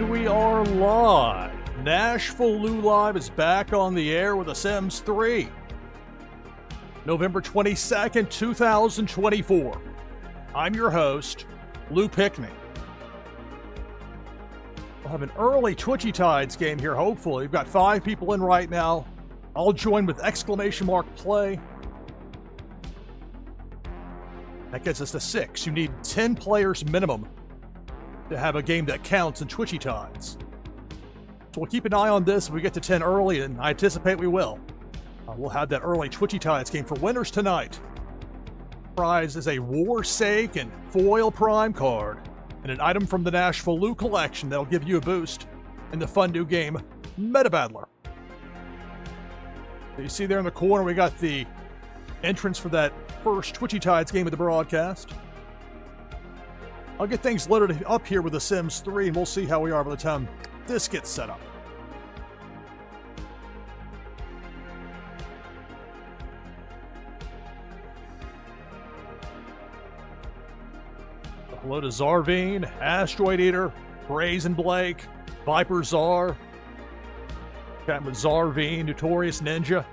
And we are live. NashvilleLou Live is back on the air with The Sims 3. November 22nd, 2024. I'm your host, Lou Pickney. We'll have an early Twitchy Tides game here, hopefully. We've got 5 people in right now. I'll join with !play. That gets us to 6. You need 10 players minimum to have a game that counts in Twitchy Tides. So we'll keep an eye on this if we get to 10 early, and I anticipate we will. We'll have that early Twitchy Tides game for winners tonight. Prize is a Warsake and Foil Prime card, and an item from the NashvilleLou collection that'll give you a boost in the fun new game, Meta Battler. So you see there in the corner, we got the entrance for that first Twitchy Tides game of the broadcast. I'll get things loaded up here with The Sims 3, and we'll see how we are by the time this gets set up. Hello to Zarvine, Asteroid Eater, Brazen Blake, Viper Czar, chatting with Zarvine, Notorious Ninja.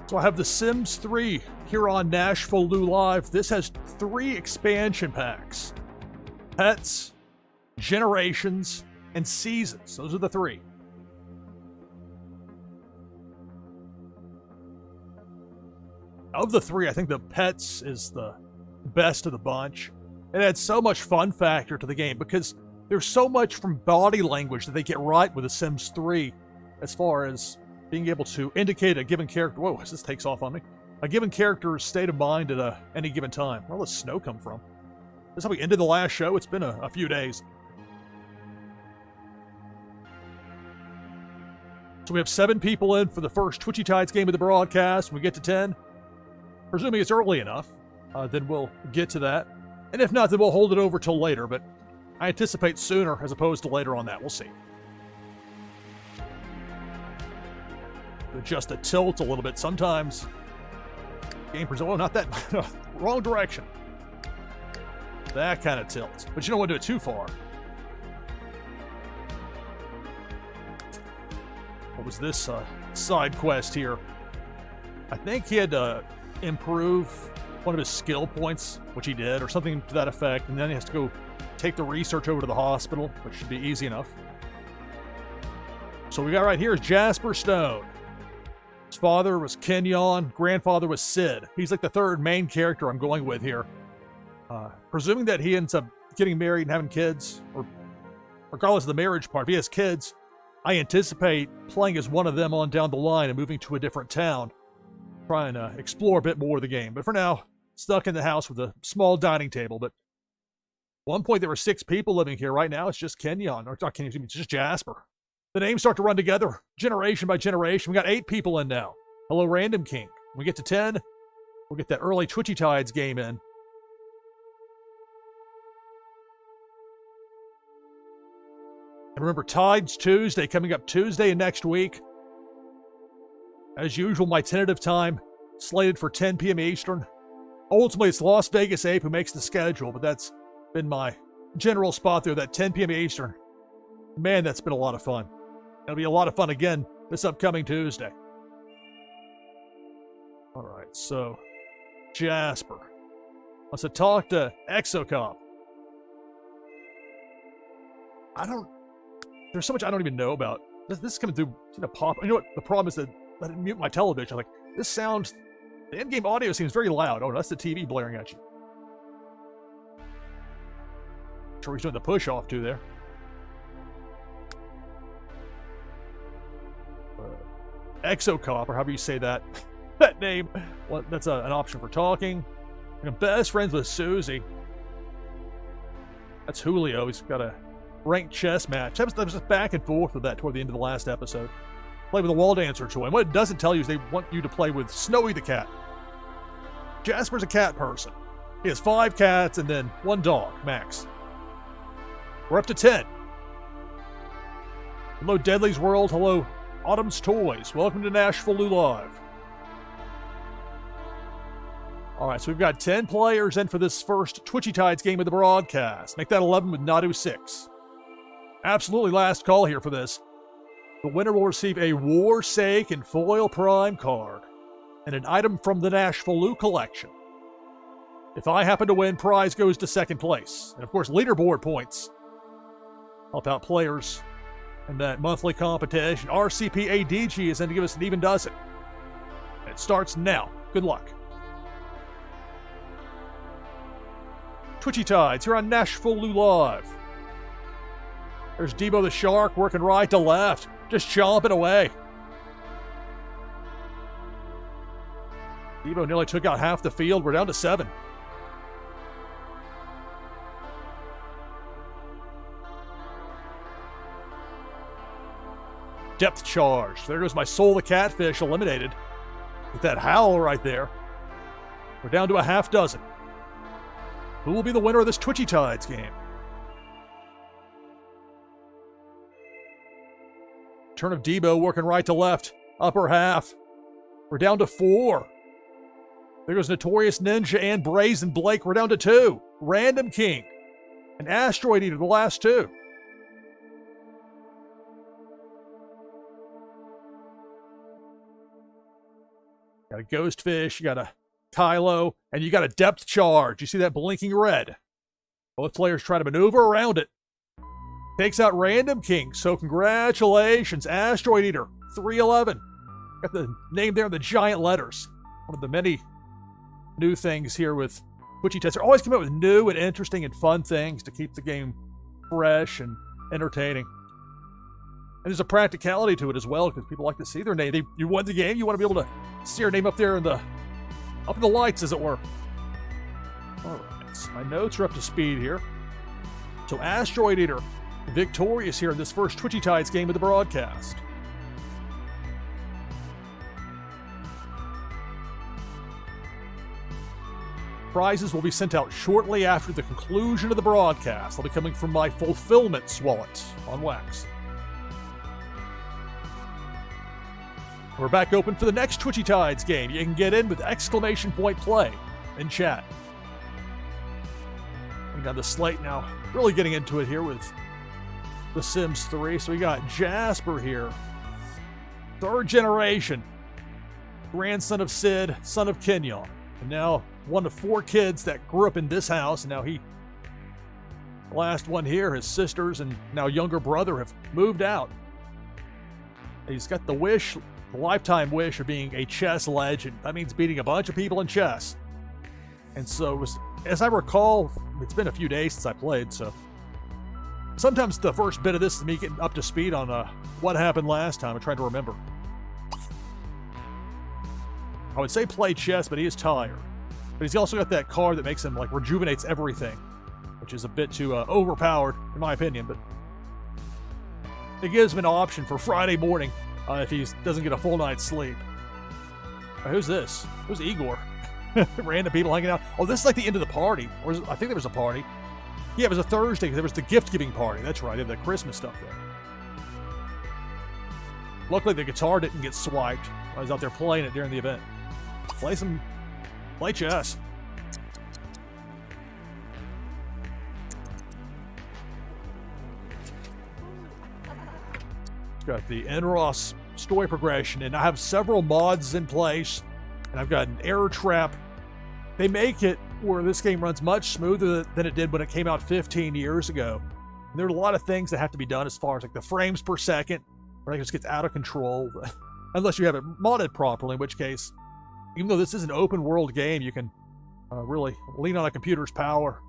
So I have The Sims 3 here on NashvilleLou Live. This has 3 expansion packs. Pets, Generations, and Seasons. Those are the 3. Of the 3, I think the Pets is the best of the bunch. It adds so much fun factor to the game because there's so much from body language that they get right with The Sims 3 as far as being able to indicate a given character. Whoa, this takes off on me. A given character's state of mind at any given time. Where does snow come from? This is how we ended the last show. It's been a few days. So we have 7 people in for the first Twitchy Tides game of the broadcast. When we get to 10, presuming it's early enough, then we'll get to that. And if not, then we'll hold it over till later. But I anticipate sooner as opposed to later on that. We'll see. Adjust the tilt a little bit. Sometimes game presents, oh, not that, no, wrong direction. That kind of tilt. But you don't want to do it too far. What was this side quest here? I think he had to improve one of his skill points, which he did, or something to that effect, and then he has to go take the research over to the hospital, which should be easy enough. So we got right here is Jasper Stone. His father was Kenyon, grandfather was Sid. He's like the 3rd main character I'm going with here. Presuming that he ends up getting married and having kids, or regardless of the marriage part, if he has kids, I anticipate playing as one of them on down the line and moving to a different town, trying to explore a bit more of the game. But for now, stuck in the house with a small dining table. But at one point there were 6 people living here. Right now it's just Kenyon, or not Kenyon, it's just Jasper. The names start to run together, generation by generation. We got 8 people in now. Hello, Random King. When we get to 10, we'll get that early Twitchy Tides game in. And remember, Tides Tuesday, coming up Tuesday and next week. As usual, my tentative time, slated for 10 p.m. Eastern. Ultimately, it's Las Vegas Ape who makes the schedule, but that's been my general spot there, that 10 p.m. Eastern. Man, that's been a lot of fun. It'll be a lot of fun again this upcoming Tuesday. All right, so Jasper wants to talk to Exocop. There's so much I don't even know about. This is coming through the pop. You know what? The problem is that I didn't mute my television. I'm like, this sounds, the in-game audio seems very loud. Oh, that's the TV blaring at you. Sure he's doing the push-off too there. Exocop, or however you say that that name. Well, that's an option for talking. I'm best friends with Susie. That's Julio. He's got a ranked chess match. I was just back and forth with that toward the end of the last episode. Play with a wall dancer toy. And what it doesn't tell you is they want you to play with Snowy the cat. Jasper's a cat person. He has 5 cats and then 1 dog, max. We're up to 10. Hello, Deadly's World. Hello, Autumn's Toys. Welcome to NashvilleLou Live. All right, so we've got 10 players in for this first Twitchy Tides game of the broadcast. Make that 11 with Nadu 6. Absolutely last call here for this. The winner will receive a Warsake and Foil Prime card and an item from the NashvilleLou collection. If I happen to win, prize goes to second place. And of course, leaderboard points help out players in that monthly competition. RCP ADG is in to give us an even dozen. It starts now. Good luck. Twitchy Tides here on NashvilleLou Live. There's Debo the Shark working right to left, just chomping away. Debo nearly took out half the field. We're down to 7. Depth charge. There goes my Soul the Catfish eliminated. With that howl right there. We're down to a half dozen. Who will be the winner of this Twitchy Tides game? Turn of Debo working right to left. Upper half. We're down to 4. There goes Notorious Ninja and Brazen Blake. We're down to 2. Random King and Asteroid Eater, the last 2. Got a Ghost Fish, you got a Kylo, and you got a Depth Charge. You see that blinking red? Both players try to maneuver around it. Takes out Random King, so congratulations, Asteroid Eater, 311. Got the name there in the giant letters. One of the many new things here with Twitchy Tides. They're always coming up with new and interesting and fun things to keep the game fresh and entertaining. And there's a practicality to it as well, because people like to see their name. You won the game, you want to be able to see your name up there in the lights, as it were. All right, my notes are up to speed here. So Asteroid Eater victorious here in this first Twitchy Tides game of the broadcast. Prizes will be sent out shortly after the conclusion of the broadcast. They'll be coming from my Fulfillments wallet on Wax. We're back open for the next Twitchy Tides game. You can get in with exclamation point play in chat. We got the slate now. Really getting into it here with The Sims 3. So we got Jasper here. 3rd generation. Grandson of Sid, son of Kenyon. And now one of 4 kids that grew up in this house. And now the last one here, his sisters and now younger brother have moved out. He's got the wish, the lifetime wish of being a chess legend. That means beating a bunch of people in chess. And so, as I recall, it's been a few days since I played, so sometimes the first bit of this is me getting up to speed on what happened last time and trying to remember. I would say play chess, but he is tired. But he's also got that card that makes him, like, rejuvenates everything, which is a bit too overpowered, in my opinion, but it gives him an option for Friday morning if he doesn't get a full night's sleep. Who's this? Who's Igor? Random people hanging out. Oh, this is like the end of the party. Or I think there was a party. Yeah, it was a Thursday because there was the gift-giving party. That's right. They had the Christmas stuff there. Luckily, the guitar didn't get swiped. I was out there playing it during the event. Play chess. Got the NROS story progression, and I have several mods in place, and I've got an error trap. They make it where this game runs much smoother than it did when it came out 15 years ago. And there are a lot of things that have to be done as far as like the frames per second, where it just gets out of control, unless you have it modded properly, in which case, even though this is an open world game, you can really lean on a computer's power.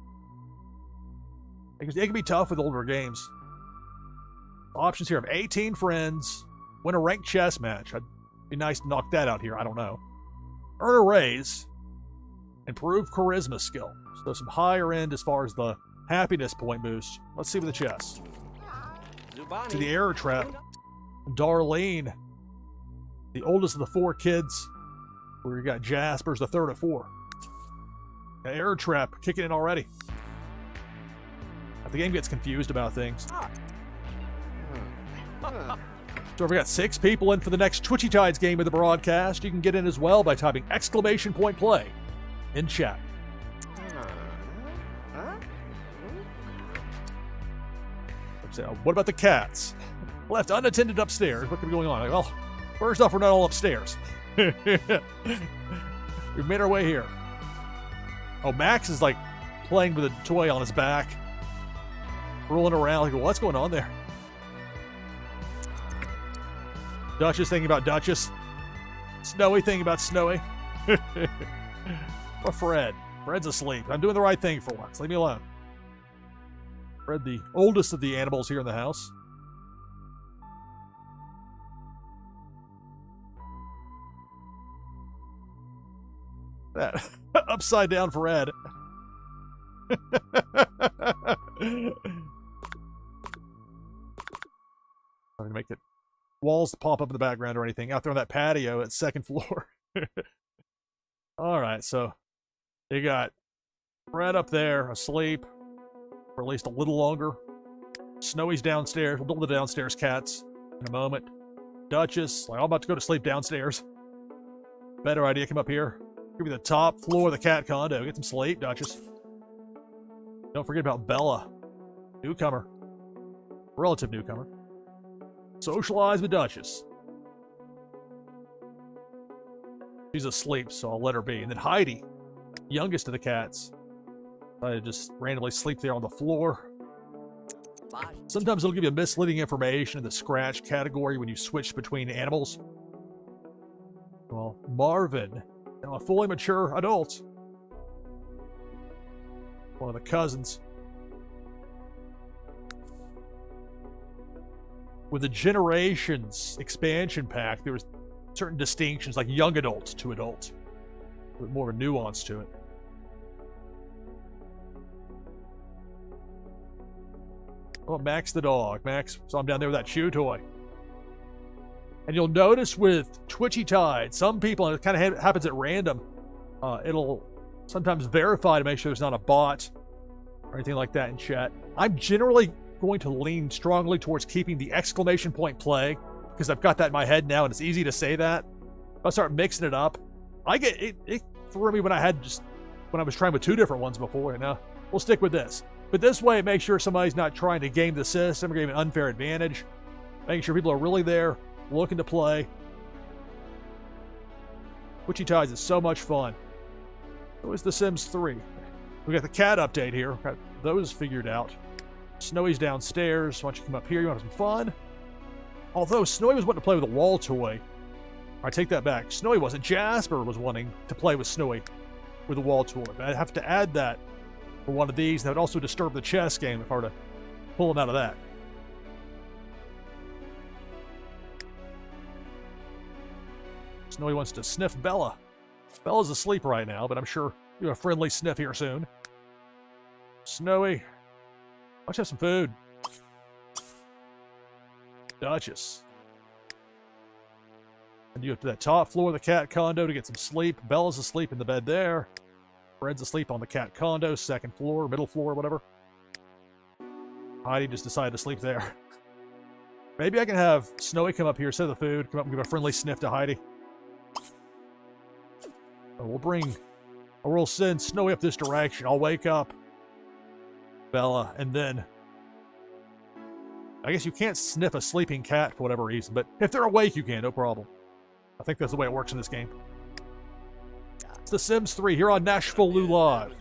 It can be tough with older games. Options here of 18 friends, win a ranked chess match. It'd be nice to knock that out here. I don't know. Earn a raise, improve charisma skill. So some higher end as far as the happiness point boost. Let's see with the chess. To the error trap. Darlene, the oldest of the 4 kids. Where you got Jasper's the 3rd of 4. The error trap kicking in already. The game gets confused about things. So we got 6 people in for the next Twitchy Tides game of the broadcast. You can get in as well by typing exclamation point play in chat. What about the cats? Left unattended upstairs. What could be going on? Like, well, first off, we're not all upstairs. We've made our way here. Oh, Max is like playing with a toy on his back, rolling around. Like, what's going on there? Duchess thinking about Duchess. Snowy thinking about Snowy. Or Fred. Fred's asleep. I'm doing the right thing for once. Leave me alone. Fred, the oldest of the animals here in the house. That upside down Fred. I'm gonna make it walls pop up in the background or anything out there on that patio at second floor. All right, so you got Fred up there asleep for at least a little longer. Snowy's downstairs. We'll deal with the downstairs cats in a moment. Duchess, like, I'm about to go to sleep downstairs. Better idea, come up here. Give me the top floor of the cat condo. Get some sleep, Duchess. Don't forget about Bella. Newcomer. Relative newcomer. Socialize with Duchess. She's asleep, so I'll let her be. And then Heidi, youngest of the cats. I just randomly sleep there on the floor. Sometimes it'll give you misleading information in the scratch category when you switch between animals. Well, Marvin, now a fully mature adult. One of the cousins. With the Generations expansion pack, there was certain distinctions like young adult to adult, with more of a nuance to it. Oh, Max the dog. Max saw him down there with that chew toy. And you'll notice with Twitchy Tides, some people, and it kind of happens at random, it'll sometimes verify to make sure there's not a bot or anything like that in chat. I'm generally going to lean strongly towards keeping the exclamation point play because I've got that in my head now and it's easy to say that. If I start mixing it up, I get it threw me when I was trying with two different ones before, and now we'll stick with this. But this way, it makes sure somebody's not trying to game the system or give an unfair advantage. Making sure people are really there, looking to play. Twitchy Tides is so much fun. So is The Sims 3. We got the cat update here. Got those figured out. Snowy's downstairs. Why don't you come up here? You want some fun? Although Snowy was wanting to play with a wall toy. I take that back. Snowy wasn't. Jasper was wanting to play with Snowy with a wall toy. But I'd have to add that for one of these. That would also disturb the chess game if I were to pull him out of that. Snowy wants to sniff Bella. Bella's asleep right now, but I'm sure you'll have a friendly sniff here soon. Snowy, why don't you have some food? Duchess. And you go to that top floor of the cat condo to get some sleep. Bella's asleep in the bed there. Fred's asleep on the cat condo, second floor, middle floor, whatever. Heidi just decided to sleep there. Maybe I can have Snowy come up here, set the food, come up and give a friendly sniff to Heidi. We'll send Snowy up this direction. I'll wake up Bella, and then I guess you can't sniff a sleeping cat for whatever reason, but if they're awake, you can, no problem. I think that's the way it works in this game. It's The Sims 3 here on NashvilleLou Live.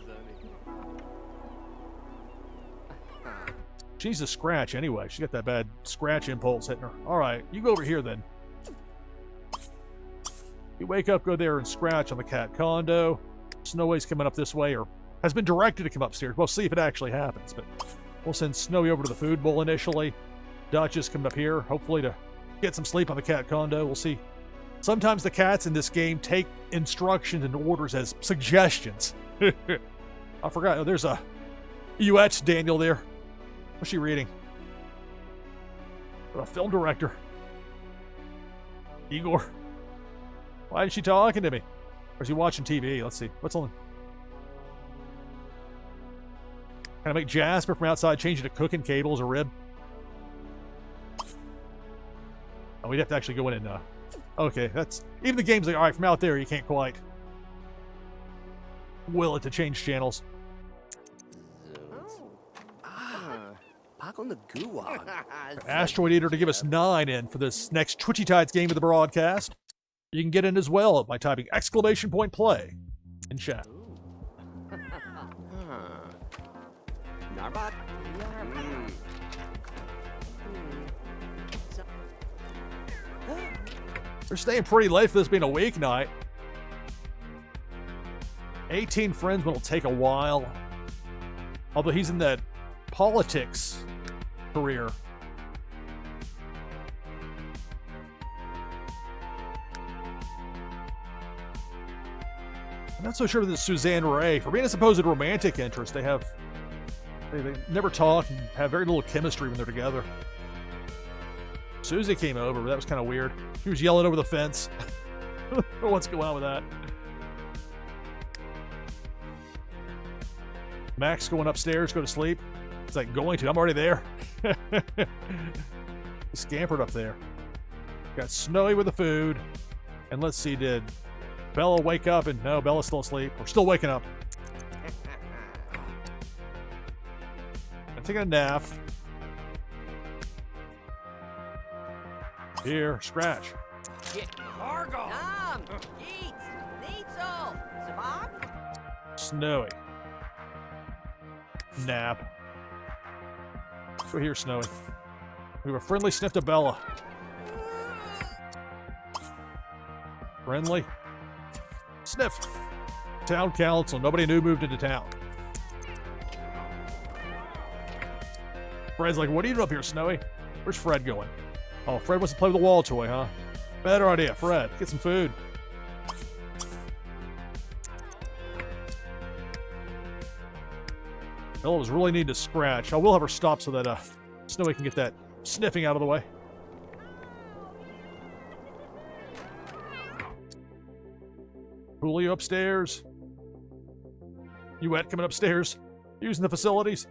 She's a scratch anyway. She's got that bad scratch impulse hitting her. All right, you go over here then. You wake up, go there and scratch on the cat condo. Snowy's coming up this way, or has been directed to come upstairs. We'll see if it actually happens, but we'll send Snowy over to the food bowl initially. Duchess coming up here, hopefully to get some sleep on the cat condo. We'll see. Sometimes the cats in this game take instructions and orders as suggestions. I forgot. Oh, there's a UX Daniel there. What's she reading? A film director. Igor. Why is she talking to me? Or is he watching TV? Let's see. What's on? Can I make Jasper from outside change into cooking cables or rib? Oh, we'd have to actually go in and... Okay, that's... Even the game's like, alright, from out there, you can't quite. will it to change channels. Back on the guwag. Asteroid Eater to give us 9 in for this next Twitchy Tides game of the broadcast. You can get in as well by typing !play in chat. Narbot. They're staying pretty late for this being a weeknight. 18 friends will take a while. Although he's in that politics career. I'm not so sure with this Suzanne Ray. For being a supposed romantic interest, they never talk and have very little chemistry when they're together. Susie came over, but that was kind of weird. She was yelling over the fence. I don't know what's going on with that. Max going upstairs, go to sleep. It's like, going to. I'm already there. He scampered up there. Got Snowy with the food. And let's see, did Bella wake up? And no, Bella's still asleep. We're still waking up. I'm taking a nap. Here, scratch. Snowy. Nap. Go here, Snowy. We have a friendly sniff to Bella. Friendly. Sniff. Town council. Nobody new moved into town. Fred's like, what are you doing up here, Snowy? Where's Fred going? Oh, Fred wants to play with the wall toy, huh? Better idea, Fred. Get some food. Bella was really needing to scratch. I will have her stop so that Snowy can get that sniffing out of the way. Julio upstairs. Youette coming upstairs, using the facilities.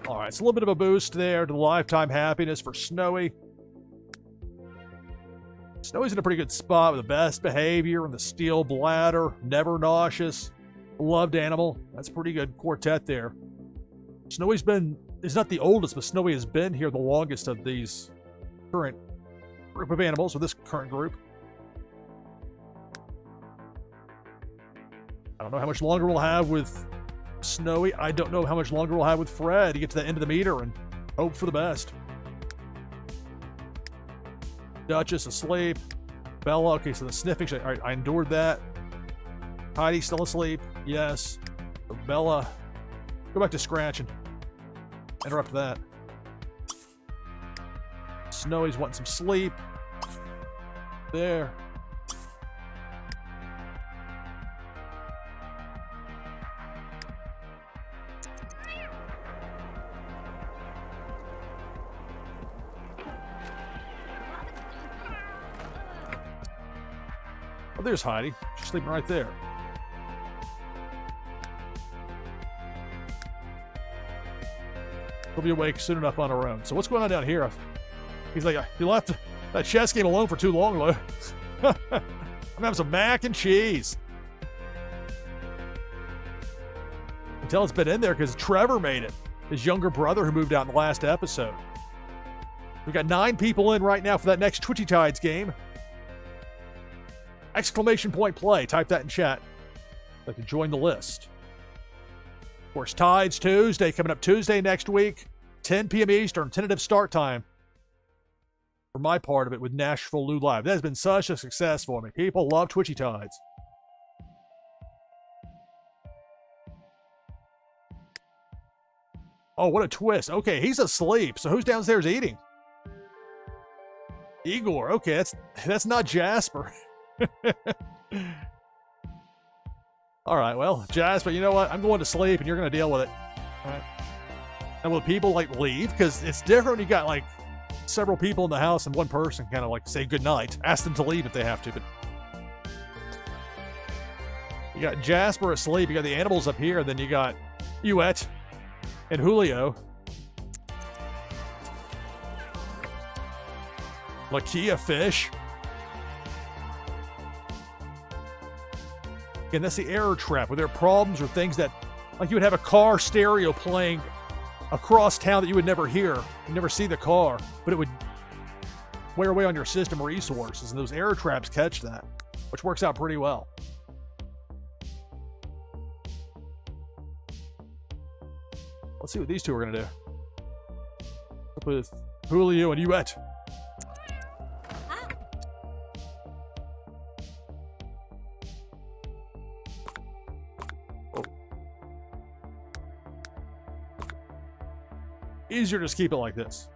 All right, it's a little bit of a boost there to the lifetime happiness for Snowy. Snowy's in a pretty good spot with the best behavior and the steel bladder, never nauseous, loved animal. That's a pretty good quartet there. Snowy's is not the oldest, but Snowy has been here the longest of these current group of animals, or this current group. I don't know how much longer we'll have with Snowy. I don't know how much longer we'll have with Fred to get to the end of the meter and hope for the best. Duchess asleep. Bella, okay, so the sniffing, all right, I endured that. Heidi still asleep, yes. Bella, go back to scratching. Interrupt that. Snowy's wanting some sleep. There. Oh, there's Heidi. She's sleeping right there. She'll be awake soon enough on her own. So what's going on down here? He's like, you left that chess game alone for too long, Lou. I'm having some mac and cheese. You can tell it's been in there because Trevor made it. His younger brother who moved out in the last episode. We've got 9 people in right now for that next Twitchy Tides game. !play. Type that in chat. I'd like to join the list. Of course, Tides Tuesday coming up Tuesday next week, 10 p.m. Eastern, tentative start time. For my part of it with NashvilleLou Live. That has been such a success for me. People love Twitchy Tides. Oh, what a twist. Okay, he's asleep. So who's downstairs eating? Igor. Okay, that's not Jasper. All right, well, Jasper, you know what? I'm going to sleep, and you're going to deal with it. All right. And will people, like, leave? Because it's different when you got, like, several people in the house and one person kind of, like, say goodnight. Ask them to leave if they have to, but... You got Jasper asleep, you got the animals up here, and then you got Youette and Julio. Lakia Fish. Again, that's the error trap, where there are problems or things that, like you would have a car stereo playing across town that you would never hear. You never see the car, but it would wear away on your system resources, and those error traps catch that, which works out pretty well. Let's see what these two are going to do. Up with Julio and Uet. Oh. Easier to just keep it like this.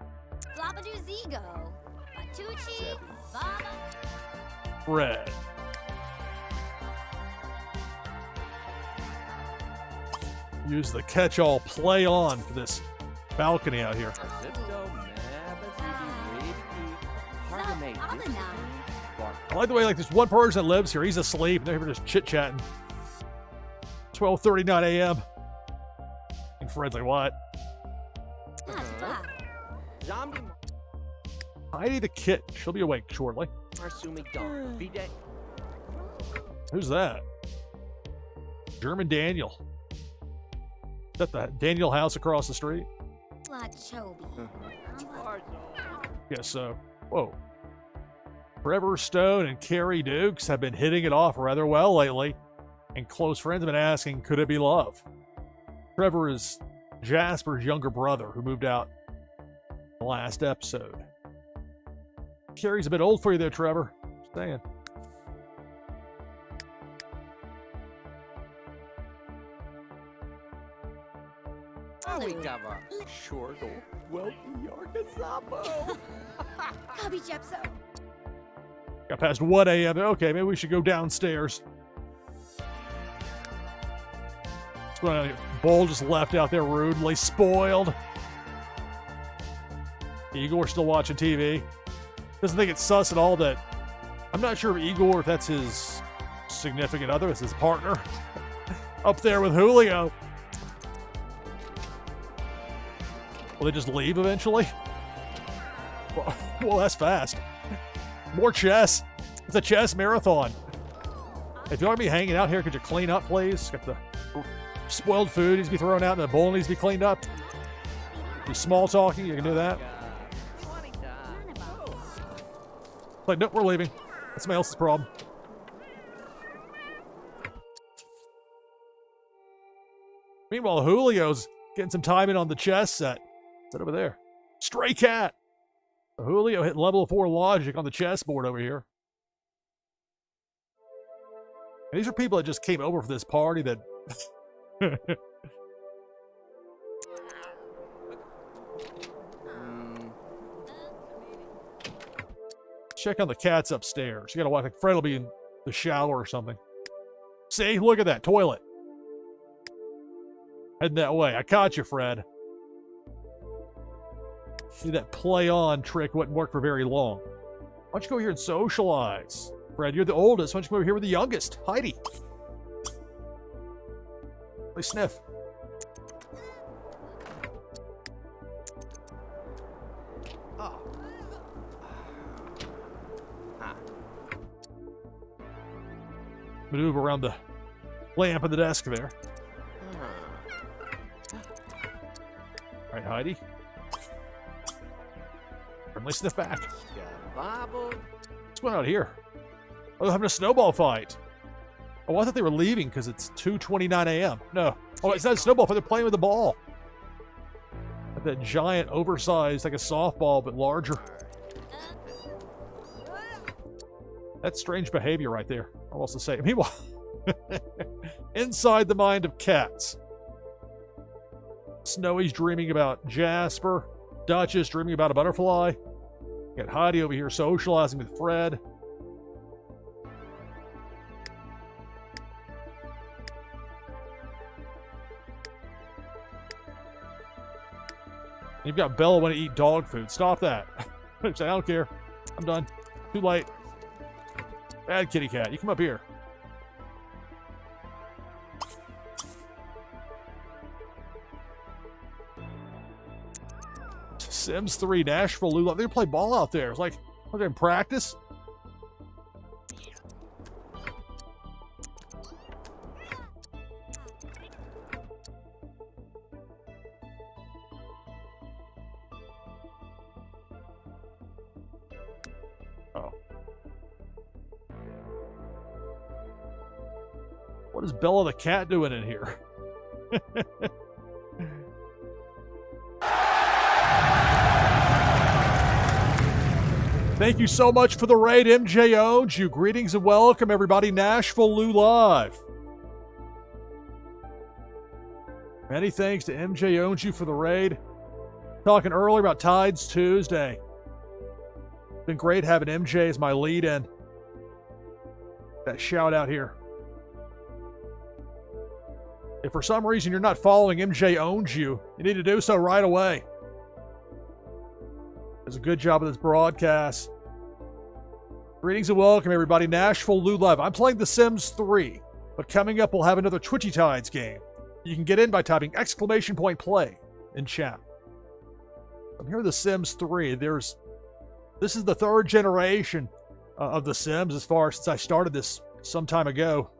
Red. Use the catch-all play on for this balcony out here. I like the way, like, there's one person that lives here. He's asleep. They're just chit-chatting. 12:39 a.m. And Fred's like, what? Heidi the kitten. She'll be awake shortly. Who's that? German Daniel. Is that the Daniel house across the street? Guess so. Whoa. Trevor Stone and Carrie Dukes have been hitting it off rather well lately, and close friends have been asking, could it be love? Trevor is Jasper's younger brother who moved out the last episode. Carrie's a bit old for you there, Trevor. Just saying. Got past 1 a.m. Okay, maybe we should go downstairs. What's going on here? Bull just left out there rudely, spoiled. Igor's still watching TV. Doesn't think it's sus at all that... I'm not sure if Igor, if that's his significant other, it's his partner. Up there with Julio. Will they just leave eventually? Well, that's fast. More chess. It's a chess marathon. If you're going to be hanging out here, could you clean up, please? Got the spoiled food needs to be thrown out and the bowl needs to be cleaned up. You small talking, you can do that. Like, nope, we're leaving. That's somebody else's problem. Meanwhile, Julio's getting some time in on the chess set. What's that over there? Stray cat! Julio hit level 4 logic on the chessboard over here. And these are people that just came over for this party that... Check on the cats upstairs. You gotta watch, like Fred will be in the shower or something. See? Look at that toilet. Heading that way. I caught you, Fred. See, that play on trick wouldn't work for very long. Why don't you go here and socialize? Fred, you're the oldest. Why don't you come over here with the youngest? Heidi. Play sniff. Maneuver around the lamp on the desk there. All right, Heidi. Friendly sniff back. What's going on here? Oh, they're having a snowball fight. Oh, I thought they were leaving because it's 2:29 a.m. No. Oh, it's not a snowball fight. They're playing with the ball. Like that giant, oversized, like a softball, but larger. That's strange behavior right there. All else to say. Meanwhile, inside the mind of cats. Snowy's dreaming about Jasper. Duchess dreaming about a butterfly. Got Heidi over here socializing with Fred. You've got Bella want to eat dog food. Stop that. I don't care. I'm done. Too late. Bad kitty cat. You come up here. Sims 3, NashvilleLou. They play ball out there. It's like, okay, practice. What is Bella the cat doing in here? Thank you so much for the raid, MJ owns you. Greetings and welcome, everybody. NashvilleLou Live. Many thanks to MJ owns you for the raid. Talking earlier about Tides Tuesday. Been great having MJ as my lead-in. That shout out here. If for some reason you're not following MJ owns you, you need to do so right away. Does a good job of this broadcast. Greetings and welcome, everybody. NashvilleLou Live. I'm playing The Sims 3, but coming up we'll have another Twitchy Tides game. You can get in by typing !play in chat. I'm here with The Sims 3. This is the third generation of The Sims as far since I started this some time ago.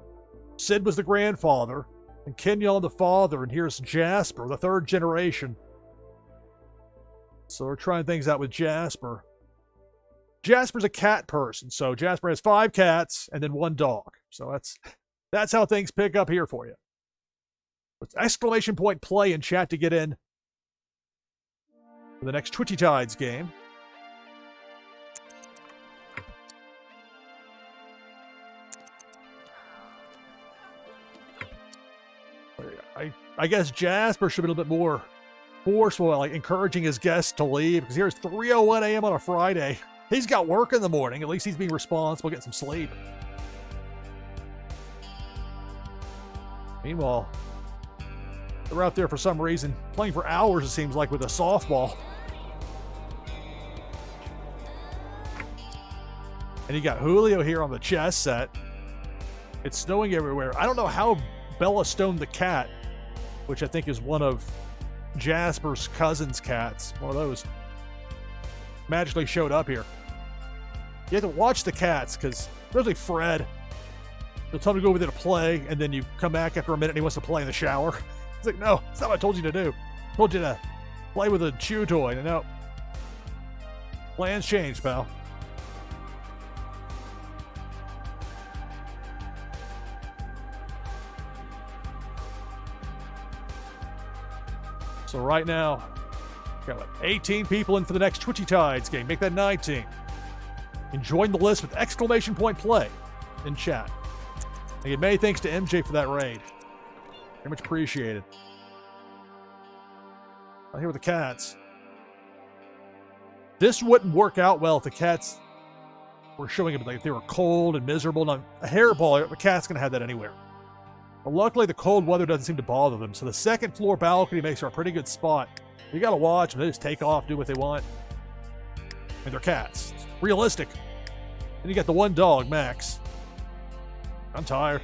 Sid was the grandfather, and Kenyon the father, and here's Jasper, the third generation. So we're trying things out with Jasper. Jasper's a cat person, so Jasper has 5 cats and then 1 dog. So that's how things pick up here for you. It's !play in chat to get in for the next Twitchy Tides game. I guess Jasper should be a little bit more forceful, like encouraging his guests to leave, because here's 3:01 a.m. on a Friday. He's got work in the morning. At least he's being responsible, getting some sleep. Meanwhile, they're out there for some reason, playing for hours, it seems like, with a softball. And you got Julio here on the chess set. It's snowing everywhere. I don't know how Bella stoned the cat, which I think is one of Jasper's cousin's cats. One of those magically showed up here. You have to watch the cats, because especially Fred, they'll tell him to go over there to play, and then you come back after a minute and he wants to play in the shower. It's like, no, that's not what I told you to do. I told you to play with a chew toy. And no, plans change, pal. So right now, got 18 people in for the next Twitchy Tides game. Make that 19. And join the list with !play in chat. Again, many thanks to MJ for that raid. Very much appreciated. I'm here with the cats. This wouldn't work out well if the cats were showing up, like if they were cold and miserable. Now, a hairball, the cat's going to have that anywhere. But luckily, the cold weather doesn't seem to bother them, so the second floor balcony makes for a pretty good spot. You got to watch them. They just take off, do what they want. And they're cats. It's realistic. And you got the 1 dog, Max. I'm tired.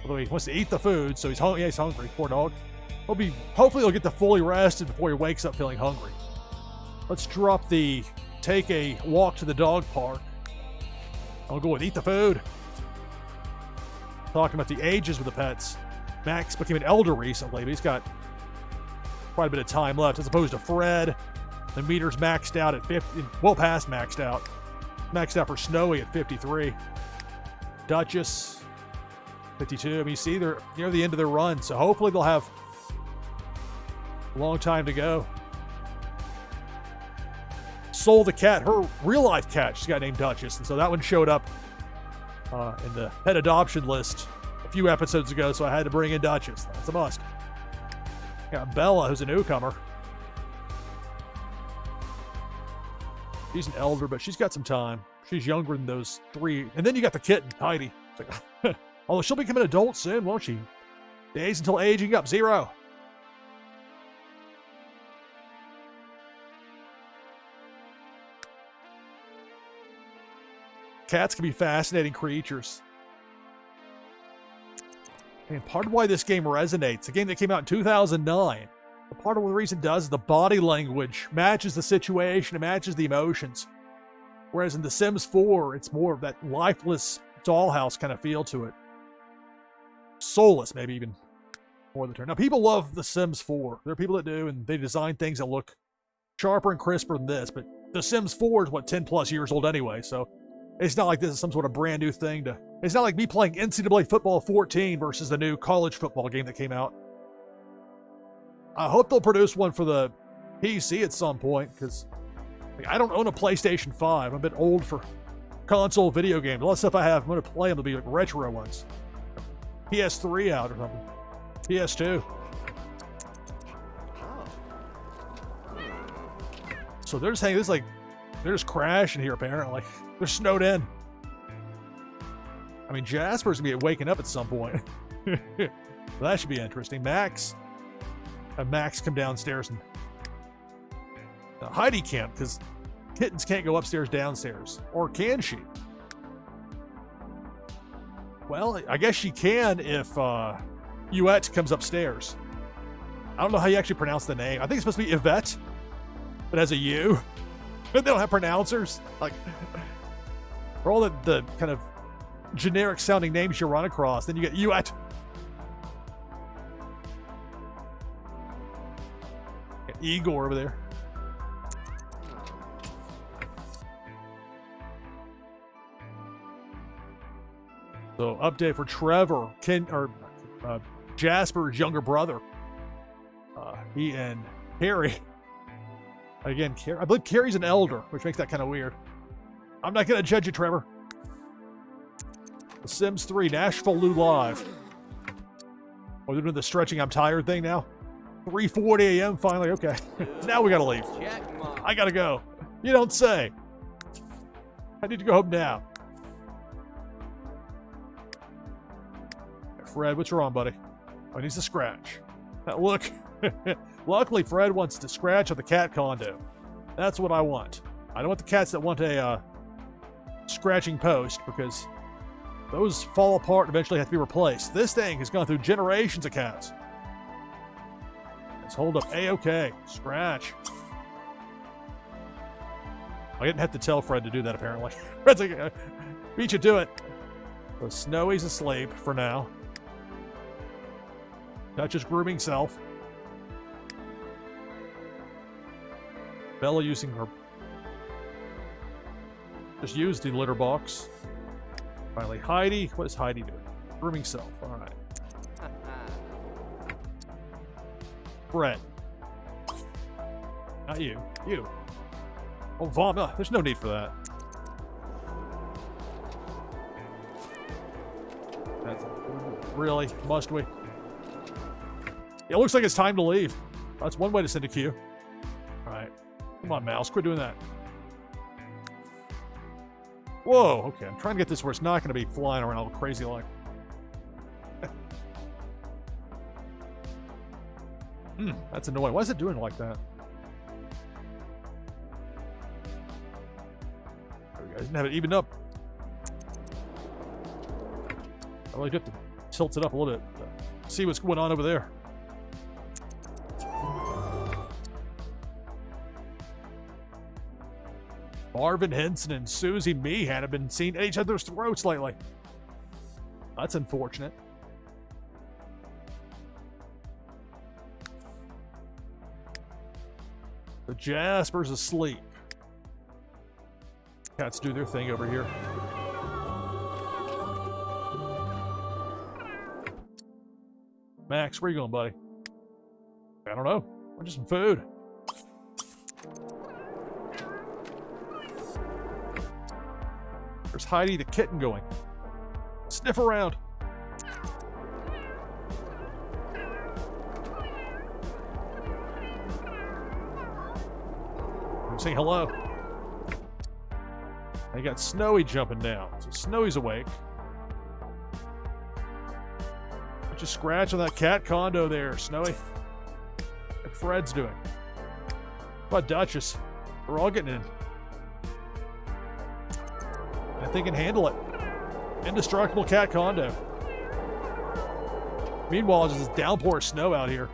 Although he wants to eat the food, so he's hungry. Yeah, he's hungry. Poor dog. Hopefully he'll get to fully rested before he wakes up feeling hungry. Let's drop the take a walk to the dog park. I'll go with eat the food. Talking about the ages with the pets. Max became an elder recently, but he's got quite a bit of time left, as opposed to Fred. The meter's maxed out at 50, well past maxed out. Maxed out for Snowy at 53. Duchess, 52. I mean, you see, they're near the end of their run, so hopefully they'll have a long time to go. Soul the cat, her real-life cat, she's got named Duchess, and so that one showed up in the pet adoption list a few episodes ago, so I had to bring in Duchess. That's a must. Got Bella, who's a newcomer. She's an elder, but she's got some time. She's younger than those 3. And then you got the kitten, Heidi. It's like, although she'll become an adult soon, won't she? Days until aging up, 0. Cats can be fascinating creatures. And part of why this game resonates, a game that came out in 2009, but part of what the reason it does is the body language matches the situation, it matches the emotions. Whereas in The Sims 4, it's more of that lifeless dollhouse kind of feel to it. Soulless, maybe even more the term. Now, people love The Sims 4. There are people that do, and they design things that look sharper and crisper than this, but The Sims 4 is, 10 plus years old anyway, so it's not like this is some sort of brand new thing to It's not like me playing NCAA Football 14 versus the new college football game that came out. I hope they'll produce one for the PC at some point, because I don't own a PlayStation 5. I'm a bit old for console video games. A lot of stuff I have, I'm going to play them, will be like retro ones. PS3 out or something. PS2. So they're just hanging, this like, they're just crashing here apparently. They're snowed in. I mean, Jasper's gonna be waking up at some point. Well, that should be interesting. Max. Have Max come downstairs and Heidi can't, because kittens can't go upstairs, downstairs. Or can she? Well, I guess she can if Yvette comes upstairs. I don't know how you actually pronounce the name. I think it's supposed to be Yvette, but as a U. They don't have pronouncers. Like, for all the kind of generic sounding names you run across, then you get Yvette. Igor over there. So, update for Trevor, Jasper's younger brother. He and Carrie. Again, I believe Carrie's an elder, which makes that kind of weird. I'm not going to judge you, Trevor. The Sims 3, NashvilleLou live. Oh, they're doing the stretching I'm tired thing now? 3:40 a.m. finally, okay. Now we got to leave. I got to go. You don't say. I need to go home now. Fred, what's wrong, buddy? Oh, he needs to scratch. Now, look. Luckily, Fred wants to scratch on the cat condo. That's what I want. I don't want the cats that want a scratching post, because those fall apart and eventually have to be replaced. This thing has gone through generations of cats. Let's hold up. A-okay. Scratch. I didn't have to tell Fred to do that, apparently. Fred's like, beat you to it. So Snowy's asleep for now. Dutch's grooming self. Bella using her... Just used the litter box. Finally, Heidi. What is Heidi doing? Grooming self. All right. Fred. Not you. You. Oh, vomit. There's no need for that. That's... Really? Must we? It looks like it's time to leave. That's one way to send a cue. All right. Come on, mouse. Quit doing that. Whoa. Okay. I'm trying to get this where it's not going to be flying around all crazy like. That's annoying. Why is it doing like that? There we go. I didn't have it evened up. I really have to tilt it up a little bit to see what's going on over there. Marvin Henson and Susie Meehan have been seen at each other's throats lately. That's unfortunate. The Jasper's asleep. Cats do their thing over here. Max, where you going, buddy? I don't know. I want some food. There's Heidi the kitten going. Sniff around. I'm saying hello. I got Snowy jumping down. So Snowy's awake. Put your scratch on that cat condo there, Snowy. Like Fred's doing. What about Duchess? We're all getting in. I think can handle it. Indestructible cat condo. Meanwhile, there's this downpour of snow out here.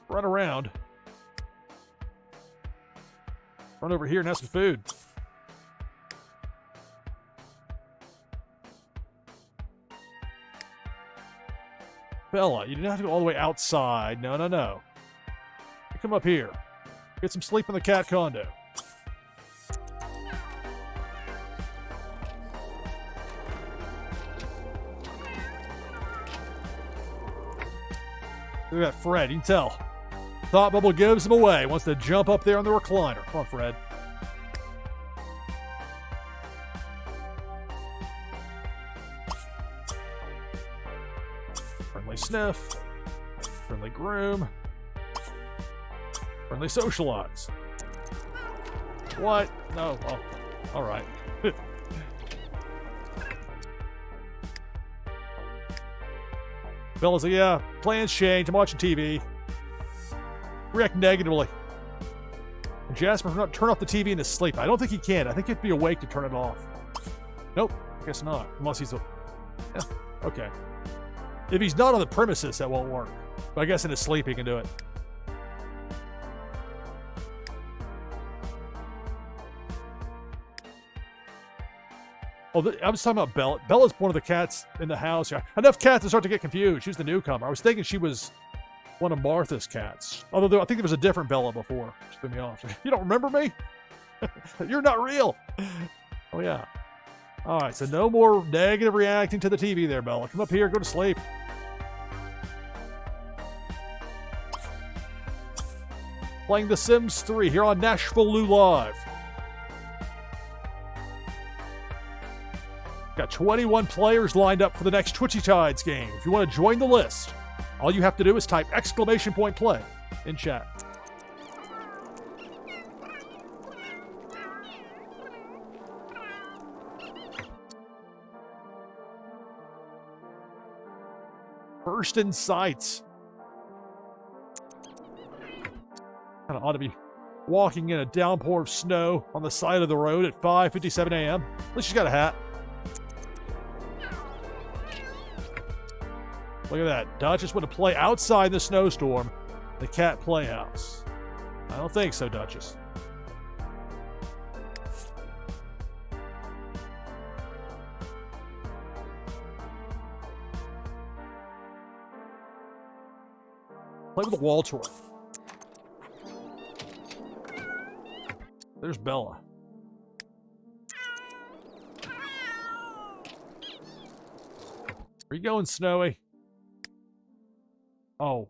Run around. Run over here and have some food. Bella, you didn't have to go all the way outside. No, no, no. Come up here. Get some sleep in the cat condo. Look at that Fred, you can tell. Thought Bubble gives him away. Wants to jump up there on the recliner. Come on, Fred. Friendly sniff. Friendly groom. Friendly socialize. What? No, well, all right. Bella's like, yeah, plans change. I'm watching TV. React negatively. And Jasper turn off the TV in his sleep. I don't think he can. I think you have to be awake to turn it off. Nope, I guess not. Unless he's yeah, okay. If he's not on the premises, that won't work. But I guess in his sleep he can do it. Oh, I was talking about Bella. Bella's one of the cats in the house. Enough cats to start to get confused. She's the newcomer. I was thinking she was one of Martha's cats. Although I think there was a different Bella before. She threw me off. You don't remember me? You're not real. Oh, yeah. All right, so no more negative reacting to the TV there, Bella. Come up here, go to sleep. Playing The Sims 3 here on NashvilleLou Live. Got 21 players lined up for the next Twitchy Tides game. If you want to join the list, all you have to do is type !play in chat. First in sight. Kind of ought to be walking in a downpour of snow on the side of the road at 5:57 a.m. At least she's got a hat. Look at that. Duchess went to play outside the snowstorm, the cat playhouse. I don't think so, Duchess. Play with the wall toy. There's Bella. Where you going, Snowy? Oh,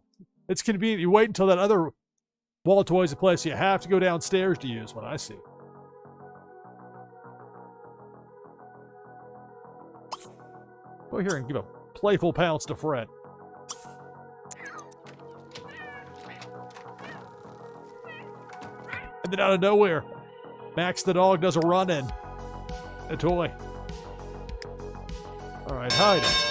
it's convenient. You wait until that other wall toy's in place. So you have to go downstairs to use one. I see. Go here and give a playful pounce to Fred. And then out of nowhere, Max the dog does a run-in. A toy. All right, hide it.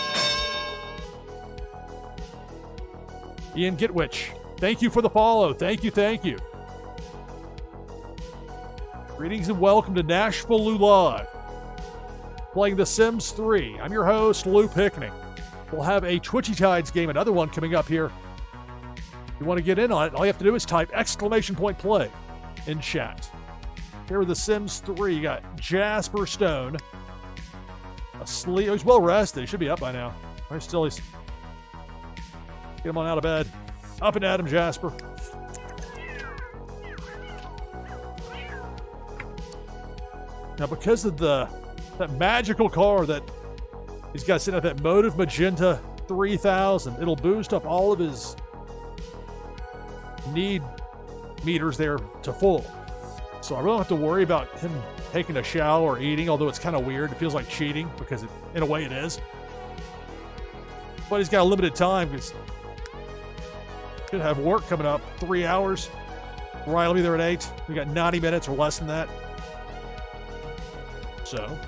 Ian Gitwich, thank you for the follow. Thank you, thank you. Greetings and welcome to NashvilleLou Live. Playing The Sims 3. I'm your host, Lou Pickney. We'll have a Twitchy Tides game, another one coming up here. If you want to get in on it, all you have to do is type !play in chat. Here with The Sims 3, you got Jasper Stone. Asleep. Oh, he's well rested. He should be up by now. He's get him on out of bed. Up and at him, Jasper. Now, because of that magical car that he's got sitting at that Motive Magenta 3000, it'll boost up all of his need meters there to full. So I really don't have to worry about him taking a shower or eating, although it's kind of weird. It feels like cheating because in a way it is. But he's got a limited time because should have work coming up. 3 hours. Right, I'll be there at 8. We got 90 minutes or less than that. So.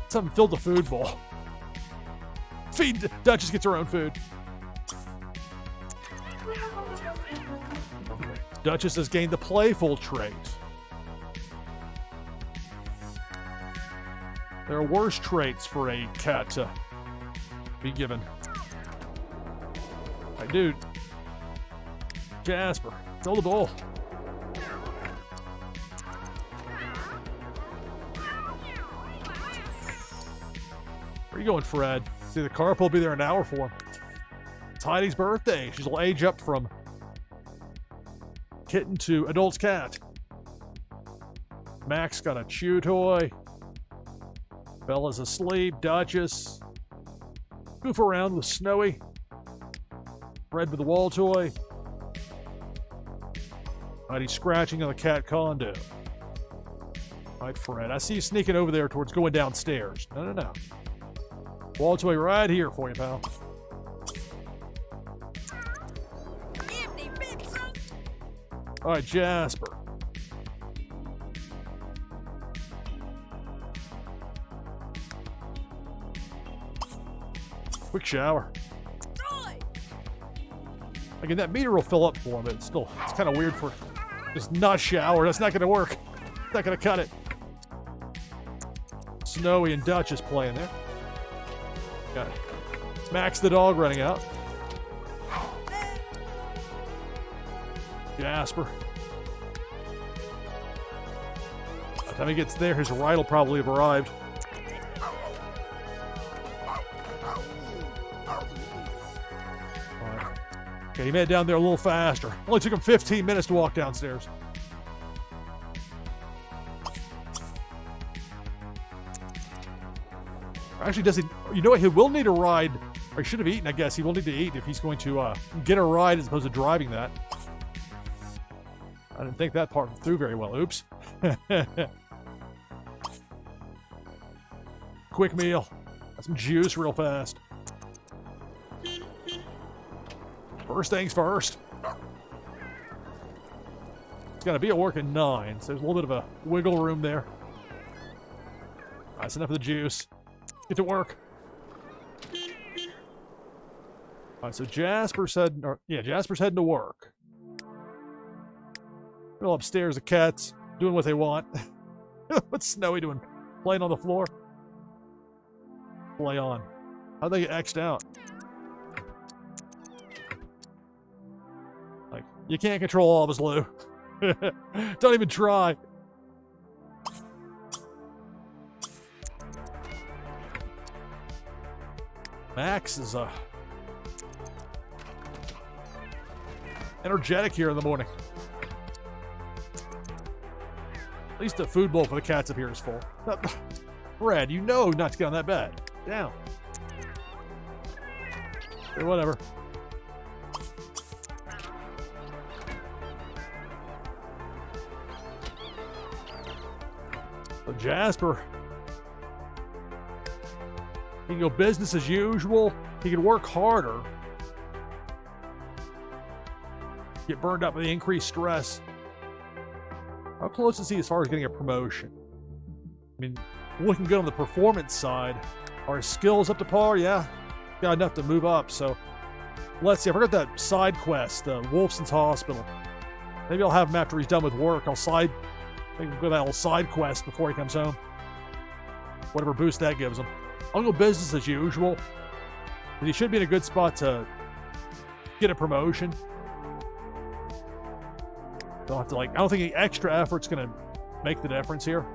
Something filled the food bowl. Feed Duchess gets her own food. Duchess has gained the playful trait. There are worse traits for a cat to be given. Hey, dude. Jasper, fill the bowl. Where you going, Fred? See, the carpool will be there an hour for him. It's Heidi's birthday. She'll age up from kitten to adult's cat. Max got a chew toy. Bella's asleep. Duchess. Goof around with Snowy. Fred with the wall toy. Alright, he's scratching on the cat condo. Alright, Fred. I see you sneaking over there towards going downstairs. No. Wall toy right here for you, pal. Alright, Jasper. Quick shower. Again, that meter will fill up for him, but it's kind of weird for just not shower. That's not going to work. It's not going to cut it. Snowy and Duchess playing there. Got Max the dog running out. Jasper. By the time he gets there, his ride will probably have arrived. Okay, he made it down there a little faster. Only took him 15 minutes to walk downstairs. Actually, does he? You know what? He will need a ride. Or he should have eaten, I guess. He will need to eat if he's going to get a ride as opposed to driving that. I didn't think that part through very well. Oops. Quick meal. Got some juice real fast. First things first. It's got to be at work at 9, so there's a little bit of a wiggle room there. All right, that's enough of the juice. Get to work. All right, so Jasper's heading to work. Go upstairs, the cats doing what they want. What's Snowy doing? Playing on the floor? Play on. How'd they get X'd out? Like, you can't control all of us, Lou. Don't even try. Max is energetic here in the morning. At least the food bowl for the cats up here is full. Fred, you know not to get on that bed. Down. Okay, whatever. So Jasper, he can go business as usual. He can work harder. Get burned up by the increased stress. How close is he as far as getting a promotion? I mean, looking good on the performance side. Are his skills up to par? Yeah. Got enough to move up, so let's see. I forgot that side quest, Wolfson's Hospital. Maybe I'll have him after he's done with work. Maybe go that little side quest before he comes home. Whatever boost that gives him. I'll go business as usual. But he should be in a good spot to get a promotion. Don't have to I don't think any extra effort's gonna make the difference here.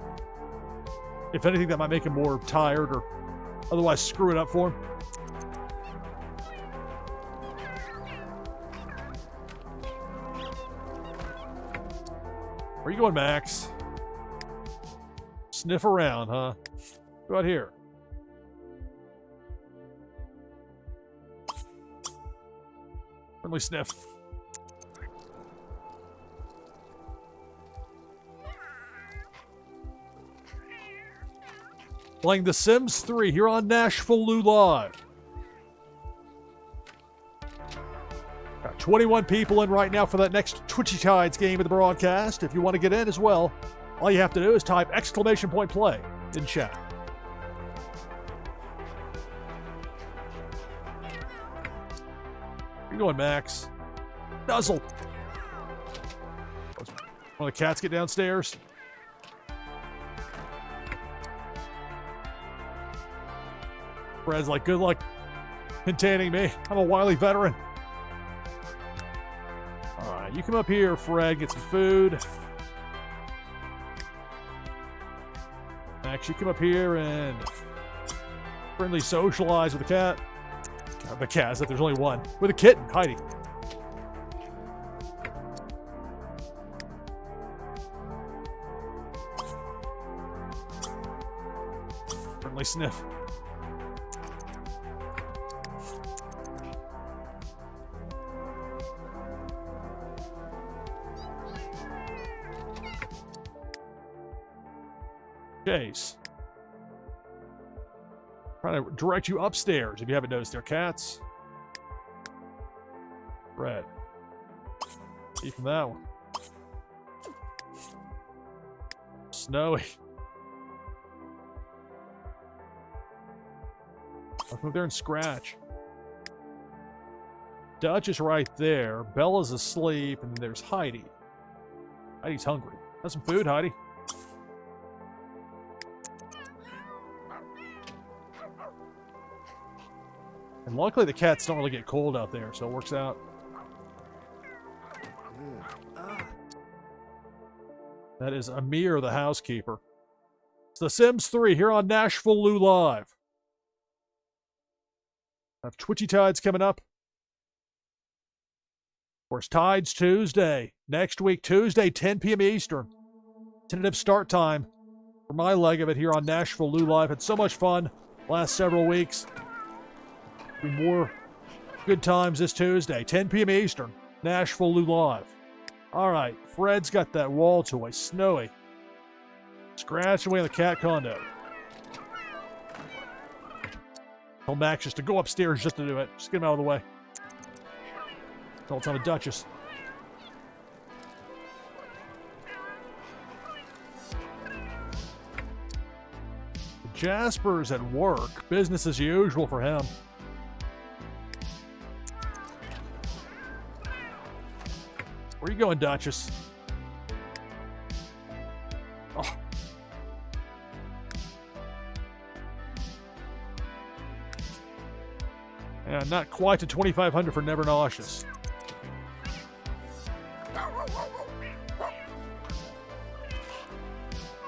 If anything, that might make him more tired or otherwise screw it up for him. Where you going, Max? Sniff around, huh? Go out here. Friendly sniff. Playing The Sims 3 here on NashvilleLou Live. Got 21 people in right now for that next Twitchy Tides game of the broadcast. If you want to get in as well, all you have to do is type !play in chat. Where you going, Max? Nuzzle. One of the cats get downstairs. Fred's like, good luck containing me. I'm a wily veteran. All right, you come up here, Fred, get some food. Max, you come up here and friendly socialize with the cat. The cat, as if there's only one. With a kitten, Heidi. family sniff. Chase. Trying to direct you upstairs if you haven't noticed. There, cats. Red. See from that one. Snowy. I'll come up there and scratch. Dutch is right there. Bella's asleep, and then there's Heidi. Heidi's hungry. Have some food, Heidi. And luckily the cats don't really get cold out there, so it works out. That is Amir, the housekeeper. It's The Sims 3 here on NashvilleLou Live. I have Twitchy Tides coming up. Of course, Tides Tuesday. Next week, Tuesday, 10 p.m. Eastern. Tentative start time for my leg of it here on NashvilleLou Live. Had so much fun last several weeks. Be more good times this Tuesday, 10 p.m. Eastern. NashvilleLou Live. All right, Fred's got that wall toy, Snowy. Scratching away on the cat condo. Tell Max just to go upstairs just to do it. Just get him out of the way. Tell it's on the Duchess. Jasper's at work. Business as usual for him. Where you going, Duchess? Oh. Yeah, not quite to 2,500 for Never Nauseous.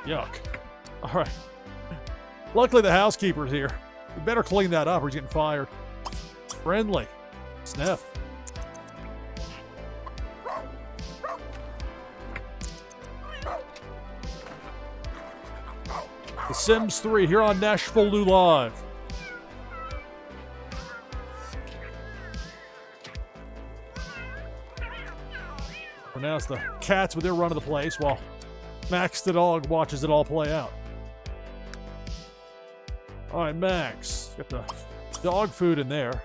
Yuck. All right. Luckily, the housekeeper's here. We better clean that up or he's getting fired. Friendly. Sniff. The Sims 3 here on NashvilleLou Live. For now, it's the cats with their run of the place while Max the dog watches it all play out. All right, Max. Got the dog food in there.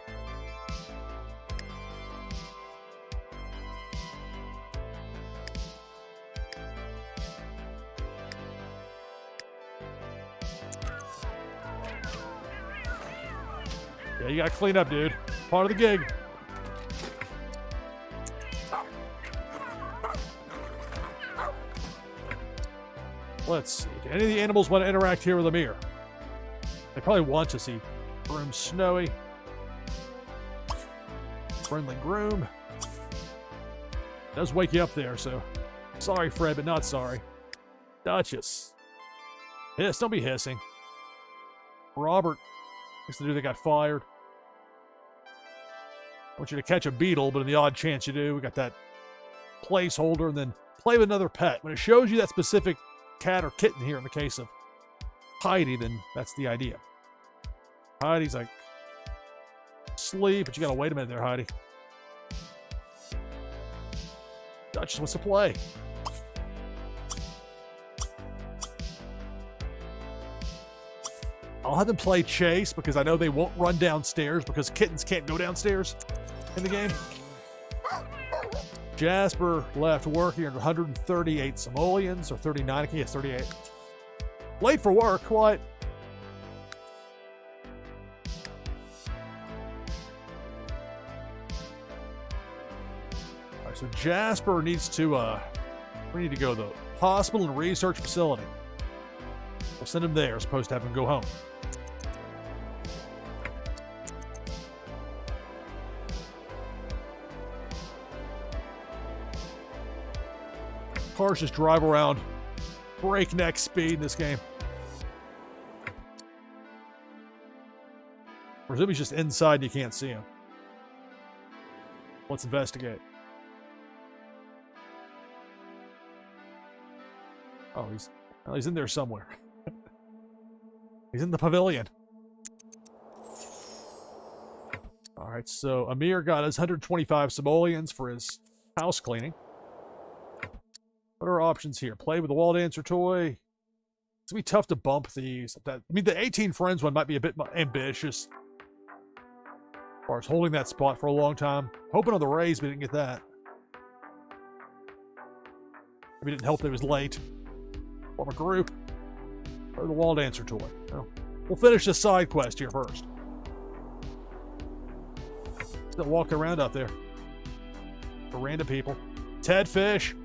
Yeah, you gotta clean up, dude. Part of the gig. Let's see. Do any of the animals want to interact here with Amir? They probably want to see. Groom Snowy. Friendly groom. Does wake you up there, so sorry, Fred, but not sorry. Duchess. Hiss, don't be hissing. Robert. It's the dude that got fired. I want you to catch a beetle, but in the odd chance you do, we got that placeholder, and then play with another pet. When it shows you that specific cat or kitten here in the case of Heidi, then that's the idea. Heidi's like, sleep, but you gotta wait a minute there, Heidi. Duchess wants to play. I'll have them play chase because I know they won't run downstairs because kittens can't go downstairs in the game. Jasper left work here at 138 simoleons, or 39, I think he has 38. Late for work, what? All right, so Jasper needs to, we need to go to the hospital and research facility. We'll send him there as opposed to have him go home. Cars just drive around breakneck speed in this game. Presume he's just inside and you can't see him. Let's investigate. Oh, he's in there somewhere. He's in the pavilion. All right, so Amir got his 125 simoleons for his house cleaning. What are our options here? Play with the wall dancer toy. It's going to be tough to bump these. I mean, the 18 friends one might be a bit ambitious. As far as holding that spot for a long time. Hoping on the raise, but didn't get that. Maybe it didn't help that it was late. Form a group. Or the wall dancer toy. Well, we'll finish this side quest here first. Still walking around out there. For random people. Ted Fish.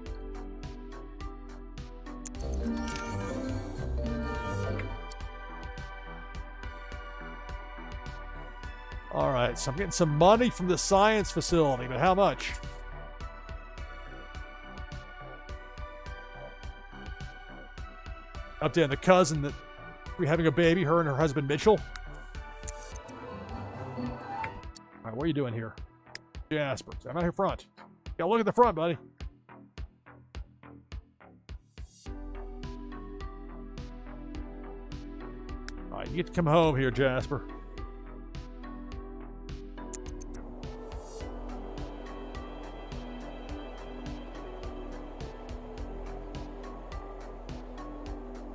All right, so I'm getting some money from the science facility, but how much? Updating the cousin that we're having a baby, her and her husband Mitchell. All right, what are you doing here? Jasper, I'm out here front. Gotta look at the front, buddy. All right, you get to come home here, Jasper.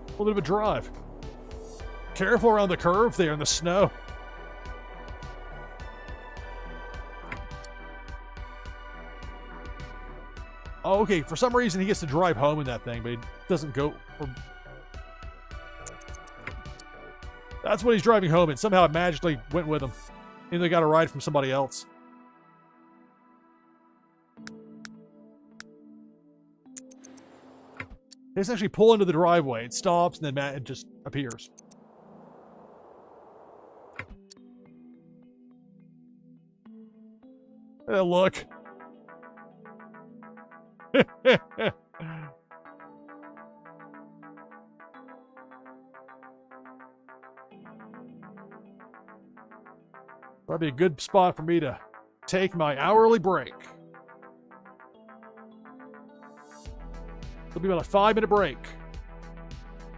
A little bit of a drive. Careful around the curve there in the snow. Oh, okay. For some reason, he gets to drive home in that thing, but he doesn't go. That's what he's driving home in. Somehow it magically went with him. And they got a ride from somebody else. He doesn't actually pull into the driveway. It stops, and then it just appears. Look. That'd be a good spot for me to take my hourly break. It'll be about a 5-minute break.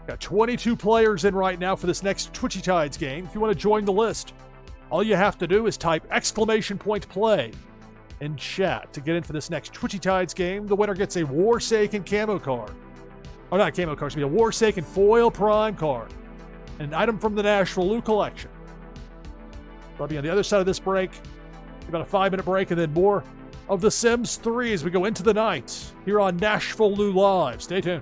Got 22 players in right now for this next Twitchy Tides game. If you want to join the list, all you have to do is type !play in chat to get in for this next Twitchy Tides game. The winner gets a Warsaken camo card. Oh, not a camo card. It's going to be a Warsaken foil prime card. An item from the NashvilleLou collection. I'll be on the other side of this break. About a 5-minute break, and then more of The Sims 3 as we go into the night here on NashvilleLou Live. Stay tuned.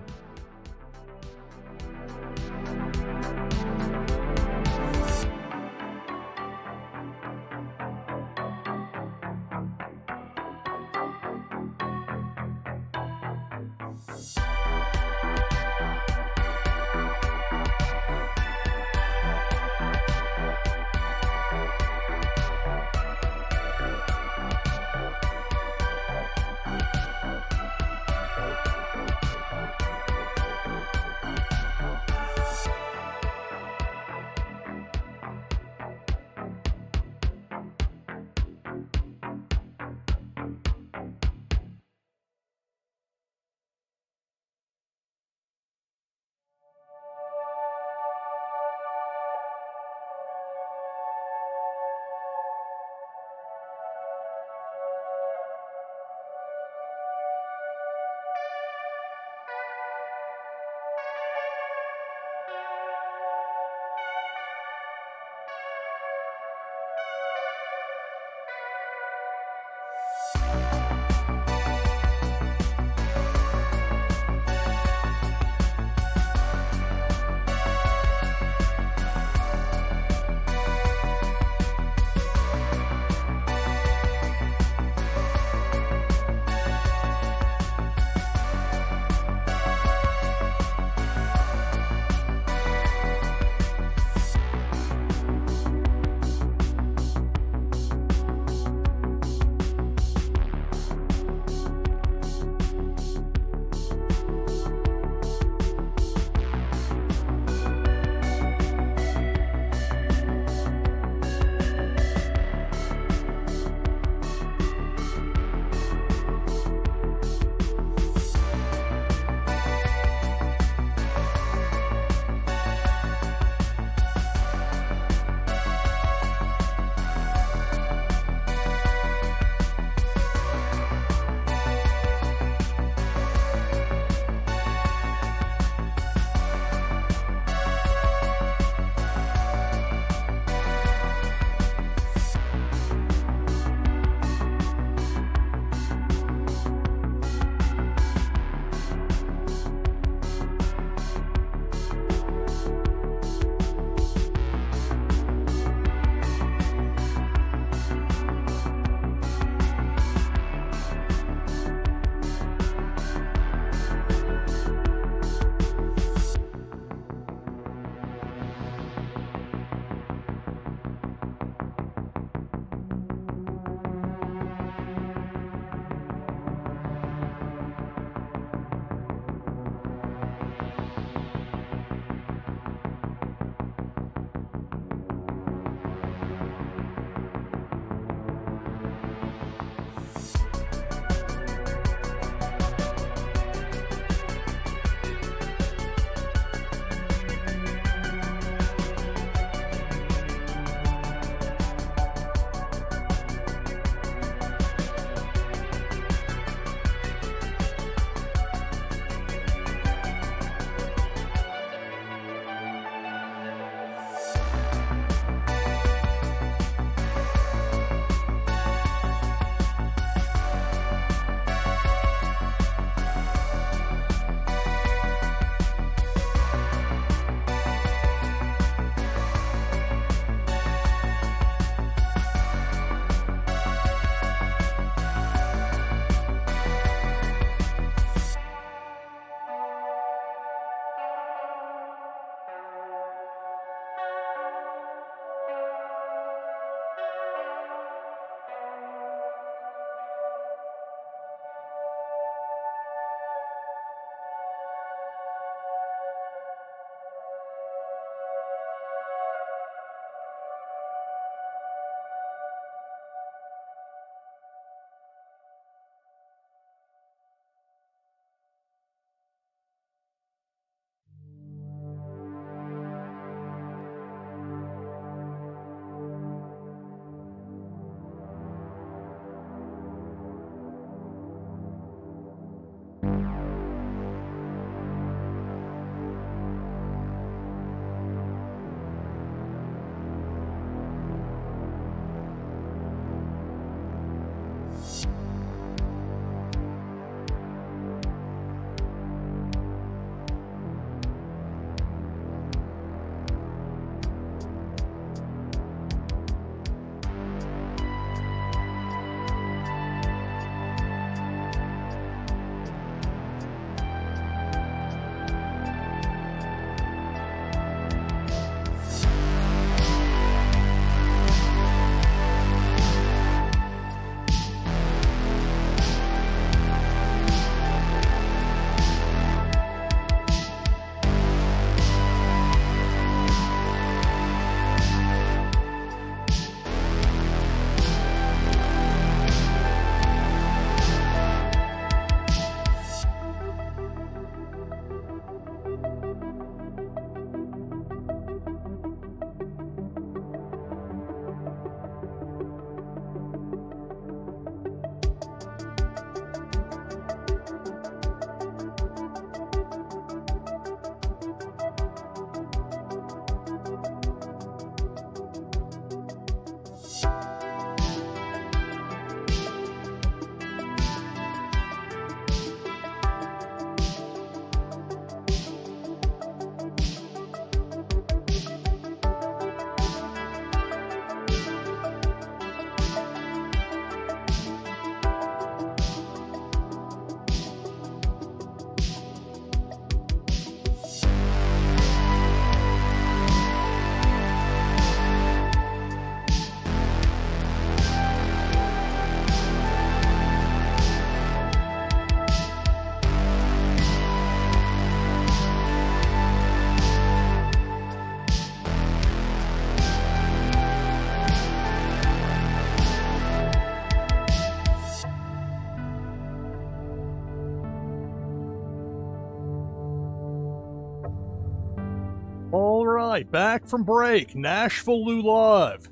All right, back from break. NashvilleLou Live.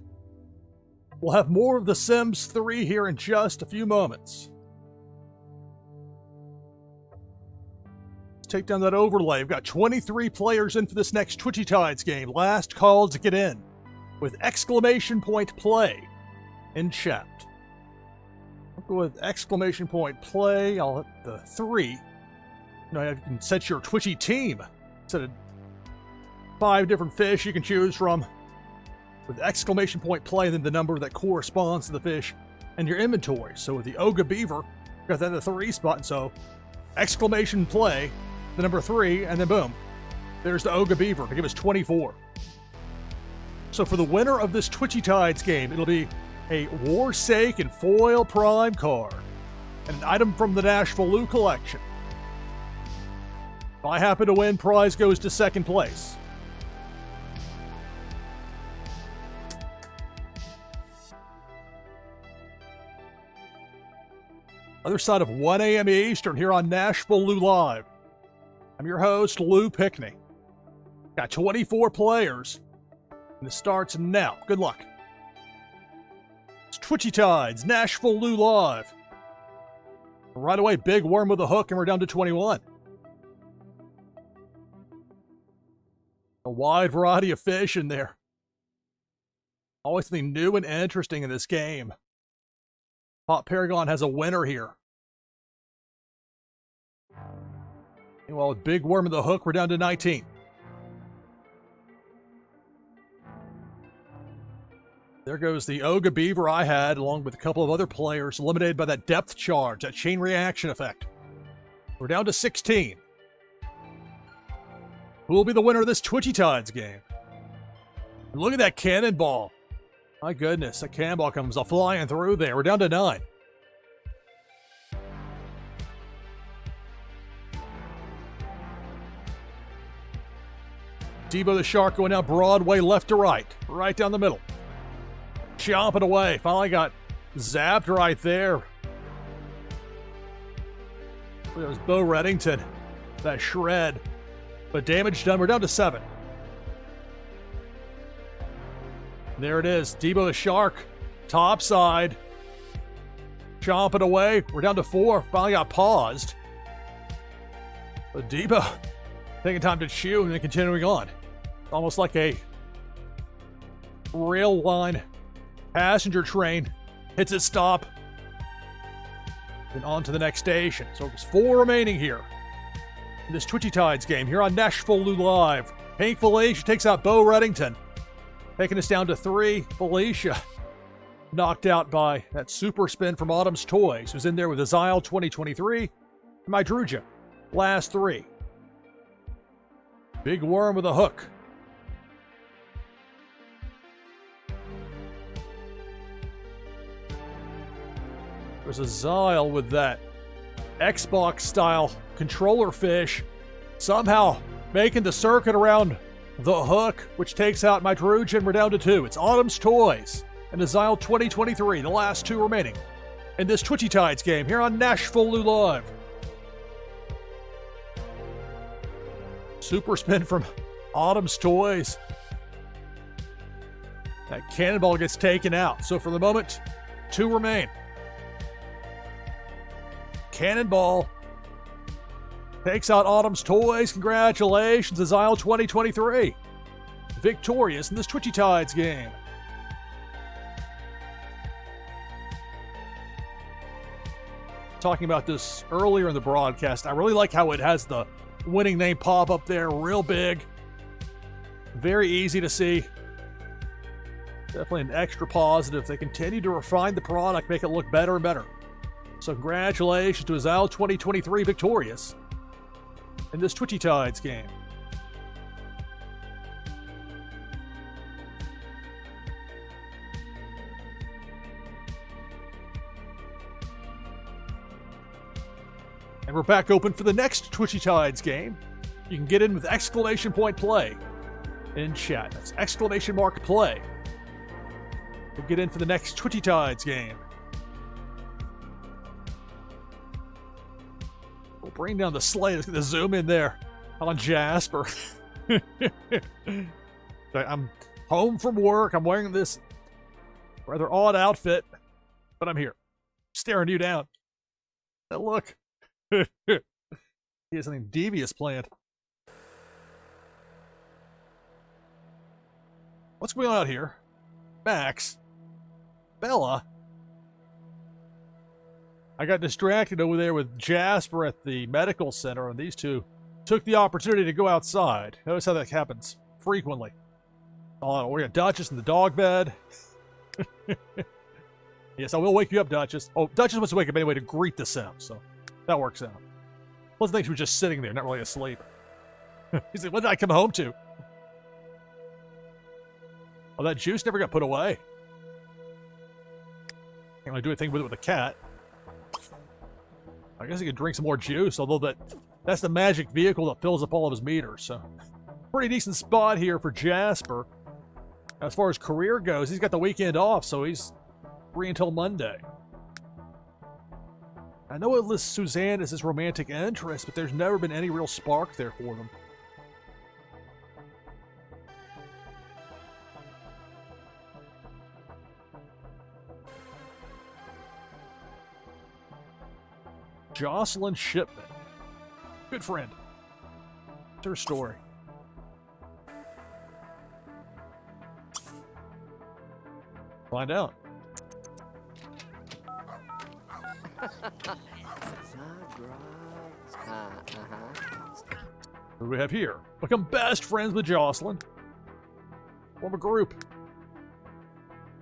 We'll have more of The Sims 3 here in just a few moments. Let's take down that overlay. We've got 23 players in for this next Twitchy Tides game. Last call to get in. With exclamation point play in chat. I'll go with exclamation point play. I'll hit the 3. You know, you can set your Twitchy team. Set a 5 different fish you can choose from. With exclamation point play, then the number that corresponds to the fish and your inventory. So with the Oga Beaver, got that in the 3 spot. So exclamation play, the number 3, and then boom. There's the Oga Beaver to give us 24. So for the winner of this Twitchy Tides game, it'll be a Warsake and Foil Prime card. And an item from the NashvilleLou collection. If I happen to win, prize goes to second place. Other side of 1 a.m. Eastern here on NashvilleLou Live. I'm your host, Lou Pickney. Got 24 players, and it starts now. Good luck. It's Twitchy Tides, NashvilleLou Live. Right away, big worm with a hook, and we're down to 21. A wide variety of fish in there. Always something new and interesting in this game. Hot Paragon has a winner here. Meanwhile, with big worm of the hook, we're down to 19. There goes the Oga Beaver I had, along with a couple of other players, eliminated by that depth charge, that chain reaction effect. We're down to 16. Who will be the winner of this Twitchy Tides game? And look at that cannonball. My goodness, that cannonball comes flying through there. We're down to 9. Debo the Shark going down Broadway left to right. Right down the middle. Chomping away. Finally got zapped right there. That was Bo Reddington. That shred. But damage done. We're down to 7. There it is. Debo the Shark. Top side. Chomping away. We're down to 4. Finally got paused. But Debo taking time to chew and then continuing on. Almost like a rail line passenger train. Hits its stop. Then on to the next station. So there's 4 remaining here in this Twitchy Tides game here on NashvilleLou Live. Pink Felicia takes out Bo Reddington. Taking us down to 3. Felicia knocked out by that super spin from Autumn's Toys. Who's in there with Azile 2023 and Mydruja. Last 3. Big worm with a hook. There's Azile with that Xbox-style controller fish. Somehow making the circuit around the hook, which takes out Mydruja, and we're down to 2. It's Autumn's Toys and Azile 2023, the last 2 remaining in this Twitchy Tides game here on NashvilleLou Live. Super spin from Autumn's Toys. That cannonball gets taken out. So for the moment, 2 remain. Cannonball takes out Autumn's Toys. Congratulations, Azile 2023. Victorious in this Twitchy Tides game. Talking about this earlier in the broadcast, I really like how it has the winning name pop up there, real big. Very easy to see. Definitely an extra positive. They continue to refine the product, make it look better and better. So congratulations to Azile 2023 victorious in this Twitchy Tides game. And we're back open for the next Twitchy Tides game. You can get in with exclamation point play in chat. That's exclamation mark play. We'll get in for the next Twitchy Tides game. We'll bring down the sleigh. Let's get the zoom in there on Jasper. I'm home from work. I'm wearing this rather odd outfit, but I'm here, staring you down. Now look. He has something devious planned. What's going on out here? Max? Bella? I got distracted over there with Jasper at the medical center, and these two took the opportunity to go outside. Notice how that happens frequently. Oh, we're going to Duchess in the dog bed. Yes, I will wake you up, Duchess. Oh, Duchess wants to wake up anyway to greet the Sim, so that works out. Plus, I think she was just sitting there, not really asleep. He's like, what did I come home to? Oh, that juice never got put away. Can't really do anything with it with a cat. I guess he could drink some more juice, although that's the magic vehicle that fills up all of his meters, so. Pretty decent spot here for Jasper. As far as career goes, he's got the weekend off, so he's free until Monday. I know it lists Suzanne as his romantic interest, but there's never been any real spark there for them. Jocelyn Shipman. Good friend. It's her story. Find out. What do we have here? Become best friends with Jocelyn. Form a group.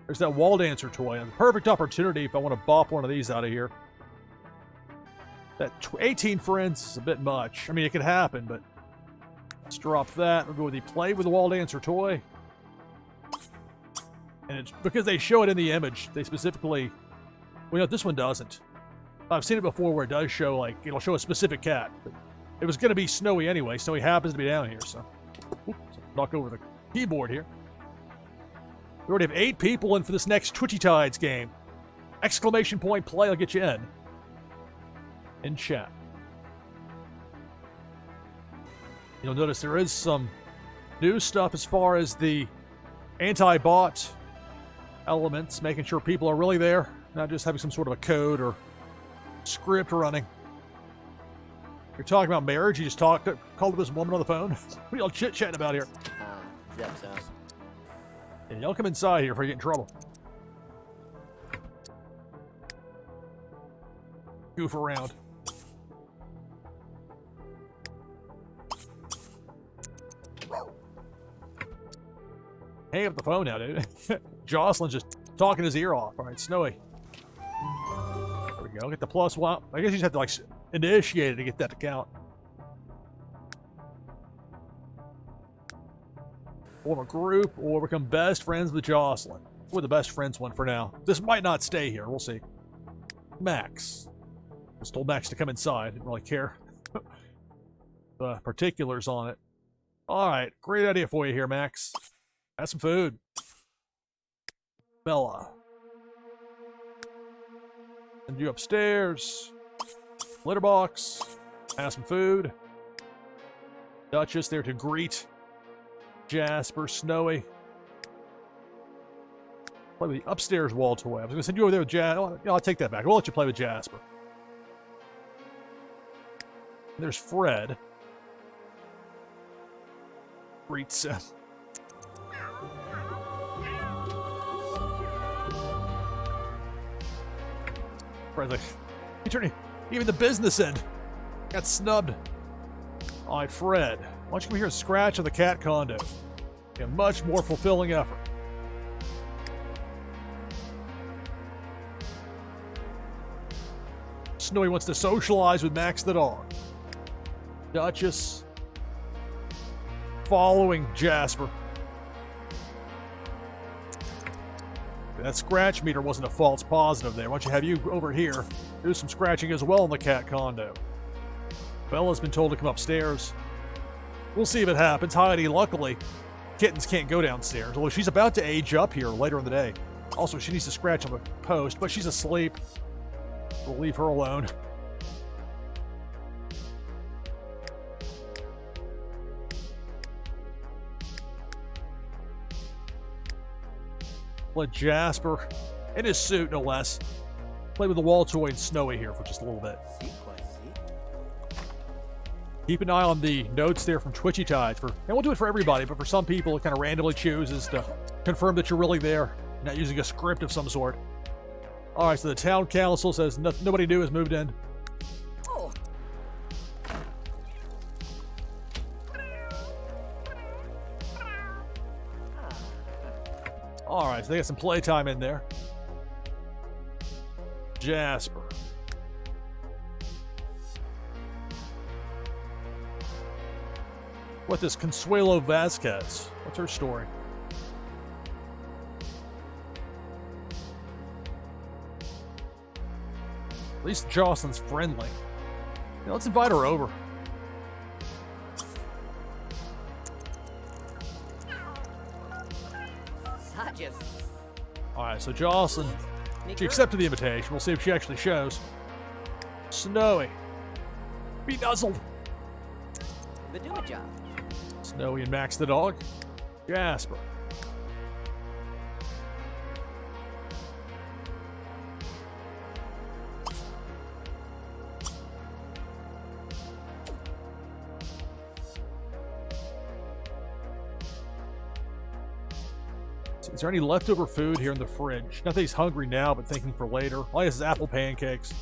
There's that wall dancer toy. And the perfect opportunity if I want to bop one of these out of here. That 18 friends is a bit much. I mean, it could happen, but let's drop that. We'll go with the play with the wall dancer toy. And it's because they show it in the image. They specifically... Well, you know, this one doesn't. I've seen it before where it does show, like, it'll show a specific cat. But it was going to be Snowy anyway. Snowy happens to be down here, so... Oops, knock over the keyboard here. We already have 8 people in for this next Twitchy Tides game. Exclamation point play will get you in chat. You'll notice there is some new stuff as far as the anti-bot elements, making sure people are really there, not just having some sort of a code or script running. You're talking about marriage, you just called up this woman on the phone. What are y'all chit-chatting about here? Yep, so. Yeah, y'all come inside here before you get in trouble. Goof around. Hang up the phone now, dude. Jocelyn's just talking his ear off. All right, Snowy. There we go. Get the +1. I guess you just have to, like, initiate it to get that to count. Form a group or become best friends with Jocelyn. We're the best friends one for now. This might not stay here. We'll see. Max. Just told Max to come inside. Didn't really care. The particulars on it. All right. Great idea for you here, Max. Have some food. Bella. Send you upstairs. Litter box. Have some food. Duchess there to greet Jasper, Snowy. Play with the upstairs wall toy. I was going to send you over there with Jasper. I'll take that back. We'll let you play with Jasper. And there's Fred. Greet Seth. Fred's like, you turn even the business end got snubbed. All right, Fred, why don't you come here and scratch on the cat condo? A much more fulfilling effort. Snowy wants to socialize with Max the dog. Duchess following Jasper. That scratch meter wasn't a false positive there. Why don't you have you over here do some scratching as well in the cat condo? Bella's been told to come upstairs. We'll see if it happens. Heidi, luckily, kittens can't go downstairs. Although she's about to age up here later in the day. Also, she needs to scratch on the post, but she's asleep. We'll leave her alone. Let Jasper, in his suit no less, play with the wall toy and Snowy here for just a little bit. Keep an eye on the notes there from Twitchy Tides. And we'll do it for everybody, but for some people, it kind of randomly chooses to confirm that you're really there, not using a script of some sort. All right, so the town council says nobody new has moved in. Oh. All right, so they got some playtime in there. Jasper. What, this Consuelo Vasquez? What's her story? At least Jocelyn's friendly. Yeah, let's invite her over. All right, so Jocelyn, she accepted the invitation. We'll see if she actually shows. Snowy. Be nuzzled. But do a job. Snowy and Max the dog. Jasper. Is there any leftover food here in the fridge? Not that he's hungry now, but thinking for later. All he has is apple pancakes.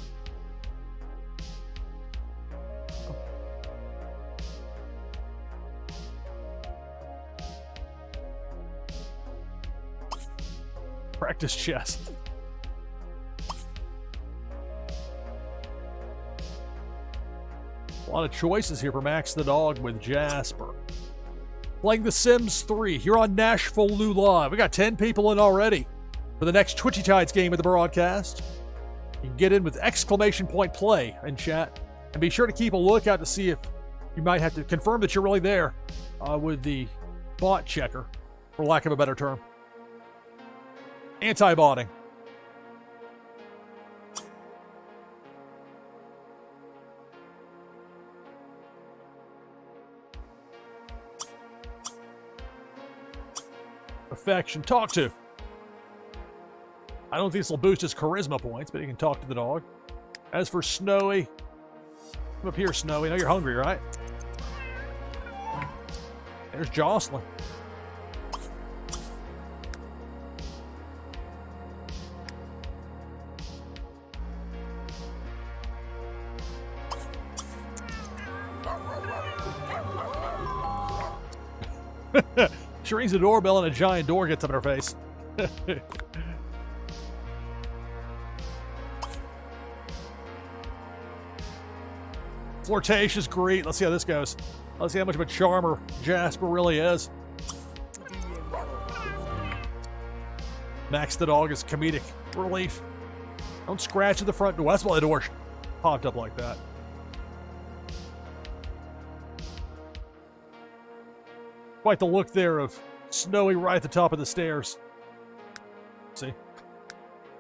Practice chess. A lot of choices here for Max the dog with Jasper. Playing The Sims 3 here on NashvilleLou Live. We got 10 people in already for the next Twitchy Tides game of the broadcast. You can get in with exclamation point play in chat. And be sure to keep a lookout to see if you might have to confirm that you're really there with the bot checker, for lack of a better term. Anti-botting. Affection. Talk to. I don't think this will boost his charisma points, but he can talk to the dog. As for Snowy, come up here, Snowy. I know you're hungry, right? There's Jocelyn. She rings the doorbell and a giant door gets up in her face. Flirtatious, great. Let's see how this goes. Let's see how much of a charmer Jasper really is. Max the dog is comedic relief. Don't scratch at the front door. That's why the door popped up like that. Quite the look there of Snowy right at the top of the stairs. See?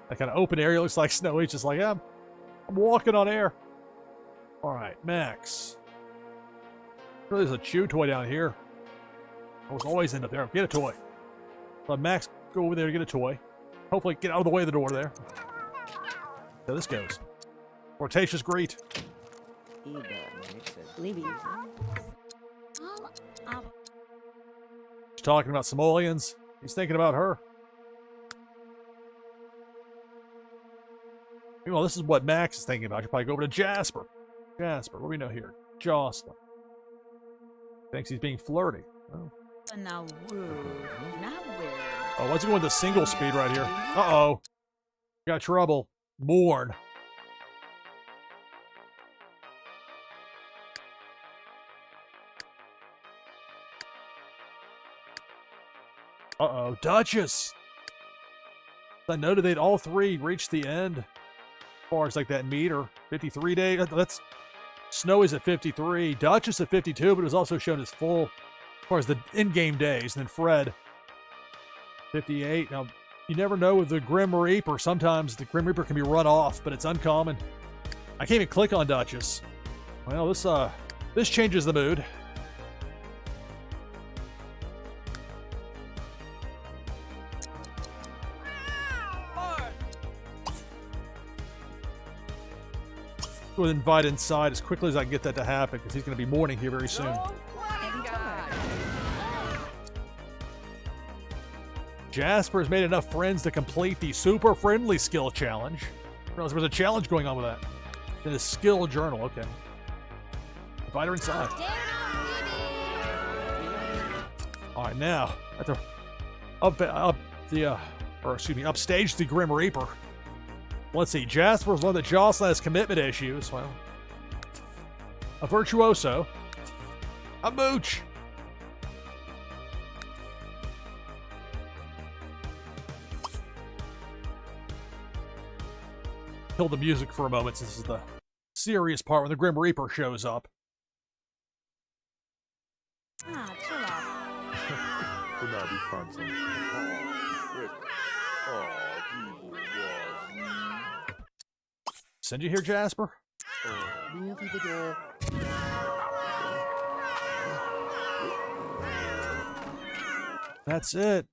That kind of open area looks like Snowy's just like, yeah, I'm walking on air. All right, Max. There's a chew toy down here. I was always in up there. Get a toy. Let Max go over there to get a toy. Hopefully get out of the way of the door there. So this goes. Flirtatious greet. She's talking about simoleons. He's thinking about her. Meanwhile, this is what Max is thinking about. You'll probably go over to Jasper. Jasper, what do we know here? Jocelyn. Thinks he's being flirty. Oh, what's he going with the single speed right here? Uh-oh. Got trouble. Mourn. Uh-oh. Duchess. I noted they'd all three reached the end. As far as like that meter. 53 days. That's Snowy's at 53. Duchess at 52, but it was also shown as full as far as the in-game days. And then Fred, 58. Now, you never know with the Grim Reaper. Sometimes the Grim Reaper can be run off, but it's uncommon. I can't even click on Duchess. Well, this changes the mood. Go ahead and invite inside as quickly as I can get that to happen, because he's going to be mourning here very soon. Jasper's made enough friends to complete the super friendly skill challenge. I realized there was a challenge going on with that. In his skill journal, okay. Invite her inside. Alright, now, at the upstage the Grim Reaper. Let's see, Jasper's one that Jocelyn has commitment issues. Well, a virtuoso. A mooch. Kill the music for a moment since this is the serious part when the Grim Reaper shows up. Ah, chill out. Send you here, Jasper? That's it.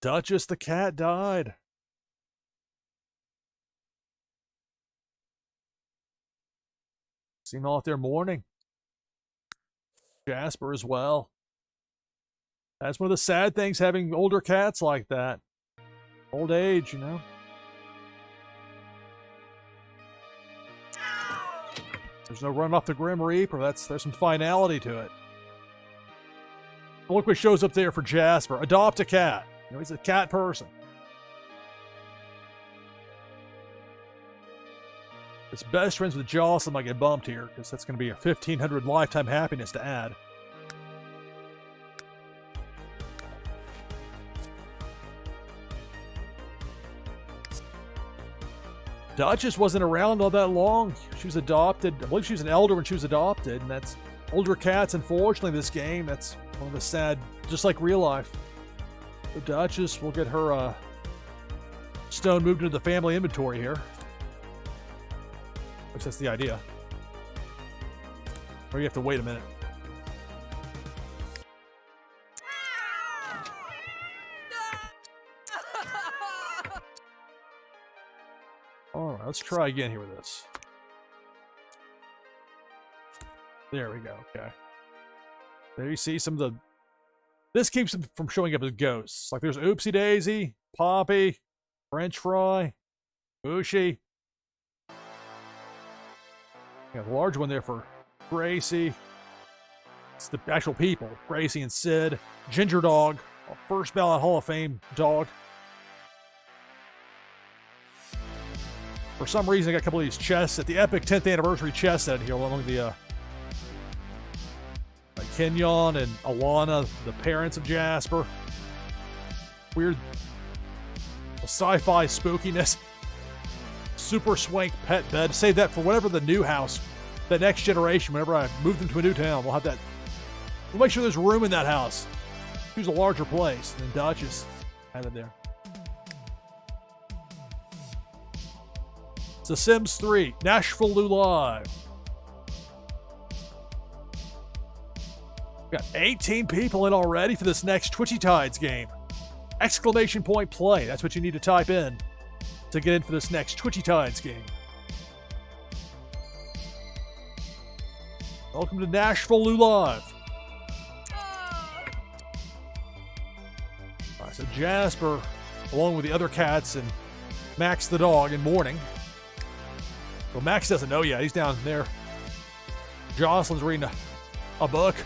Duchess the cat died. Seen all out there mourning. Jasper as well. That's one of the sad things having older cats like that. Old age, you know. There's no run off the Grim Reaper. There's some finality to it. Look what shows up there for Jasper. Adopt a cat. You know, he's a cat person. It's best friends with Jocelyn might get bumped here, because that's going to be a 1,500 lifetime happiness to add. Duchess wasn't around all that long. She was adopted. I believe she was an elder when she was adopted, and that's older cats, unfortunately, in this game. That's one of the sad, just like real life. The Duchess will get her stone moved into the family inventory here. Which that's the idea. Or you have to wait a minute. Alright, let's try again here with this. There we go, okay. There you see some of the... This keeps them from showing up as ghosts. Like there's Oopsie Daisy, Poppy, French Fry, Bushy. Got a large one there for Gracie. It's the actual people. Gracie and Sid. Ginger Dog. First ballot Hall of Fame dog. For some reason, I got a couple of these chests at the epic 10th anniversary chest set here, along with the Kenyon and Alana, the parents of Jasper. Weird sci-fi spookiness. Super swank pet bed. Save that for whatever the new house, the next generation, whenever I move them to a new town, we'll have that. We'll make sure there's room in that house. Choose a larger place than Duchess had it there. It's The Sims 3, NashvilleLou Live. We've got 18 people in already for this next Twitchy Tides game. Exclamation point play. That's what you need to type in to get in for this next Twitchy Tides game. Welcome to NashvilleLou Live. Alright, so Jasper, along with the other cats and Max the dog in mourning. Well, Max doesn't know yet. He's down there. Jocelyn's reading a book.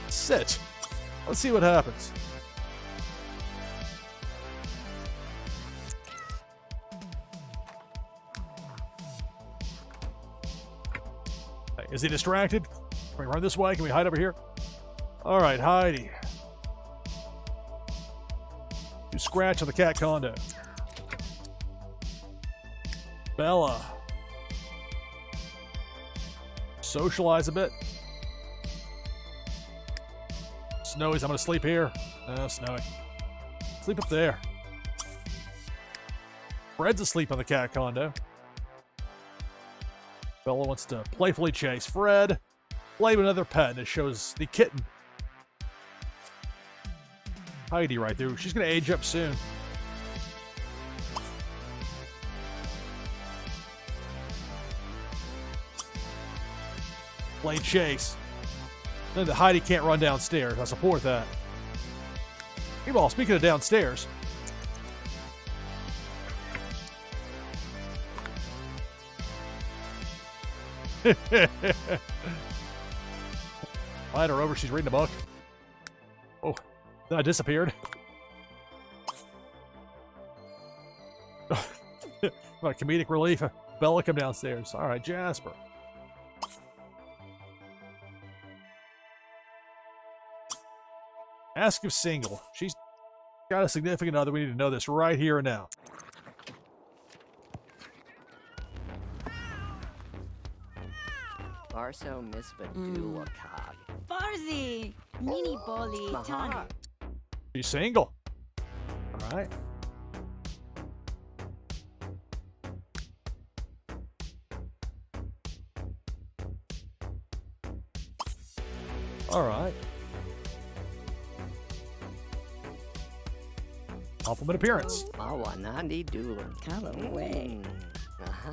Sit. Let's see what happens. Hey, is he distracted? Can we run this way? Can we hide over here? All right, Heidi. You scratch on the cat condo. Bella. Socialize a bit. Snowy's, I'm gonna sleep here. No, Snowy. Sleep up there. Fred's asleep on the cat condo. Bella wants to playfully chase Fred. Play with another pet, and it shows the kitten Heidi right there. She's gonna age up soon. Play chase. Then the Heidi can't run downstairs. I support that. Meanwhile, speaking of downstairs. Light her over. She's reading a book. Oh, then I disappeared. My comedic relief. Bella come downstairs. All right, Jasper. Ask if single. She's got a significant other. We need to know this right here and now. Barso Misbadula Cog. Farzi! Mini Boli Tani. Mahar. She's single. All right. All right. Compliment appearance. Awanandi Doolin. Callaway. Uh-huh.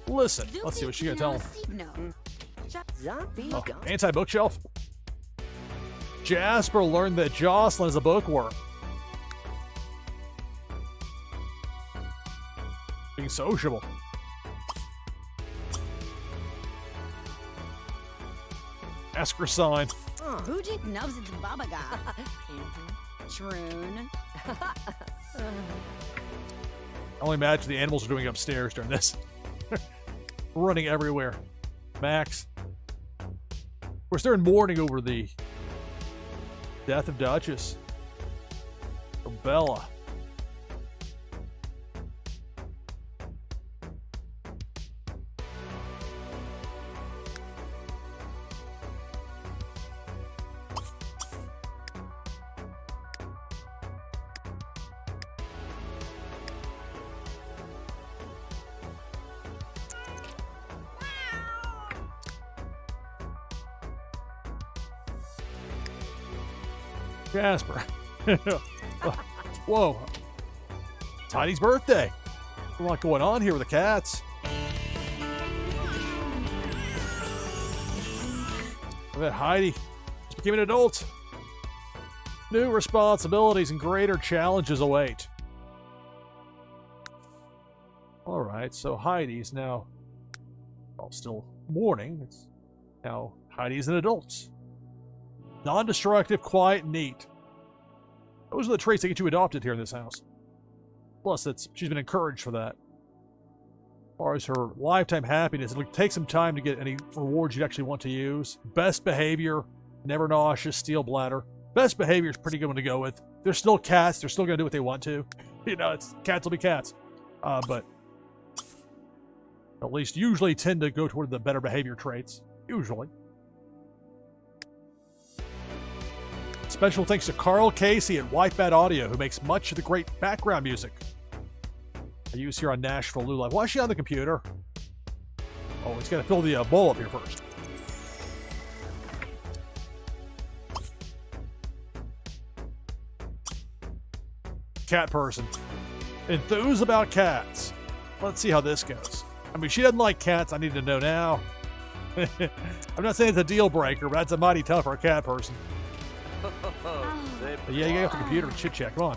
Listen, let's see what she's gonna tell him. Zombie Oh, gum. anti-bookshelf. Jasper learned that Jocelyn is a bookworm. Being sociable. Ask her sign. Bujik knows it's Babaga. Troon. I only imagine the animals are doing upstairs during this. Running everywhere. Max. Of course, they're in mourning over the death of Duchess. Or Bella. Jasper. Whoa. It's Heidi's birthday. There's a lot going on here with the cats. I bet Heidi just became an adult. New responsibilities and greater challenges await. All right, so Heidi's now, well, still mourning. It's now Heidi's an adult. Non-destructive, quiet, neat. Those are the traits that get you adopted here in this house. Plus, she's been encouraged for that. As far as her lifetime happiness, it'll take some time to get any rewards you'd actually want to use. Best behavior, never nauseous, steel bladder. Best behavior is a pretty good one to go with. They're still cats. They're still going to do what they want to. You know, cats will be cats. But at least usually tend to go toward the better behavior traits. Usually. Special thanks to Carl Casey at Whitebat Audio, who makes much of the great background music I use here on NashvilleLou Live. Why is she on the computer? Oh, he's got to fill the bowl up here first. Cat person. Enthused about cats. Let's see how this goes. I mean, she doesn't like cats. I need to know now. I'm not saying it's a deal breaker, but that's a mighty tough for a cat person. But yeah, you got the computer and chit chat. Come on.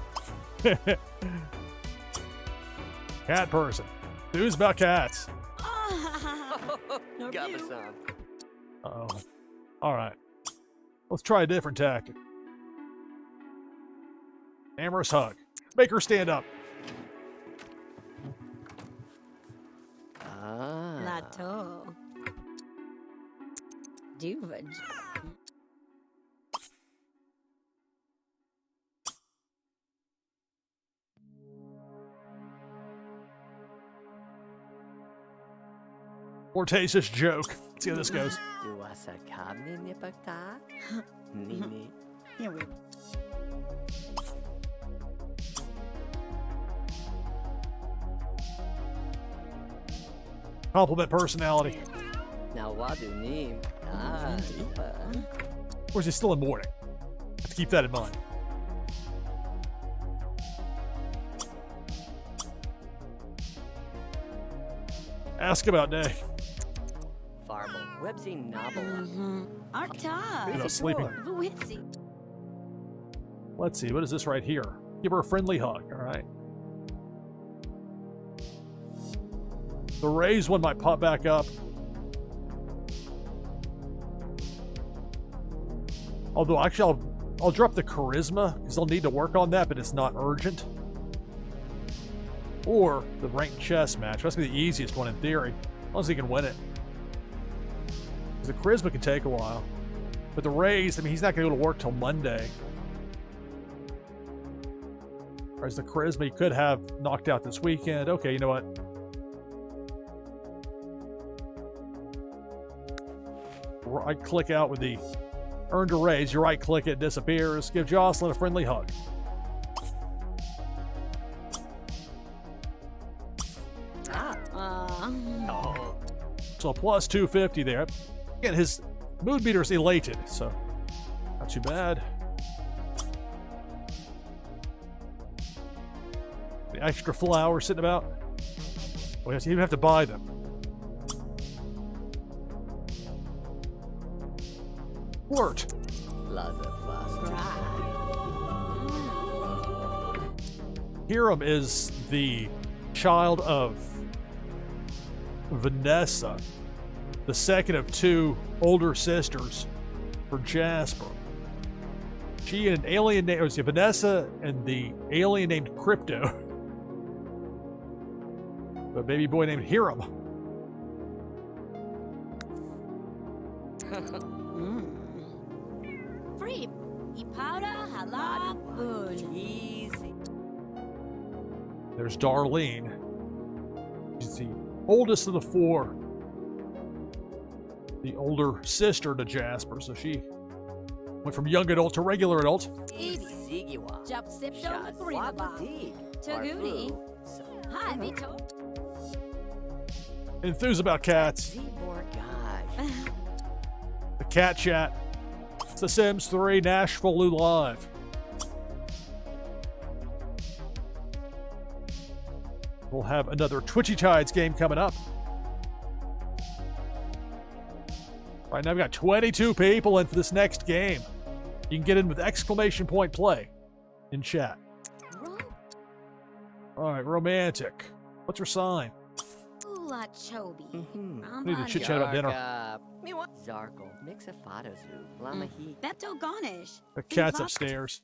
Cat person. Enthused about cats. Gabba-san. Uh-oh. All right. Let's try a different tactic. Amorous hug. Make her stand up. Lato. Duvaj. Flirtatious joke. Let's see how this goes. Duasa kami ni pagta. Nini. Here we Compliment personality. Now wadu nim. Ah, Or is he still in mourning? Have to keep that in mind. Ask about day. Farble. Websy novel. Arta. You know, sleeping. Vuitsi. Let's see, what is this right here? Give her a friendly hug, all right? The Rays one might pop back up. Although, actually, I'll drop the charisma, because they'll need to work on that, but it's not urgent. Or the ranked chess match. That's going to be the easiest one in theory, as long as he can win it. Because the charisma can take a while. But the Rays, I mean, he's not going to be able to work till Monday. Whereas the charisma he could have knocked out this weekend. Okay, you know what? Right click out with the earned a raise. You right click, it disappears. Give Jocelyn a friendly hug. So plus 250 there. Again, his mood meter is elated, so not too bad. The extra flowers sitting about. We even have to buy them. Flirt. Hiram is the child of Vanessa, the second of two older sisters for Jasper. She and an alien named Vanessa and the alien named Crypto. A baby boy named Hiram. Free. Ipara halabun. Easy. There's Darlene. She's the oldest of the four. The older sister to Jasper, so she went from young adult to regular adult. Sigiwa. Jump sipto greenaba. Tagudi. Hi, Vito. Enthused about cats. The cat chat. It's The Sims 3 NashvilleLou Live. We'll have another Twitchy Tides game coming up. Right now, we've got 22 people in for this next game. You can get in with exclamation point play in chat. All right, romantic. What's her sign? Ula chobi. We need to chit chat about dinner. Zarkle. Mix a Fadazu. Lamahi. Beto Garnish. The cat's upstairs.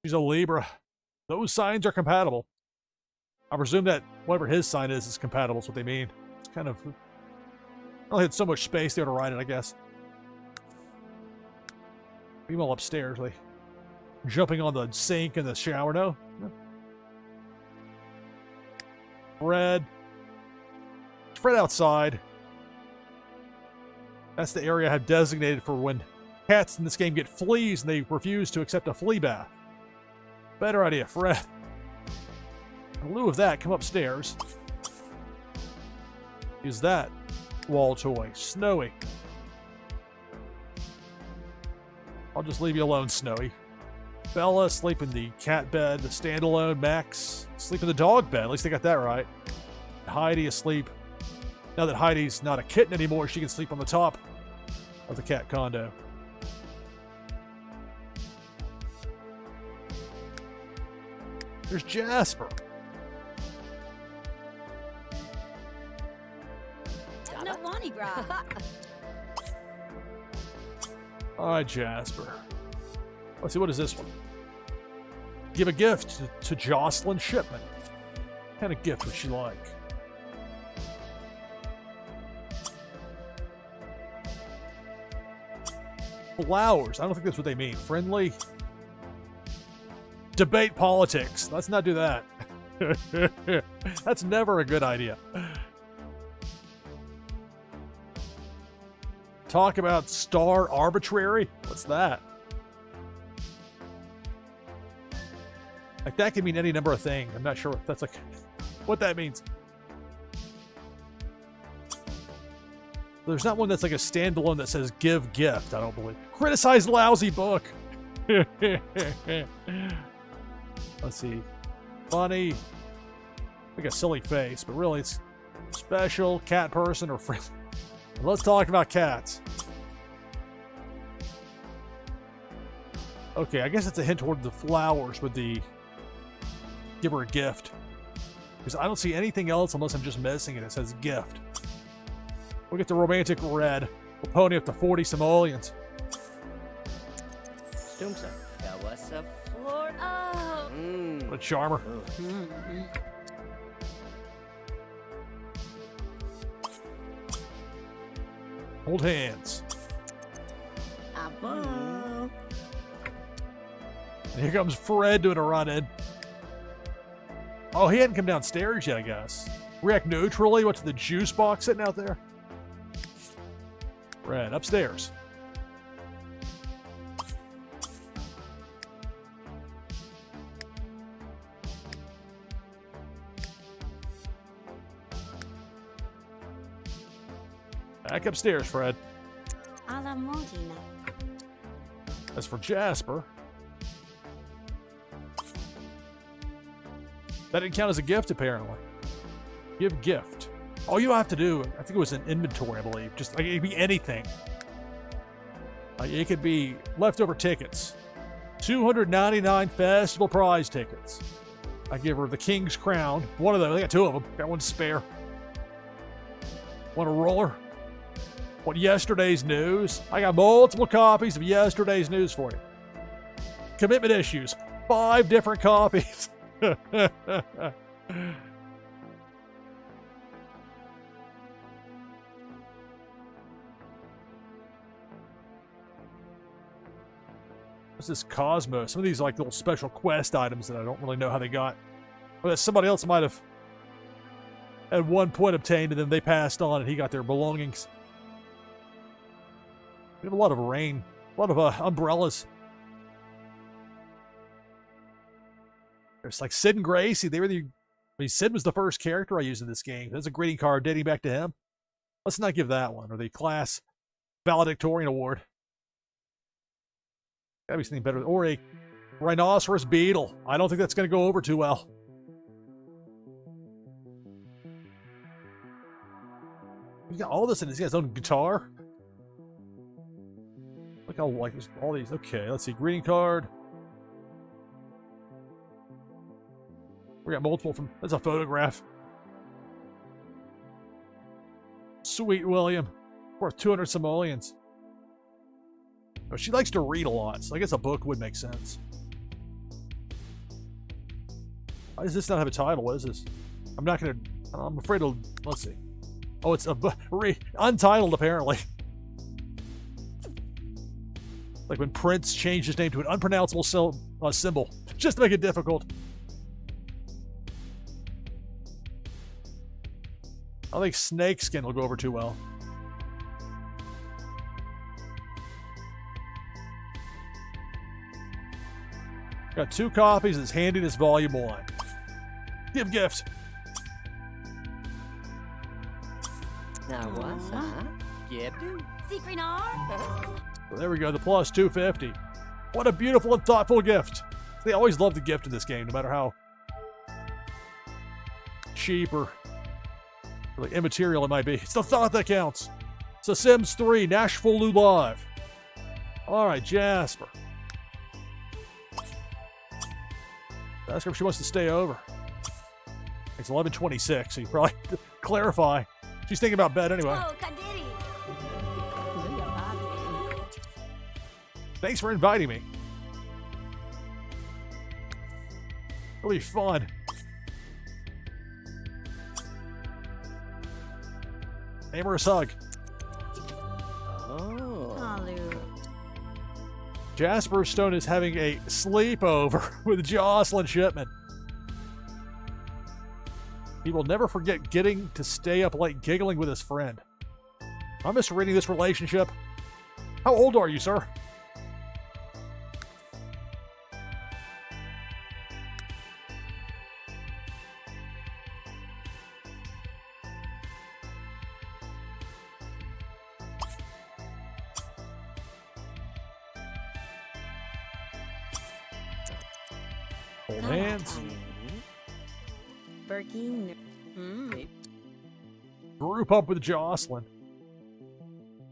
She's a Libra. Those signs are compatible. I presume that whatever his sign is compatible. Is what they mean. It's kind of. I only had so much space there to write it, I guess. Meanwhile, upstairs, like jumping on the sink in the shower. No. Fred. Fred outside. That's the area I have designated for when cats in this game get fleas and they refuse to accept a flea bath. Better idea, Fred. In lieu of that, come upstairs. Use that wall toy. Snowy. I'll just leave you alone, Snowy. Bella, sleep in the cat bed. The standalone. Max, sleep in the dog bed. At least they got that right. Heidi asleep. Now that Heidi's not a kitten anymore, she can sleep on the top of the cat condo. There's Jasper. No Wani Bra. All right, Jasper. Let's see, what is this one? Give a gift to Jocelyn Shipman. What kind of gift would she like? Flowers. I don't think that's what they mean. Friendly. Debate politics. Let's not do that. That's never a good idea. Talk about star arbitrary? What's that? Like, that can mean any number of things. I'm not sure if that's like what that means. There's not one that's like a standalone that says give gift, I don't believe. Criticize lousy book. Let's see. Funny. Like a silly face, but really it's special, cat person, or friend. Let's talk about cats. Okay, I guess it's a hint toward the flowers with the give her a gift. Because I don't see anything else unless I'm just missing it. It says gift. We'll get the romantic red. We'll pony up to 40 simoleons. Stumsa. Kawasa Flor. Oh. What a charmer. Hold hands. And here comes Fred doing a run-in. Oh, he hadn't come downstairs yet, I guess. React neutrally. What's the juice box sitting out there? Fred, upstairs. Back upstairs, Fred. Alla Modina. As for Jasper, that didn't count as a gift, apparently. Give gift. All you have to do, I think it was an inventory, I believe. Just like it could be anything. Like it could be leftover tickets. 299 festival prize tickets. I give her the King's Crown. One of them. I got two of them. Got one spare. Want a roller? Want yesterday's news? I got multiple copies of yesterday's news for you. Commitment issues. 5 different copies. What's this Cosmos? Some of these like little special quest items that I don't really know how they got. Or that somebody else might have at one point obtained and then they passed on and he got their belongings. We have a lot of rain. A lot of umbrellas. There's like Sid and Gracie. They were Sid was the first character I used in this game. There's a greeting card dating back to him. Let's not give that one. Or the class valedictorian award. Gotta be something better. Or a rhinoceros beetle. I don't think that's going to go over too well. He's got all this in his own guitar. Look how like all these. Okay, let's see. Greeting card. We got multiple from. That's a photograph. Sweet William. Worth 200 simoleons. Oh, she likes to read a lot, so I guess a book would make sense. Why does this not have a title? What is this? I'm not gonna. I'm afraid to. Let's see. Oh, it's untitled apparently. Like when Prince changed his name to an unpronounceable symbol, just to make it difficult. I don't think snakeskin will go over too well. Got 2 copies. It's handy as Volume 1. Give gift. Now what's that? Give do. Well, there we go. The plus 250. What a beautiful and thoughtful gift. They always love the gift in this game, no matter how cheap or really immaterial it might be. It's the thought that counts. So Sims 3, NashvilleLou Live. All right, Jasper. Ask her if she wants to stay over. It's 11:26, so you probably clarify. She's thinking about bed anyway. Oh, Kadiri. Thanks for inviting me. It'll be fun. Amorous hug. Oh. Lou. Jasper Stone is having a sleepover with Jocelyn Shipman. He will never forget getting to stay up late giggling with his friend. I'm misreading this relationship. How old are you, sir? Hold hands. Birkin. Group up with Jocelyn.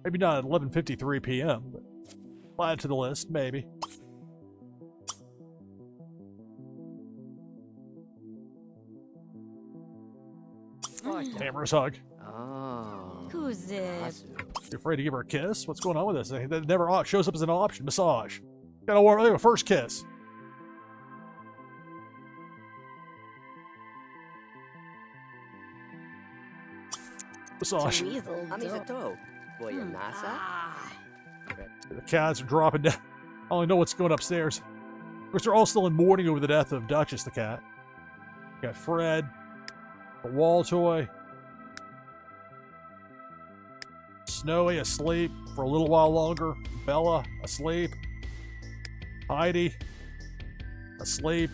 Maybe not at 11:53 p.m., but add to the list, maybe. Hammer's hug. Oh. Who's it? Asu. You afraid to give her a kiss? What's going on with this? That never shows up as an option. Massage. Gotta warm up. First kiss. Massage. Amizato. Boya nasa. Ah. The cats are dropping down. I only know what's going upstairs. Of course, they're all still in mourning over the death of Duchess the cat. You got Fred, the wall toy, Snowy asleep for a little while longer, Bella asleep, Heidi asleep,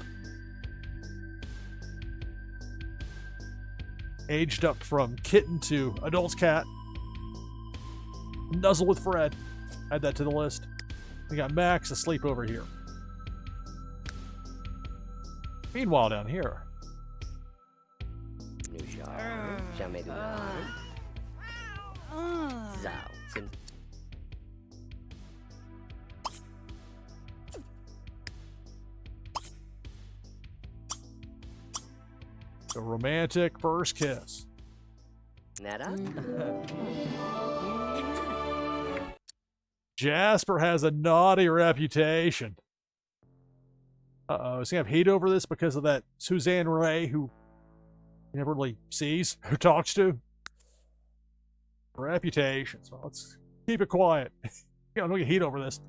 aged up from kitten to adult cat, nuzzle with Fred. Add that to the list. We got Max asleep over here. Meanwhile, down here, Nushar. Shameduan. Zao. Sim. the romantic first kiss. Netta. Jasper has a naughty reputation. Uh-oh, is he gonna have heat over this because of that Suzanne Ray who he never really sees, who talks to? Reputation. So let's keep it quiet. Don't get heat over this.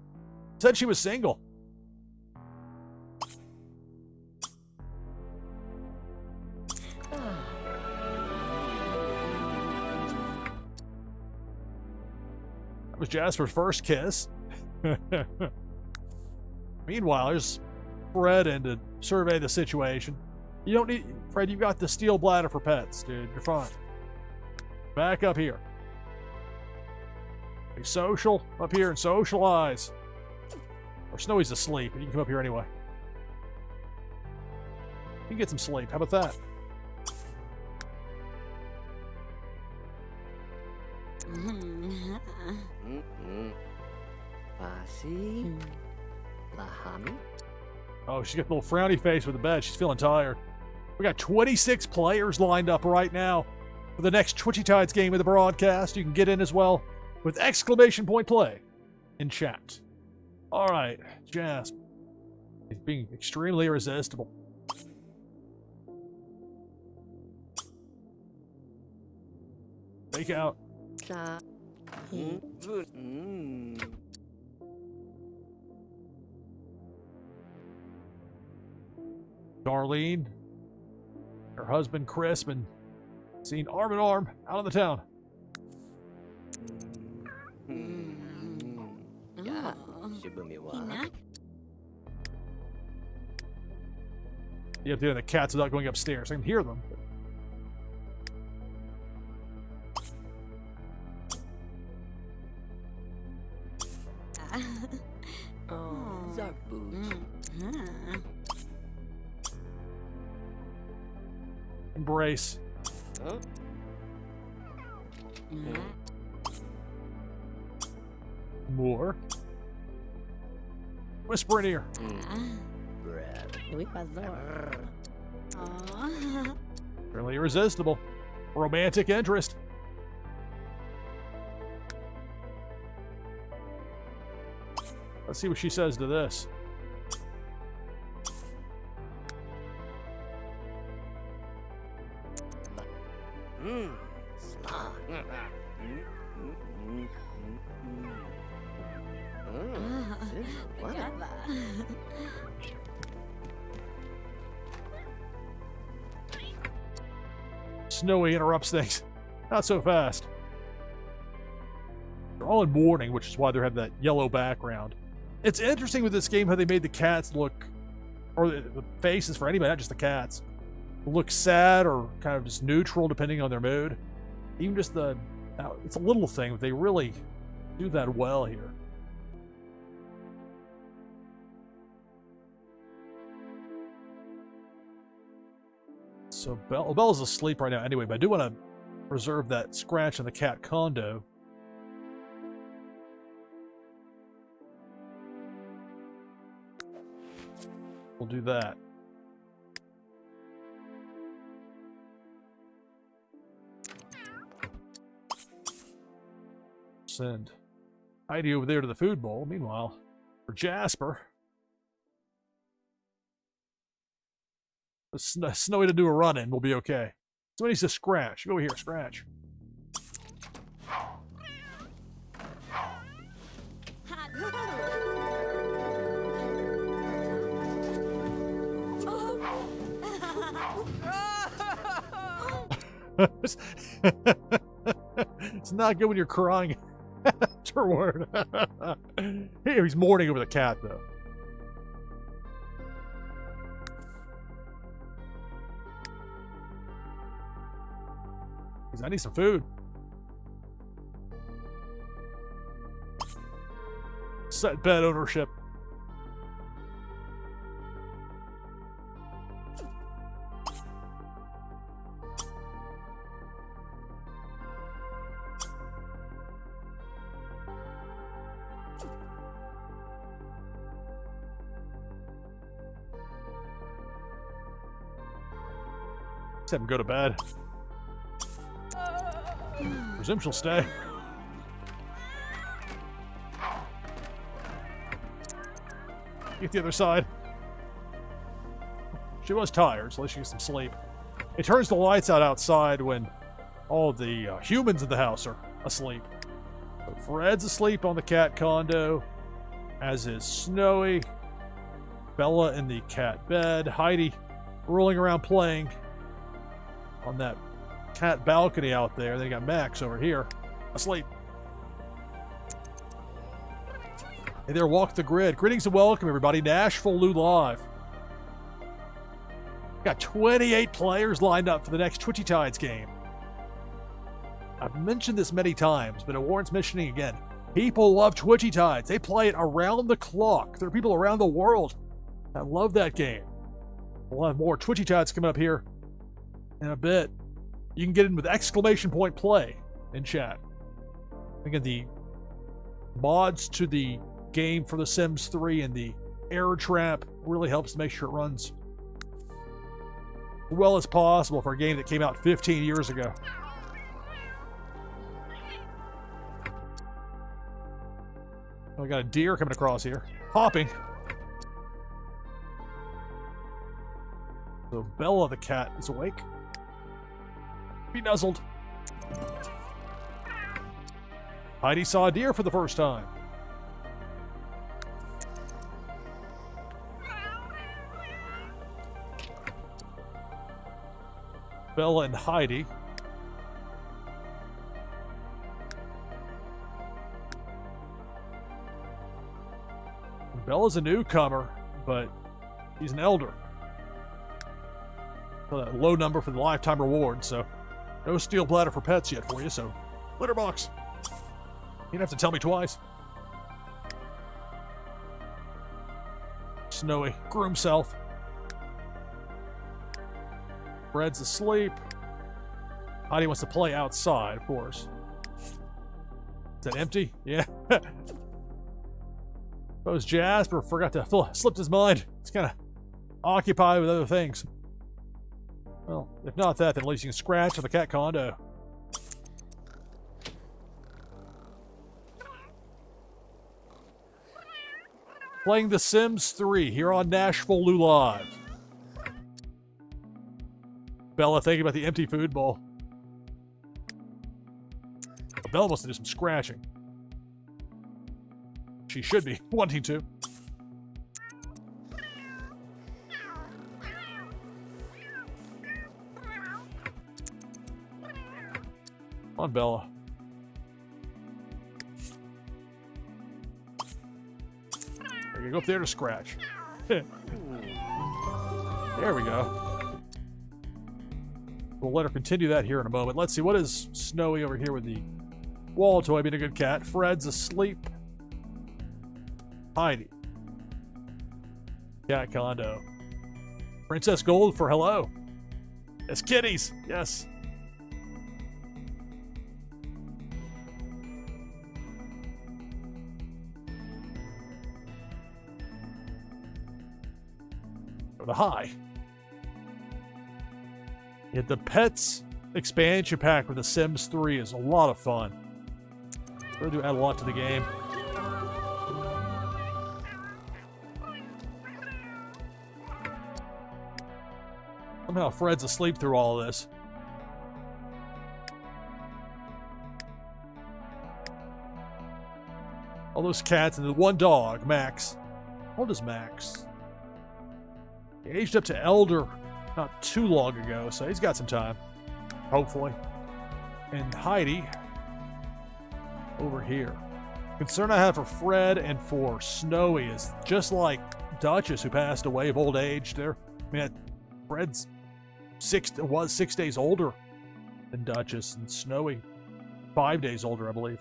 Said she was single. That was Jasper's first kiss. Meanwhile, there's Fred in to survey the situation. You don't need... Fred, you've got the steel bladder for pets, dude. You're fine. Back up here. Be social up here and socialize. Or Snowy's asleep, but you can come up here anyway. You can get some sleep. How about that? Basi. Lahami. Oh, she's got a little frowny face with the bed. She's feeling tired. We got 26 players lined up right now for the next Twitchy Tides game of the broadcast. You can get in as well with exclamation point play in chat. All right, Jasper. He's being extremely irresistible. Fake out. Sa. Darlene, her husband Chris, been seen arm in arm out of the town. Yeah. Shibumiwa. You have to hear the cats without going upstairs. I can hear them. Oh, Zarkbooch. Embrace. Huh? More. Whisper in ear. Bread. Really irresistible. Romantic interest. Let's see what she says to this. Snowy interrupts things. Not so fast. They're all in mourning, which is why they have that yellow background. It's interesting with this game how they made the cats look, or the faces for anybody, not just the cats, look sad or kind of just neutral depending on their mood. Even just the, it's a little thing, but they really do that well here. So Bella's asleep right now anyway, but I do want to preserve that scratch in the cat condo. We'll do that. Send Heidi over there to the food bowl. Meanwhile, for Jasper, Snowy to do a run-in. We'll be okay. Somebody needs to scratch. Go over here, scratch. It's not good when you're crying afterward. He's mourning over the cat, though. I need some food. Set bed ownership. Let's have him go to bed. Presume she'll stay. Get the other side. She was tired, so at least she gets some sleep. It turns the lights out outside when all the humans in the house are asleep. So Fred's asleep on the cat condo, as is Snowy. Bella in the cat bed. Heidi rolling around playing on that cat balcony out there. Then you got Max over here, asleep. Hey there, Walk the Grid. Greetings and welcome, everybody. NashvilleLou live. Got 28 players lined up for the next Twitchy Tides game. I've mentioned this many times, but it warrants mentioning again. People love Twitchy Tides. They play it around the clock. There are people around the world that love that game. We'll have more Twitchy Tides coming up here in a bit. You can get in with exclamation point play in chat. Again, the mods to the game for The Sims 3 and the error trap really helps to make sure it runs as well as possible for a game that came out 15 years ago. We got a deer coming across here. Hopping. So Bella the cat is awake. Be nuzzled. Heidi saw a deer for the first time. Bella and Heidi. Bella's a newcomer, but he's an elder. A low number for the lifetime reward, so no steel bladder for pets yet for you, so litter box. You don't have to tell me twice. Snowy, groom self. Fred's asleep. Heidi wants to play outside, of course. Is that empty? Yeah. Suppose Jasper forgot to slipped his mind. He's kind of occupied with other things. Well, if not that, then at least you can scratch on the cat condo. Playing The Sims 3 here on NashvilleLou Live. Bella thinking about the empty food bowl. Bella wants to do some scratching. She should be wanting to. Come on, Bella. I can go up there to scratch. There we go. We'll let her continue that here in a moment. Let's see, what is Snowy over here with the wall toy being a good cat? Fred's asleep. Heidi. Cat condo. Princess Gold for hello. Yes, kitties. Yes. Go to high. Yeah, the Pets expansion pack with The Sims 3 is a lot of fun. Really do add a lot to the game. Somehow Fred's asleep through all of this. All those cats and the one dog, Max. How old is Max? He aged up to elder not too long ago, so he's got some time. Hopefully. And Heidi over here. Concern I have for Fred and for Snowy is just like Duchess, who passed away of old age. Fred's was 6 days older than Duchess, and Snowy 5 days older, I believe.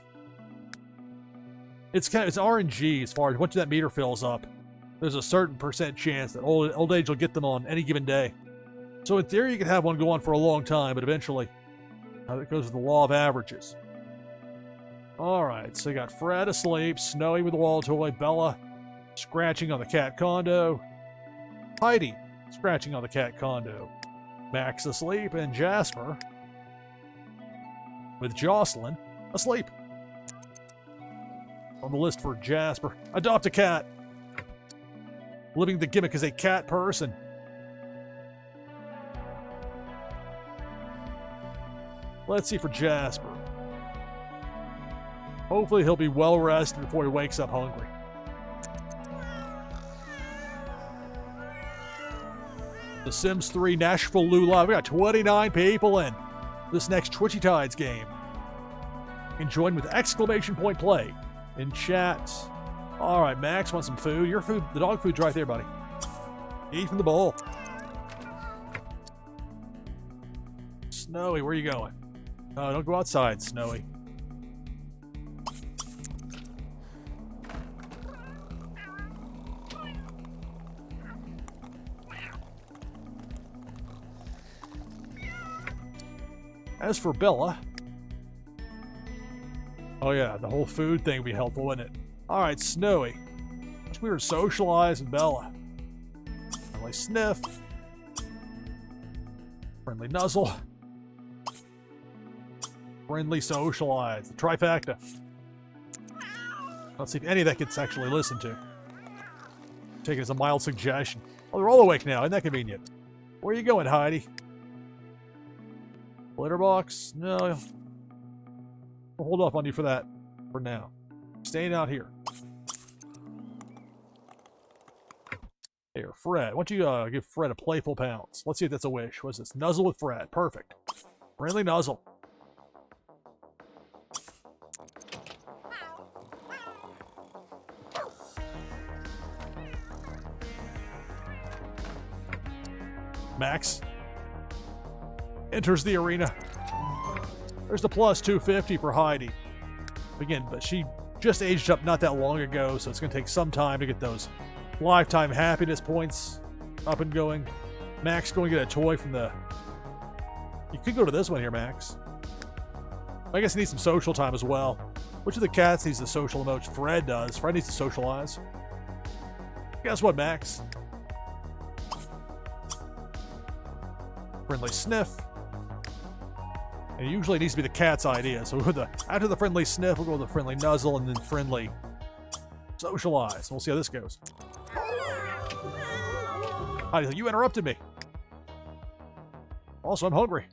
It's RNG as far as once that meter fills up, there's a certain percent chance that old age will get them on any given day. So in theory, you can have one go on for a long time, but eventually, it goes with the law of averages. All right, so you got Fred asleep, Snowy with the wall toy, Bella scratching on the cat condo, Heidi scratching on the cat condo, Max asleep, and Jasper with Jocelyn asleep. On the list for Jasper, adopt a cat. Living the gimmick as a cat person. Let's see for Jasper. Hopefully he'll be well rested before he wakes up hungry. The Sims 3 NashvilleLou Live. We got 29 people in this next Twitchy Tides game. You can join with exclamation point play in chat. All right, Max wants some food. Your food, the dog food's right there, buddy. Eat from the bowl. Snowy, where are you going? Oh, don't go outside, Snowy. As for Bella, oh yeah, the whole food thing would be helpful, wouldn't it? All right, Snowy. Wish we were socialize with Bella. Friendly sniff. Friendly nuzzle. Friendly socialize. The trifecta. Let's see if any of that gets actually listened to. Take it as a mild suggestion. Oh, they're all awake now. Isn't that convenient? Where are you going, Heidi? Litter box? No. We'll hold off on you for that for now. Staying out here. Here, Fred. Why don't you give Fred a playful pounce? Let's see if that's a wish. What's this? Nuzzle with Fred. Perfect. Friendly nuzzle. Max enters the arena. There's the plus 250 for Heidi. Again, but she just aged up not that long ago, so it's going to take some time to get those lifetime happiness points up and going. Max going to get a toy from the... You could go to this one here, Max. I guess he needs some social time as well. Which of the cats needs the social emotes? Fred does. Fred needs to socialize. Guess what, Max? Friendly sniff. And it usually needs to be the cat's idea. So after the friendly sniff, we'll go with the friendly nuzzle and then friendly socialize. We'll see how this goes. Heidi, you interrupted me. Also, I'm hungry.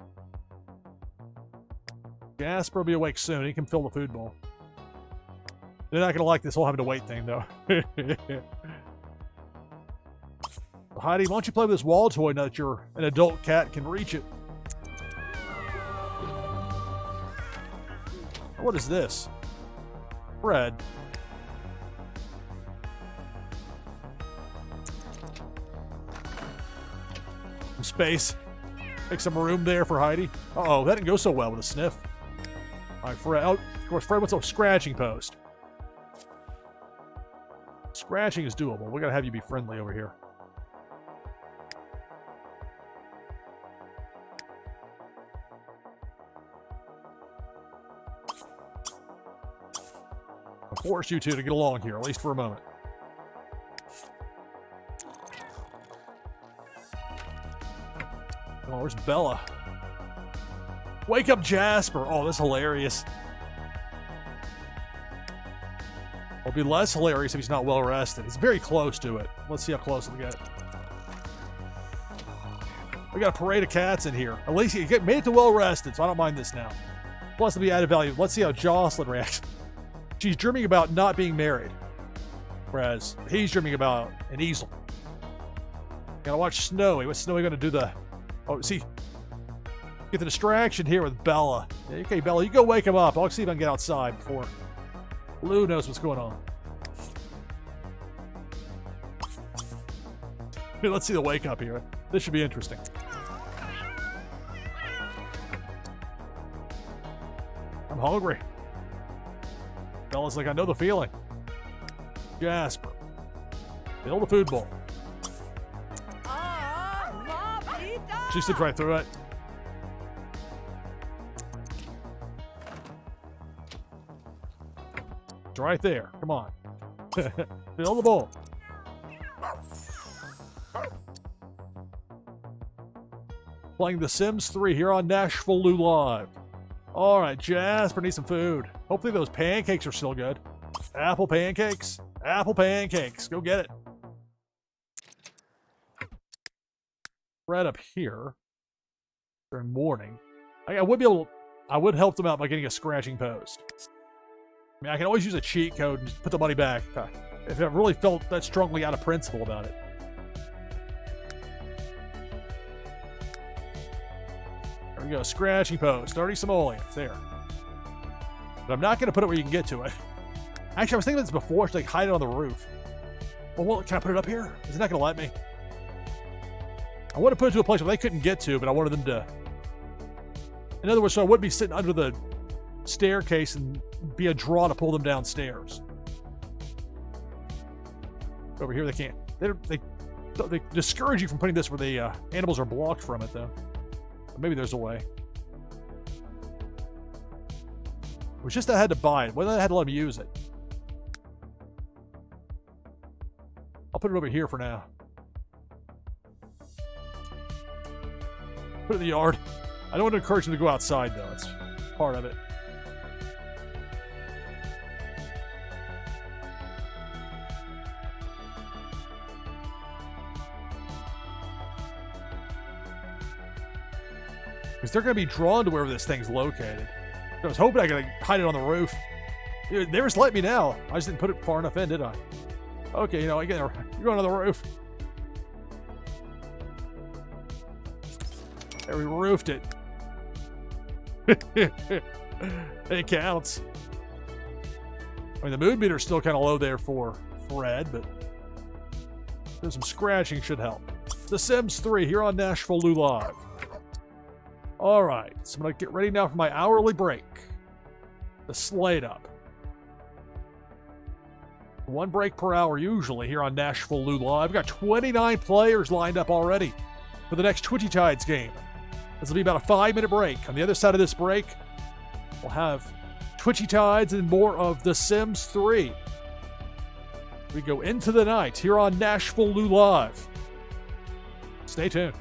Jasper will be awake soon. He can fill the food bowl. They're not going to like this whole having to wait thing, though. Heidi, why don't you play with this wall toy now that you're an adult cat can reach it? What is this? Fred. Some space. Make some room there for Heidi. Uh-oh, that didn't go so well with a sniff. All right, Fred. Oh, of course, Fred wants a scratching post. Scratching is doable. We gotta have you be friendly over here. force you two to get along here, at least for a moment. Oh, where's Bella? Wake up, Jasper. Oh, that's hilarious. It'll be less hilarious if he's not well rested. He's very close to it. Let's see how close we get. We got a parade of cats in here. At least he made it to well rested, so I don't mind this now. Plus, it'll be added value. Let's see how Jocelyn reacts. She's dreaming about not being married, whereas he's dreaming about an easel. Gotta watch Snowy. What's Snowy gonna do? Oh, see, get the distraction here with Bella. Yeah, okay, Bella, you go wake him up. I'll see if I can get outside before Lou knows what's going on. Let's see the wake up here. This should be interesting. I'm hungry. Bella's like, I know the feeling. Jasper, fill the food bowl. She slipped right through it. It's right there. Come on. Fill the bowl. Playing The Sims 3 here on NashvilleLou Live. All right, Jasper needs some food. Hopefully those pancakes are still good. Apple pancakes. Apple pancakes. Go get it. Right up here during morning. I would help them out by getting a scratching post. I mean, I can always use a cheat code and just put the money back if I really felt that strongly out of principle about it. There we go, scratching post, 30 simoleons, there. But I'm not going to put it where you can get to it. Actually, I was thinking of this before, should like hide it on the roof. Well, can I put it up here? Is it not going to let me? I want to put it to a place where they couldn't get to, but I wanted them to... In other words, so I wouldn't be sitting under the staircase and be a draw to pull them downstairs. Over here, they can't. They discourage you from putting this where the animals are blocked from it, though. Maybe there's a way. It was just that I had to buy it. Whether I had to let them use it. I'll put it over here for now. Put it in the yard. I don't want to encourage them to go outside, though. It's part of it. Because they're going to be drawn to wherever this thing's located. I was hoping I could hide it on the roof. They just let me now. I just didn't put it far enough in, did I? Okay, you know, again, you're going on the roof. There, we roofed it. It counts. I mean, the mood meter's still kind of low there for Fred, but there's some scratching should help. The Sims 3 here on NashvilleLou Live. All right, so I'm going to get ready now for my hourly break. The slate up. One break per hour usually here on NashvilleLou Live. We've got 29 players lined up already for the next Twitchy Tides game. This will be about a 5-minute break. On the other side of this break, we'll have Twitchy Tides and more of The Sims 3. We go into the night here on NashvilleLou Live. Stay tuned.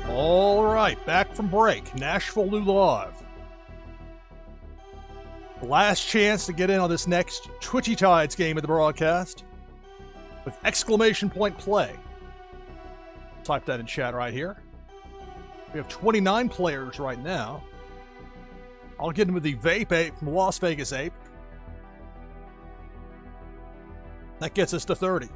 All right, back from break. NashvilleLou Live. Last chance to get in on this next Twitchy Tides game of the broadcast with exclamation point play. Type that in chat right here. We have 29 players right now. I'll get in with the Vape Ape from Las Vegas Ape. That gets us to 30.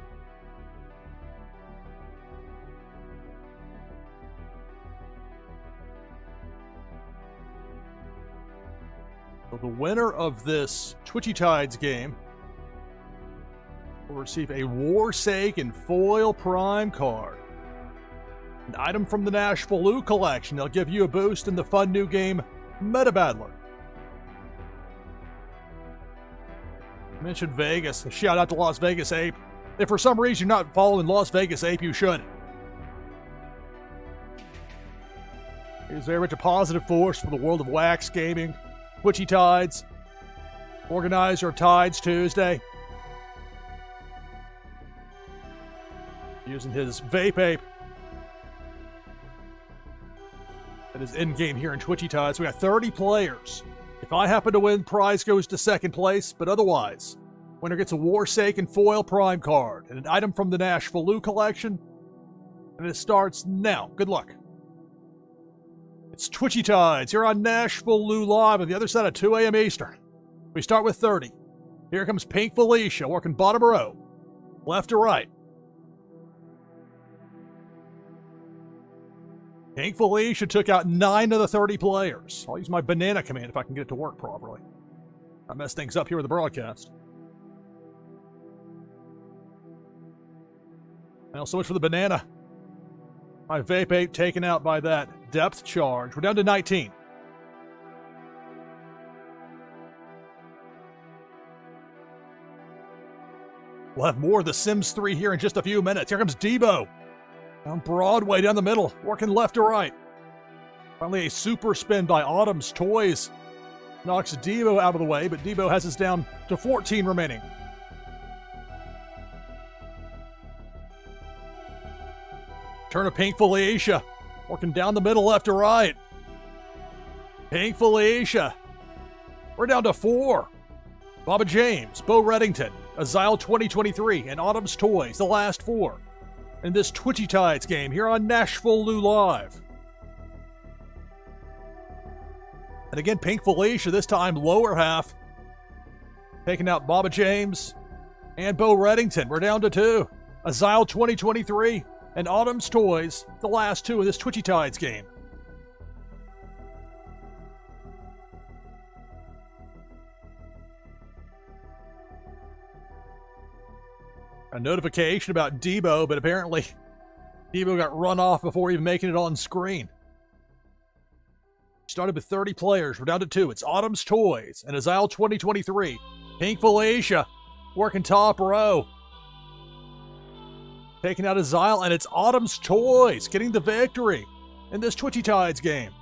So the winner of this Twitchy Tides game will receive a Warsaken Foil Prime card. An item from the NashvilleLou collection. They'll give you a boost in the fun new game, Meta Battler. I mentioned Vegas. A shout out to Las Vegas Ape. If for some reason you're not following Las Vegas Ape, you should. He's very much a positive force for the world of wax gaming. Twitchy Tides, organizer of Tides Tuesday. Using his Vape Ape. That is in-game here in Twitchy Tides. We got 30 players. If I happen to win, prize goes to second place, but otherwise, winner gets a Warsaken Foil Prime card and an item from the NashvilleLou collection. And it starts now. Good luck. It's Twitchy Tides here on NashvilleLou Live on the other side of 2 a.m. Eastern. We start with 30. Here comes Pink Felicia working bottom row, left to right. Pink Felicia took out 9 of the 30 players. I'll use my banana command if I can get it to work properly. I mess things up here with the broadcast. Well, so much for the banana. My Vape Ape taken out by that depth charge. We're down to 19. We'll have more of The Sims 3 here in just a few minutes. Here comes Debo. Down Broadway, down the middle, working left to right. Finally, a super spin by Autumn's Toys. Knocks Debo out of the way, but Debo has us down to 14 remaining. Turn to Pink Felicia. Working down the middle, left to right. Pink Felicia. We're down to 4. Baba James, Bo Reddington, Azile 2023, and Autumn's Toys, the last 4. In this Twitchy Tides game here on NashvilleLou Live. And again, Pink Felicia, this time lower half. Taking out Baba James and Bo Reddington. We're down to 2. Azile 2023 and Autumn's Toys, the last 2 of this Twitchy Tides game. A notification about Debo, but apparently Debo got run off before even making it on screen. Started with 30 players. We're down to 2. It's Autumn's Toys and Azile 2023. Pink Felicia working top row. Taking out Azile, and it's Autumn's Toys getting the victory in this Twitchy Tides game.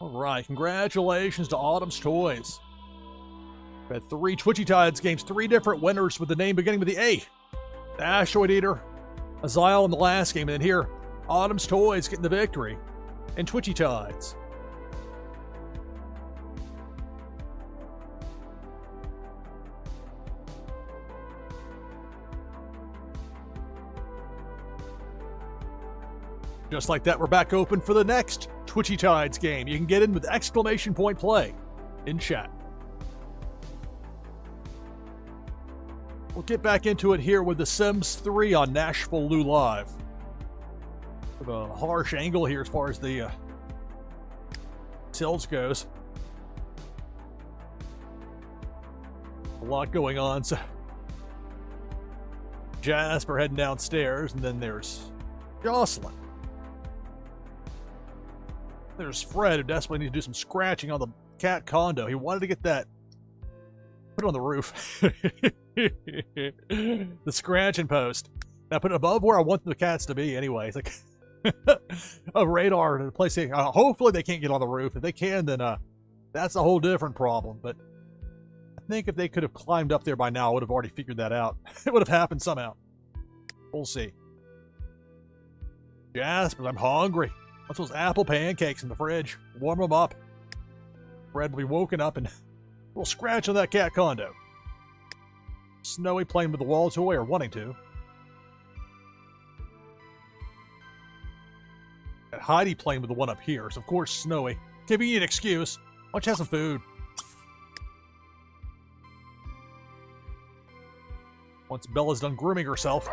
All right, congratulations to Autumn's Toys. We had 3 Twitchy Tides games, 3 different winners with the name beginning with the A. The Asteroid Eater, Azile in the last game, and then here, Autumn's Toys getting the victory in Twitchy Tides. Just like that, we're back open for the next Twitchy Tides game. You can get in with exclamation point play in chat. We'll get back into it here with The Sims 3 on NashvilleLou Live. With a harsh angle here as far as the tilts goes. A lot going on. So Jasper heading downstairs, and then there's Jocelyn. There's Fred, who desperately needs to do some scratching on the cat condo. He wanted to get that. Put it on the roof. The scratching post. Now put it above where I want the cats to be anyway. It's like a radar to place it. Hopefully they can't get on the roof. If they can, then that's a whole different problem. But I think if they could have climbed up there by now, I would have already figured that out. It would have happened somehow. We'll see. Jasper, I'm hungry. What's those apple pancakes in the fridge? Warm them up. Fred will be woken up and we'll scratch on that cat condo. Snowy playing with the wall toy or wanting to. And Heidi playing with the one up here. So of course Snowy. Convenient excuse. Why don't you have some food? Once Bella's done grooming herself,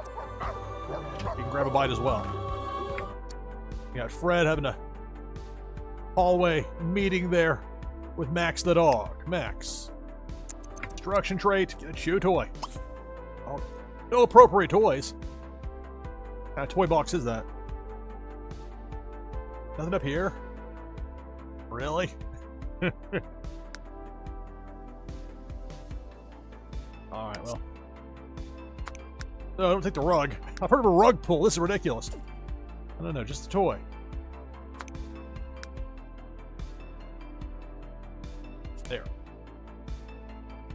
you can grab a bite as well. You got Fred having a hallway meeting there with Max the dog. Max. Instruction trait, get a chew toy. Oh, no appropriate toys. What kind of toy box is that? Nothing up here? Really? Alright, well. No, don't take the rug. I've heard of a rug pull. This is ridiculous. No, just a toy. There.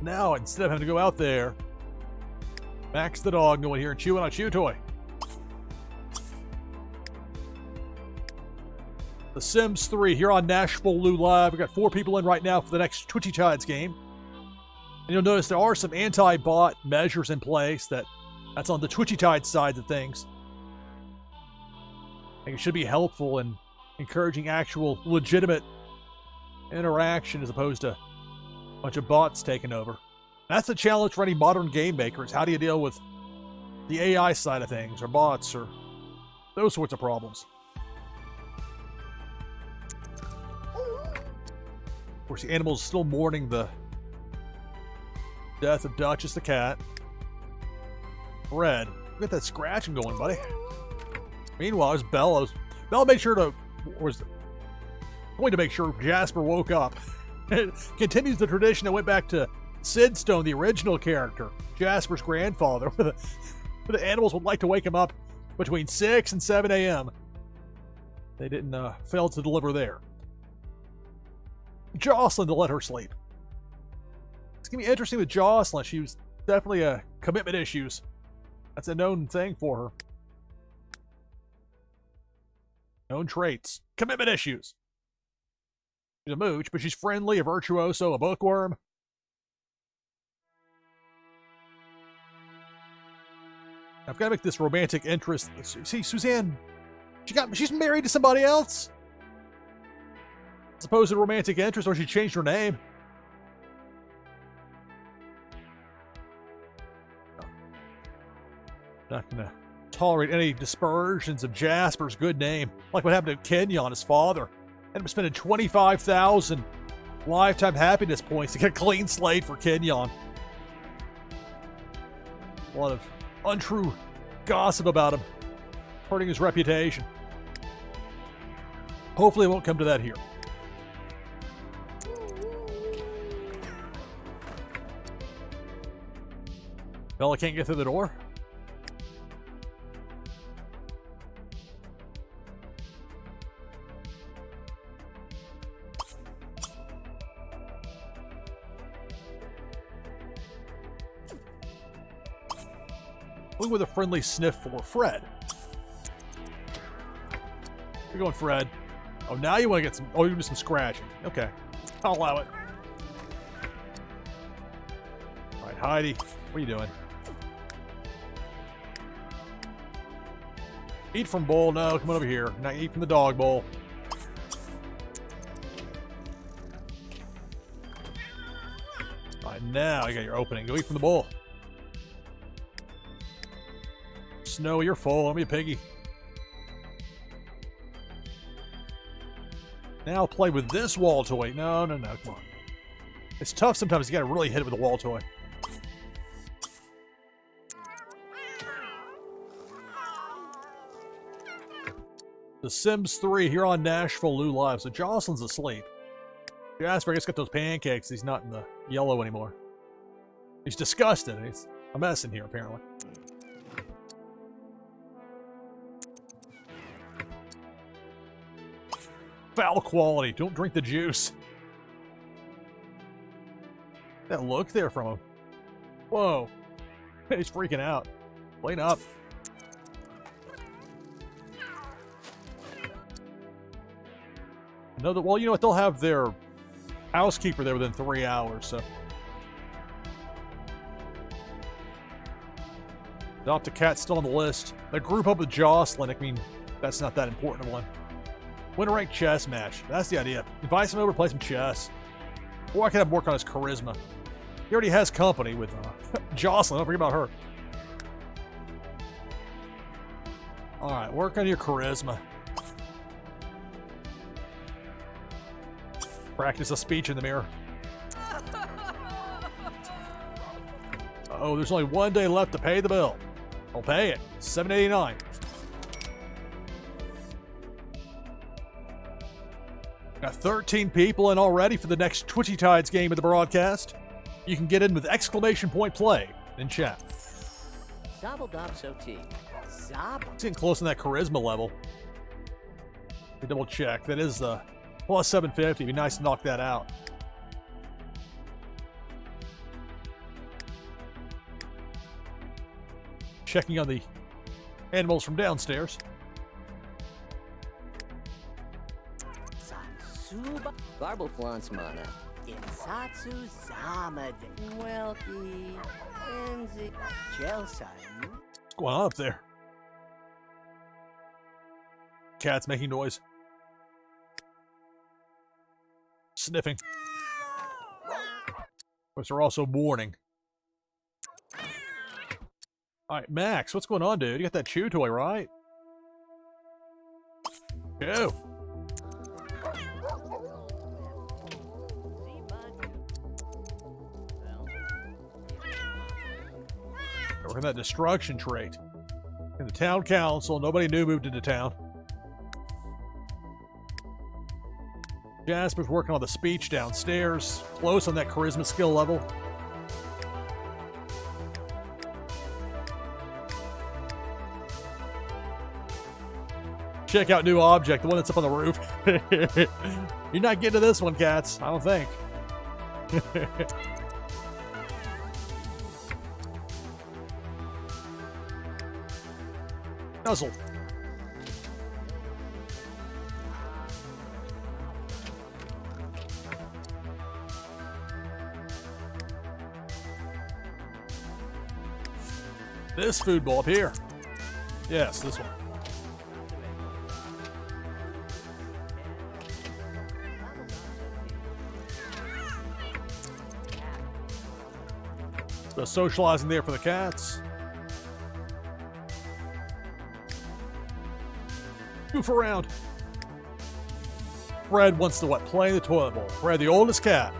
Now, instead of having to go out there, Max the dog going here and chewing on a chew toy. The Sims 3 here on NashvilleLou Live. We've got 4 people in right now for the next Twitchy Tides game. And you'll notice there are some anti-bot measures in place that's on the Twitchy Tides side of things. I think it should be helpful in encouraging actual legitimate interaction as opposed to a bunch of bots taking over. That's a challenge for any modern game makers. How do you deal with the AI side of things, or bots, or those sorts of problems? Of course, the animal's still mourning the death of Duchess the cat. Red, get that scratching going, buddy. Meanwhile, it's Bella. Bella made sure to, was going to make sure Jasper woke up. It continues the tradition that went back to Sid Stone, the original character, Jasper's grandfather, where the animals would like to wake him up between 6 and 7 a.m. They didn't fail to deliver there. Jocelyn to let her sleep. It's going to be interesting with Jocelyn. She was definitely commitment issues. That's a known thing for her. Known traits. Commitment issues. She's a mooch, but she's friendly, a virtuoso, a bookworm. I've got to make this romantic interest. See, Suzanne, she's married to somebody else. As opposed to romantic interest, or she changed her name. Not gonna tolerate any dispersions of Jasper's good name, like what happened to Kenyon, his father. Ended up spending 25,000 lifetime happiness points to get a clean slate for Kenyon. A lot of untrue gossip about him, hurting his reputation. Hopefully it won't come to that here. Bella can't get through the door? Look with a friendly sniff for Fred. You're going, Fred. Oh, now you want to get some... Oh, you do some scratching. Okay. I'll allow it. All right, Heidi. What are you doing? Eat from bowl. No, come on over here. Now eat from the dog bowl. All right, now you got your opening. Go eat from the bowl. Snow, you're full. Let me a piggy. Now play with this wall toy. No, come on. It's tough sometimes. You gotta really hit it with a wall toy. The Sims 3 here on NashvilleLou Live. So Jocelyn's asleep. Jasper, I guess, got those pancakes. He's not in the yellow anymore. He's disgusted. He's a mess in here, apparently. Foul quality. Don't drink the juice. That look there from him. Whoa. He's freaking out. Clean up. No, well, you know what? They'll have their housekeeper there within 3 hours, so. Adopt a cat still on the list. That group up with Jocelyn, I mean, that's not that important one. Win a ranked chess match. That's the idea. Invite him over to play some chess. Or I can have him work on his charisma. He already has company with Jocelyn. Don't forget about her. Alright, work on your charisma. Practice a speech in the mirror. Uh-oh, there's only 1 day left to pay the bill. I'll pay it. $7.89. Got 13 people in already for the next Twitchy Tides game of the broadcast. You can get in with exclamation point play in chat. It's getting close on that charisma level. Let me double check. That is the plus 750. It'd be nice to knock that out. Checking on the animals from downstairs. What's going on up there? Cat's making noise. Sniffing. Which are also mourning. Alright, Max, what's going on, dude? You got that chew toy, right? Go. Working that destruction trait. In the town council, nobody new moved into town. Jasper's working on the speech downstairs. Close on that charisma skill level. Check out new object, the one that's up on the roof. You're not getting to this one, cats. I don't think. Nuzzle. This food bowl up here. Yes, this one. So socializing there for the cats. Goof around. Fred wants to what? Play in the toilet bowl. Fred, the oldest cat.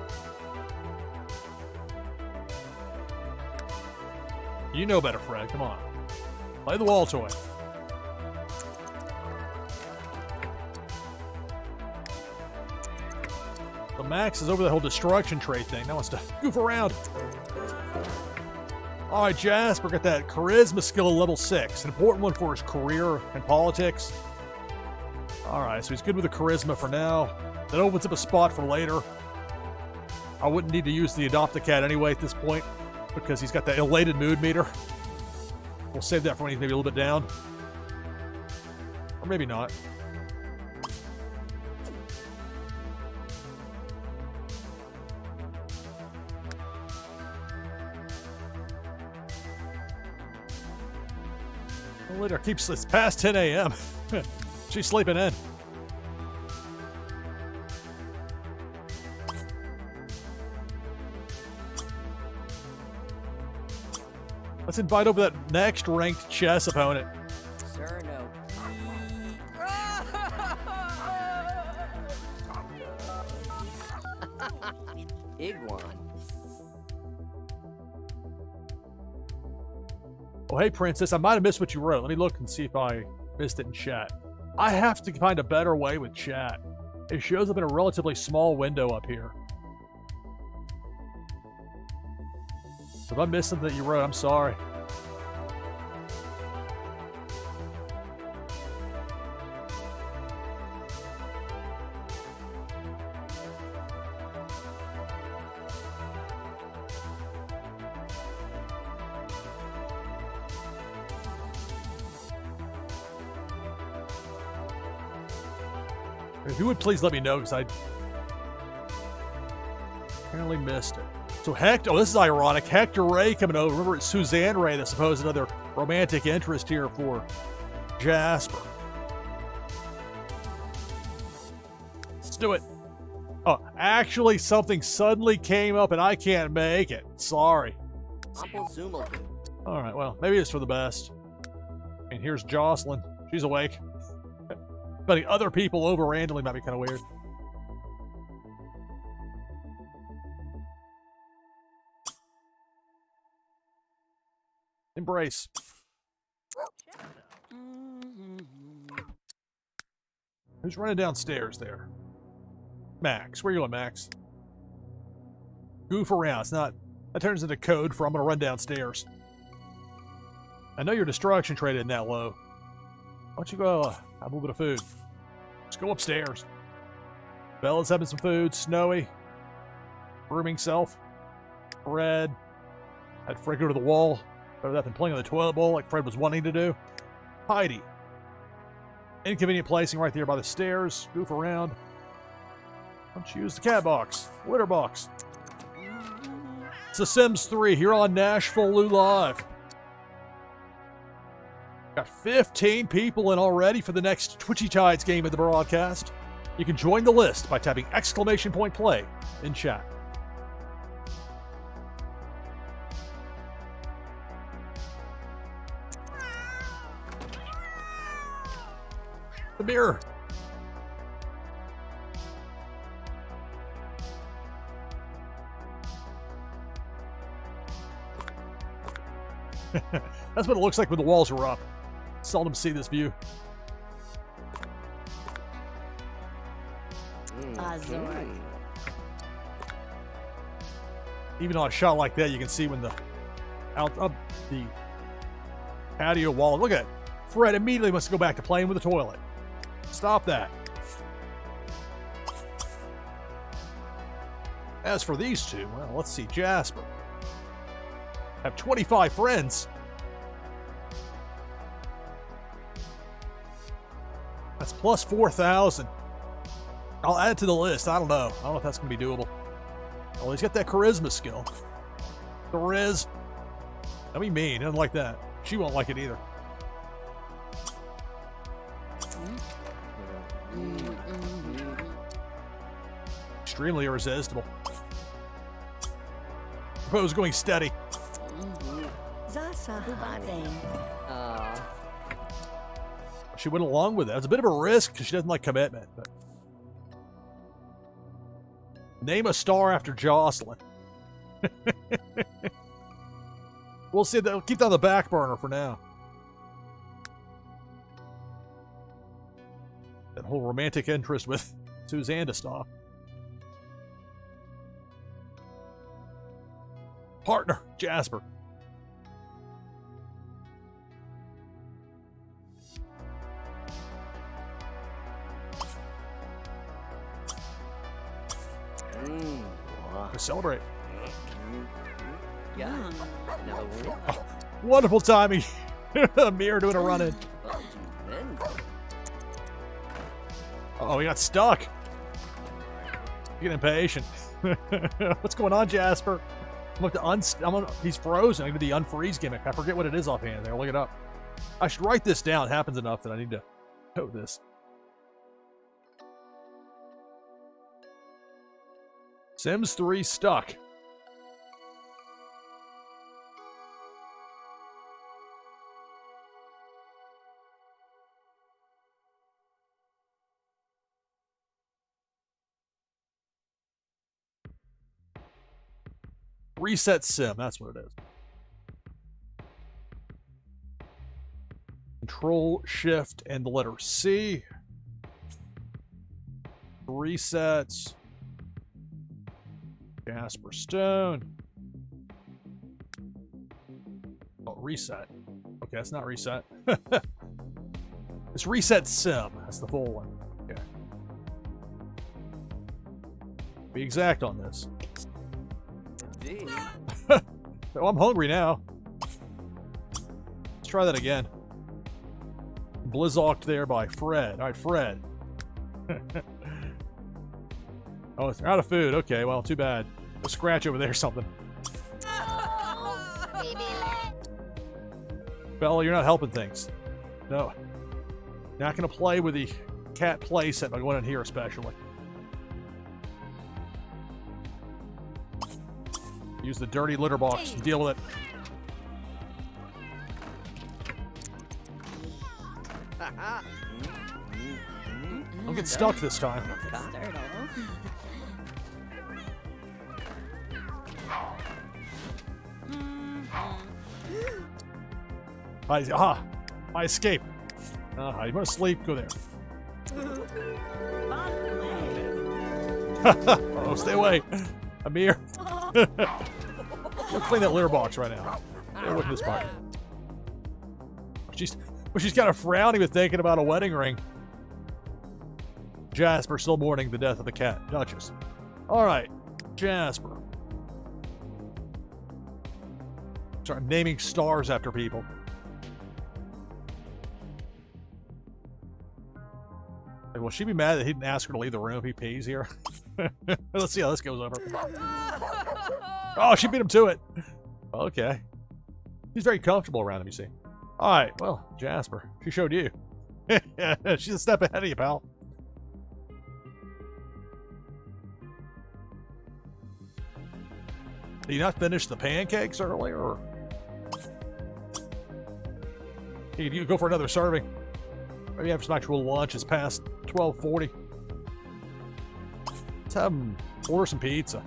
You know better, Fred. Come on. Play the wall toy. So Max is over the whole destruction trait thing. Now wants to goof around. All right, Jasper got that charisma skill at level 6. An important one for his career and politics. All right, so he's good with the charisma for now. That opens up a spot for later. I wouldn't need to use the adopt a cat anyway at this point because he's got that elated mood meter. We'll save that for when he's maybe a little bit down. Or maybe not. Later keeps it's past 10 a.m. She's sleeping in. Let's invite over that next ranked chess opponent. Sir, no. Iguan. Oh, hey, Princess, I might have missed what you wrote. Let me look and see if I missed it in chat. I have to find a better way with chat. It shows up in a relatively small window up here. If I missed something that you wrote, I'm sorry. If you would please let me know, because I apparently missed it. So Hector, oh, this is ironic. Hector Ray coming over. Remember, it's Suzanne Ray that supposed another romantic interest here for Jasper. Let's do it. Oh, actually, something suddenly came up and I can't make it. Sorry. Uncle Zumalku. All right, well, maybe it's for the best. And here's Jocelyn. She's awake. But other people over randomly might be kind of weird. Embrace. Who's running downstairs there? Max. Where you going, Max? Goof around. It's not... That turns into code for I'm going to run downstairs. I know you're destruction traded in that low. Why don't you go have a little bit of food? Just go upstairs. Bella's having some food. Snowy. Grooming self. Fred. Had Fred go to the wall. Better that than playing on the toilet bowl like Fred was wanting to do. Heidi. Inconvenient placing right there by the stairs. Goof around. Why don't you use the cat box? Litter box. It's The Sims 3 here on NashvilleLou Live. Got 15 people in already for the next Twitchy Tides game of the broadcast. You can join the list by tapping !play in chat. The mirror. That's what it looks like when the walls are up. Seldom see this view. Even on a shot like that, you can see when the out up the patio wall. Look at it. Fred immediately wants to go back to playing with the toilet. Stop that. As for these two, well, let's see. Jasper. Have 25 friends. That's plus 4,000. I'll add it to the list. I don't know. I don't know if that's going to be doable. Well, he's got that charisma skill. The Riz. Don't be mean. He doesn't like that. She won't like it either. Extremely irresistible. Propose going steady. She went along with it. It was a bit of a risk because she doesn't like commitment. But name a star after Jocelyn. We'll see. We'll keep that on the back burner for now. That whole romantic interest with Suzanne to stop. Partner, Jasper. Celebrate. Yeah. Another one. Oh, wonderful timing. Amir doing a run-in. Oh, he got stuck. Getting impatient. What's going on, Jasper? I'm up to he's frozen. I can do the unfreeze gimmick. I forget what it is offhand. I'll look it up. I should write this down. It happens enough that I need to code this. Sims 3 stuck. Reset sim, that's what it is. Control Shift and the letter C. Resets. Jasper Stone. Oh, reset. Okay, that's not reset. It's reset sim. That's the full one. Okay. Be exact on this. Indeed. Oh, I'm hungry now. Let's try that again. Blizzalked there by Fred. All right, Fred. Oh, they're out of food. Okay, well, too bad. A scratch over there or something. Bella, you're not helping things. No. Not going to play with the cat playset by going in here especially. Use the dirty litter box to deal with it. Don't get stuck this time. I escape. You want to sleep? Go there. Oh, stay away. Amir. We'll clean that litter box right now. Look at this bucket. She's got a frown even thinking about a wedding ring. Jasper still mourning the death of the cat. Duchess. Alright. Jasper. Sorry, I'm naming stars after people. Like, will she be mad that he didn't ask her to leave the room if he pees here? Let's see how this goes over. Oh, she beat him to it. Okay. He's very comfortable around him, you see. Alright, well, Jasper. She showed you. She's a step ahead of you, pal. Did you not finish the pancakes earlier? Or... You go for another serving. Maybe have some actual lunch. It's past 12:40. Let's have them order some pizza.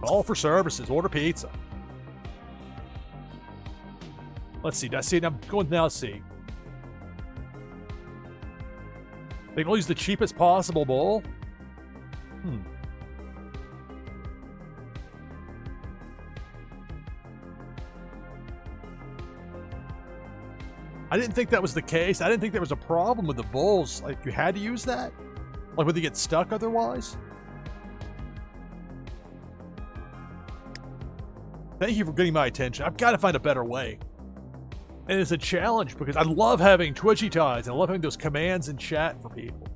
All for services. Order pizza. Let's see. I'm going now. Let's see. They can use the cheapest possible bowl. I didn't think that was the case. I didn't think there was a problem with the bowls. Like, you had to use that? Like, would they get stuck otherwise? Thank you for getting my attention. I've got to find a better way. And it's a challenge because I love having Twitchy Tides and I love having those commands in chat for people.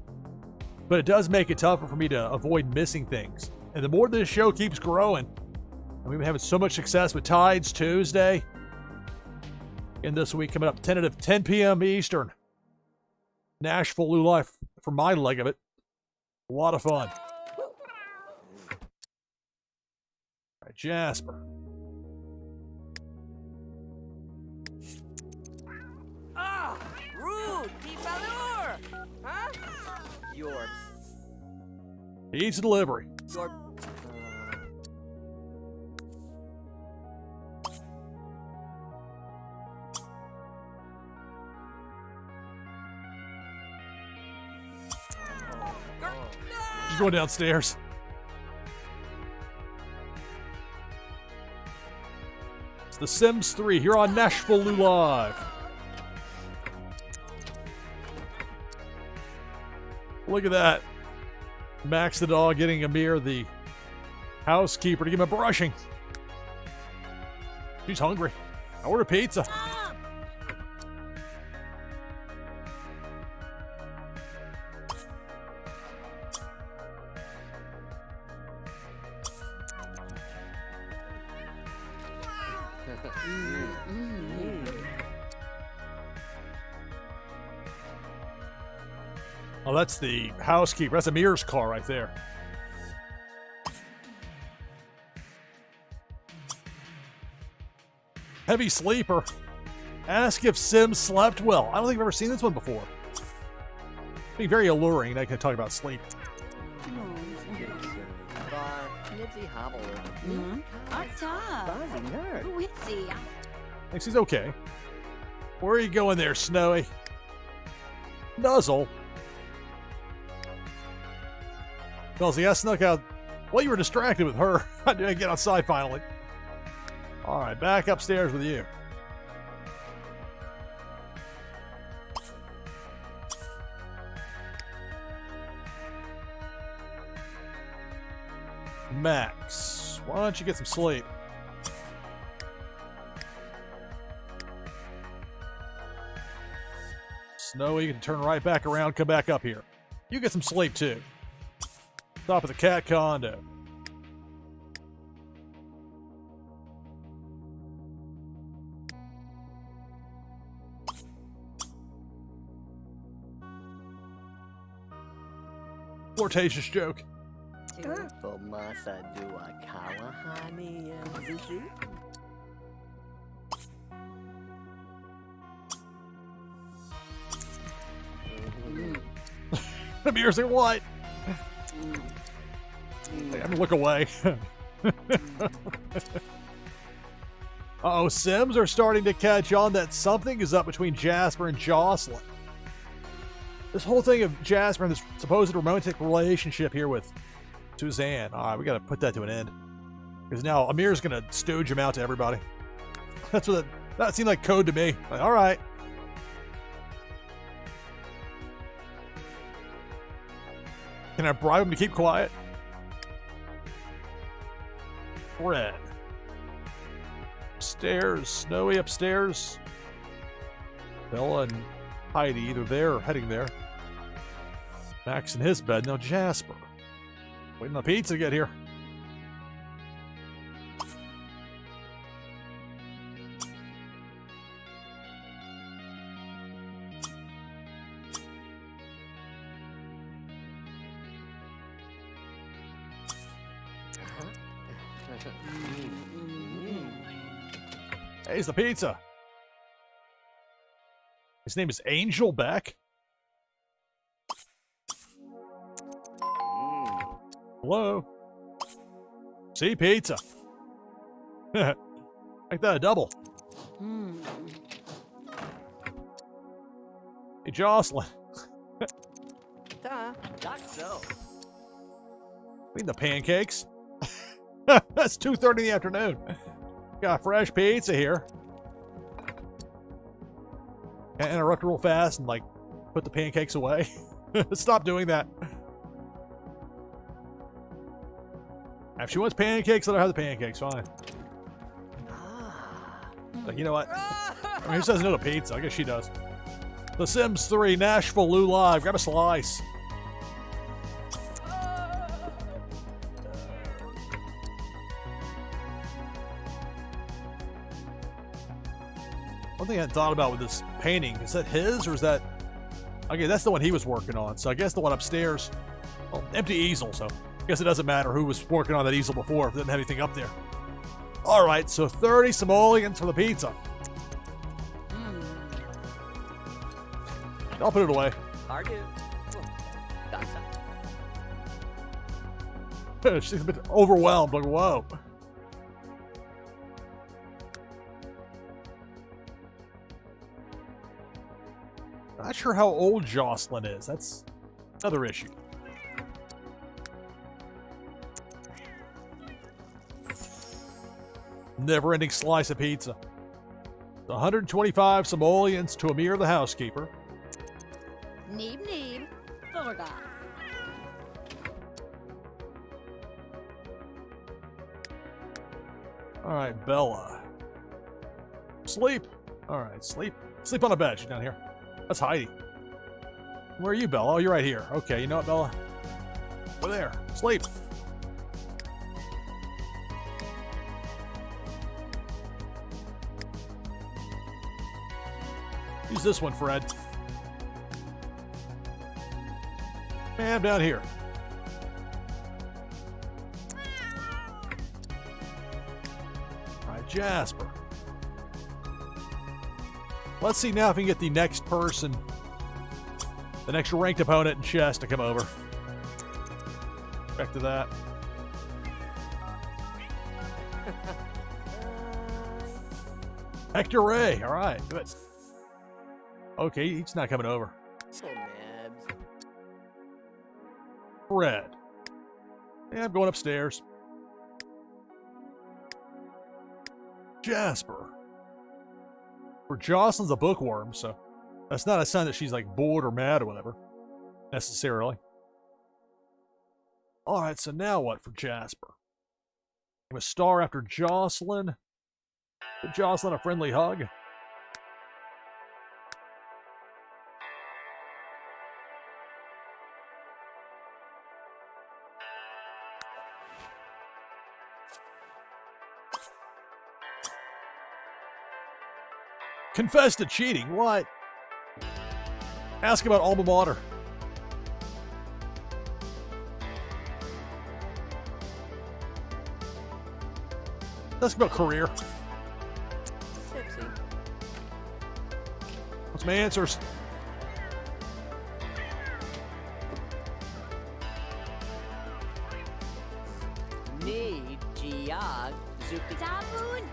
But it does make it tougher for me to avoid missing things. And the more this show keeps growing, and we've been having so much success with Tides Tuesday, and this week coming up tentative 10 p.m. Eastern. NashvilleLou Live for my leg of it. A lot of fun. All right, Jasper. Ah, rude, defaleur. Huh? Your Pizza delivery. She's going downstairs. It's The Sims 3 here on NashvilleLou Live. Look at that. Max the dog getting Amir, the housekeeper, to give him a brushing. She's hungry. I ordered pizza. Oh, that's the housekeeper. That's Amir's car right there. Heavy sleeper. Ask if Sims slept well. I don't think I've ever seen this one before. Being very alluring, and I can talk about sleep. Nibsy hobble. Thinks he's okay. Where are you going there, Snowy? Nuzzle. Nuzzle, I snuck out. Well, you were distracted with her. I didn't get outside finally. All right, back upstairs with you. Max, why don't you get some sleep? Snowy, you can turn right back around, come back up here. You get some sleep too. Stop at the cat condo. Flirtatious joke. Masa dua kalahani Zuzu. The beer's like, what? Hey, I'm gonna look away. Uh-oh, Sims are starting to catch on that something is up between Jasper and Jocelyn. This whole thing of Jasper and this supposed romantic relationship here with Suzanne. All right, we gotta put that to an end. Because now Amir's gonna stooge him out to everybody. That's what that seemed like code to me. Like, all right. Can I bribe him to keep quiet? Fred. Upstairs. Snowy upstairs. Bella and Heidi either there or heading there. Max in his bed. Now Jasper. Waiting on the pizza to get here. Here's the pizza. His name is Angel Beck. Hello. See, pizza. Make that a double. Hey, Jocelyn. Not so. Need the pancakes. That's 2:30 in the afternoon. Got fresh pizza here. Can't interrupt real fast and like put the pancakes away. Stop doing that. If she wants pancakes, let her have the pancakes. Fine. Like, you know what? I mean, who says no to pizza? I guess she does. The Sims 3 NashvilleLou Live. Grab a slice. One thing I hadn't thought about with this painting, is that his or is that... Okay, that's the one he was working on. So I guess the one upstairs... Well, empty easel, so I guess it doesn't matter who was working on that easel before if it didn't have anything up there. Alright, so 30 simoleons for the pizza. I'll put it away. She's a bit overwhelmed, like, whoa. Not sure how old Jocelyn is. That's another issue. Never-ending slice of pizza. 125 simoleons to Amir the housekeeper. Neeb, Borga. All right, Bella. Sleep. All right, sleep. Sleep on the bed. She's down here. That's Heidi. Where are you, Bella? Oh, you're right here. Okay, you know what, Bella? Over there. Sleep. Use this one, Fred. Man, down here. All right, Jasper. Let's see now if we can get the next person, the next ranked opponent in chess to come over. Back to that. Hector Ray. All right, good. Okay, he's not coming over. Oh, Nabs. Fred. Yeah, I'm going upstairs. Jasper. For Jocelyn's a bookworm, so that's not a sign that she's like bored or mad or whatever, necessarily. All right, so now what for Jasper? Give a star after Jocelyn. Give Jocelyn a friendly hug. Confess to cheating. What? Ask about alma mater. Ask about career. Sexy. What's my answers? Need Giag Zuki. Tabun.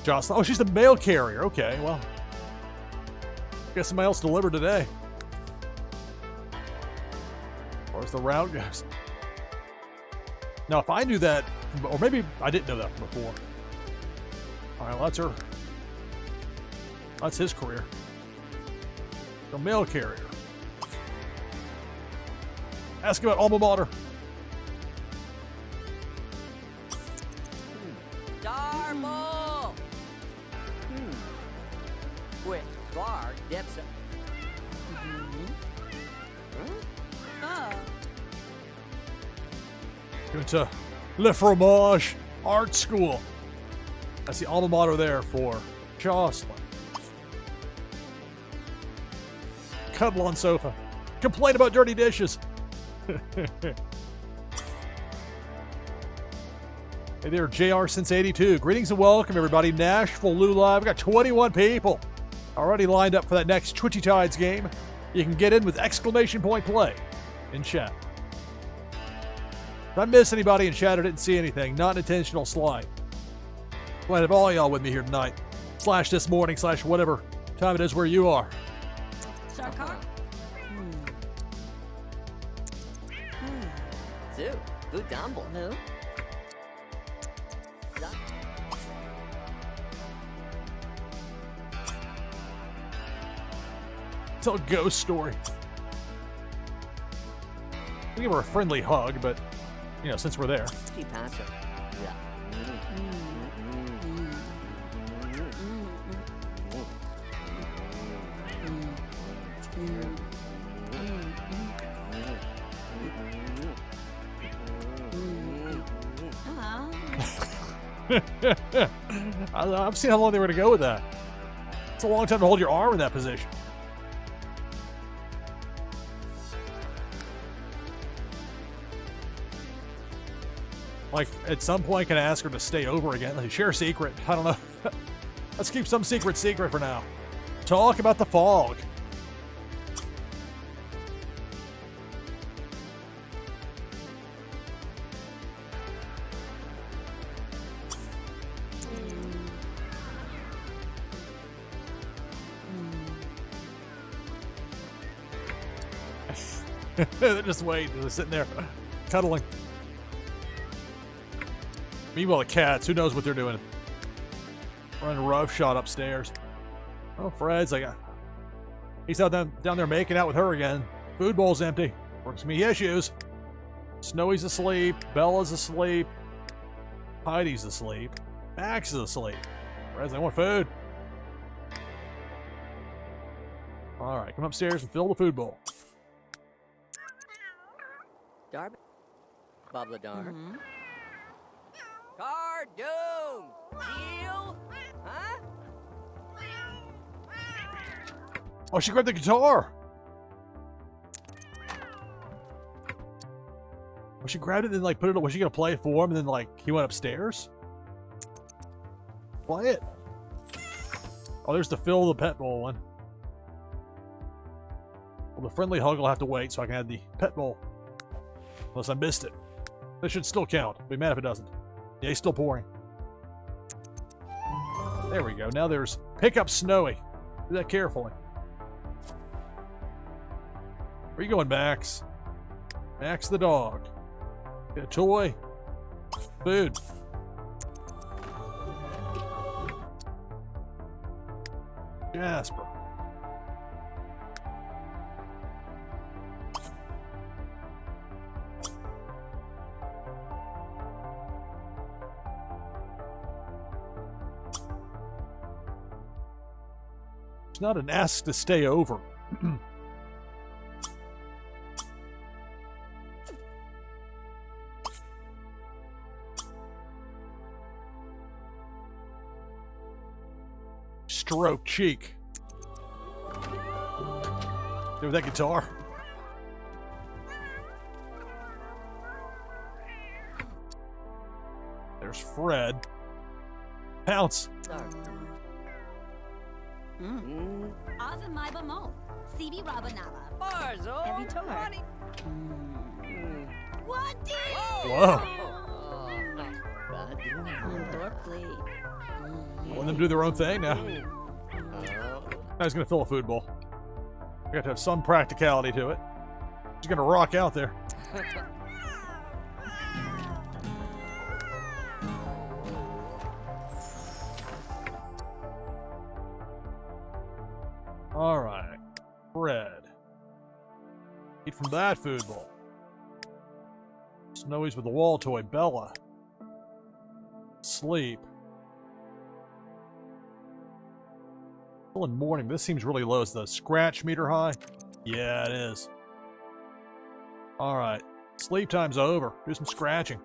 Jocelyn. Oh, she's the mail carrier. Okay, well. Guess somebody else delivered today. Or as the route goes. Now, if I knew that, or maybe I didn't know that before. All right, well, that's her. That's his career. The mail carrier. Ask about alma mater. Darmo. Quick, bar, depth. Oh. Going to Le Fromage Art School. That's the alma mater there for Jocelyn. Cuddle on sofa. Complain about dirty dishes. Hey there, JR since 82. Greetings and welcome, everybody. NashvilleLou Live. We got 21 people already lined up for that next Twitchy Tides game. You can get in with exclamation point play in chat. If I miss anybody in chat or didn't see anything, not an intentional slide. Glad to have all y'all with me here tonight. / this morning / whatever time it is where you are. Sarkar. Zoo. Lou Dumble. Lou. Tell a ghost story. We give her a friendly hug, but, you know, since we're there. Keep passing. Yeah. I'm seeing how long they were going to go with that. It's a long time to hold your arm in that position. Like, at some point, can I ask her to stay over again? Like, share a secret. I don't know. Let's keep some secret for now. Talk about the fog. They're just waiting. They're sitting there, cuddling. Meanwhile, the cats, who knows what they're doing? Running roughshod upstairs. Oh, Fred's like, he's out down there making out with her again. Food bowl's empty. Works me issues. Snowy's asleep. Bella's asleep. Heidi's asleep. Max is asleep. Fred's like, I want food. All right, come upstairs and fill the food bowl. Darby. Bobla Dar. Cardoon! Deal? Huh? Oh, she grabbed the guitar. Oh, she grabbed it and then like put it. Was she gonna play it for him? And then like he went upstairs. Play it. Oh, there's the fill the pet bowl one. Well, the friendly hug will have to wait so I can add the pet bowl. Unless I missed it. This should still count. I'll be mad if it doesn't. Yeah, he's still pouring. There we go. Now there's pick up Snowy. Do that carefully. Where you going, Max? Max the dog. Get a toy. Food. Jasper. It's not an ask to stay over. Stroke cheek. Do with that guitar. There's Fred. Pounce. Awesome, my bamo. CB Rabanava. Barzo. Heavy tour. Honey. What did? Whoa. Let them do their own thing now. I was gonna fill a food bowl. We got to have some practicality to it. She's gonna rock out there. All right, Fred. Eat from that food bowl. Snowy's with the wall toy, Bella. Sleep. Still in morning. This seems really low. Is the scratch meter high? Yeah, it is. All right, sleep time's over. Do some scratching.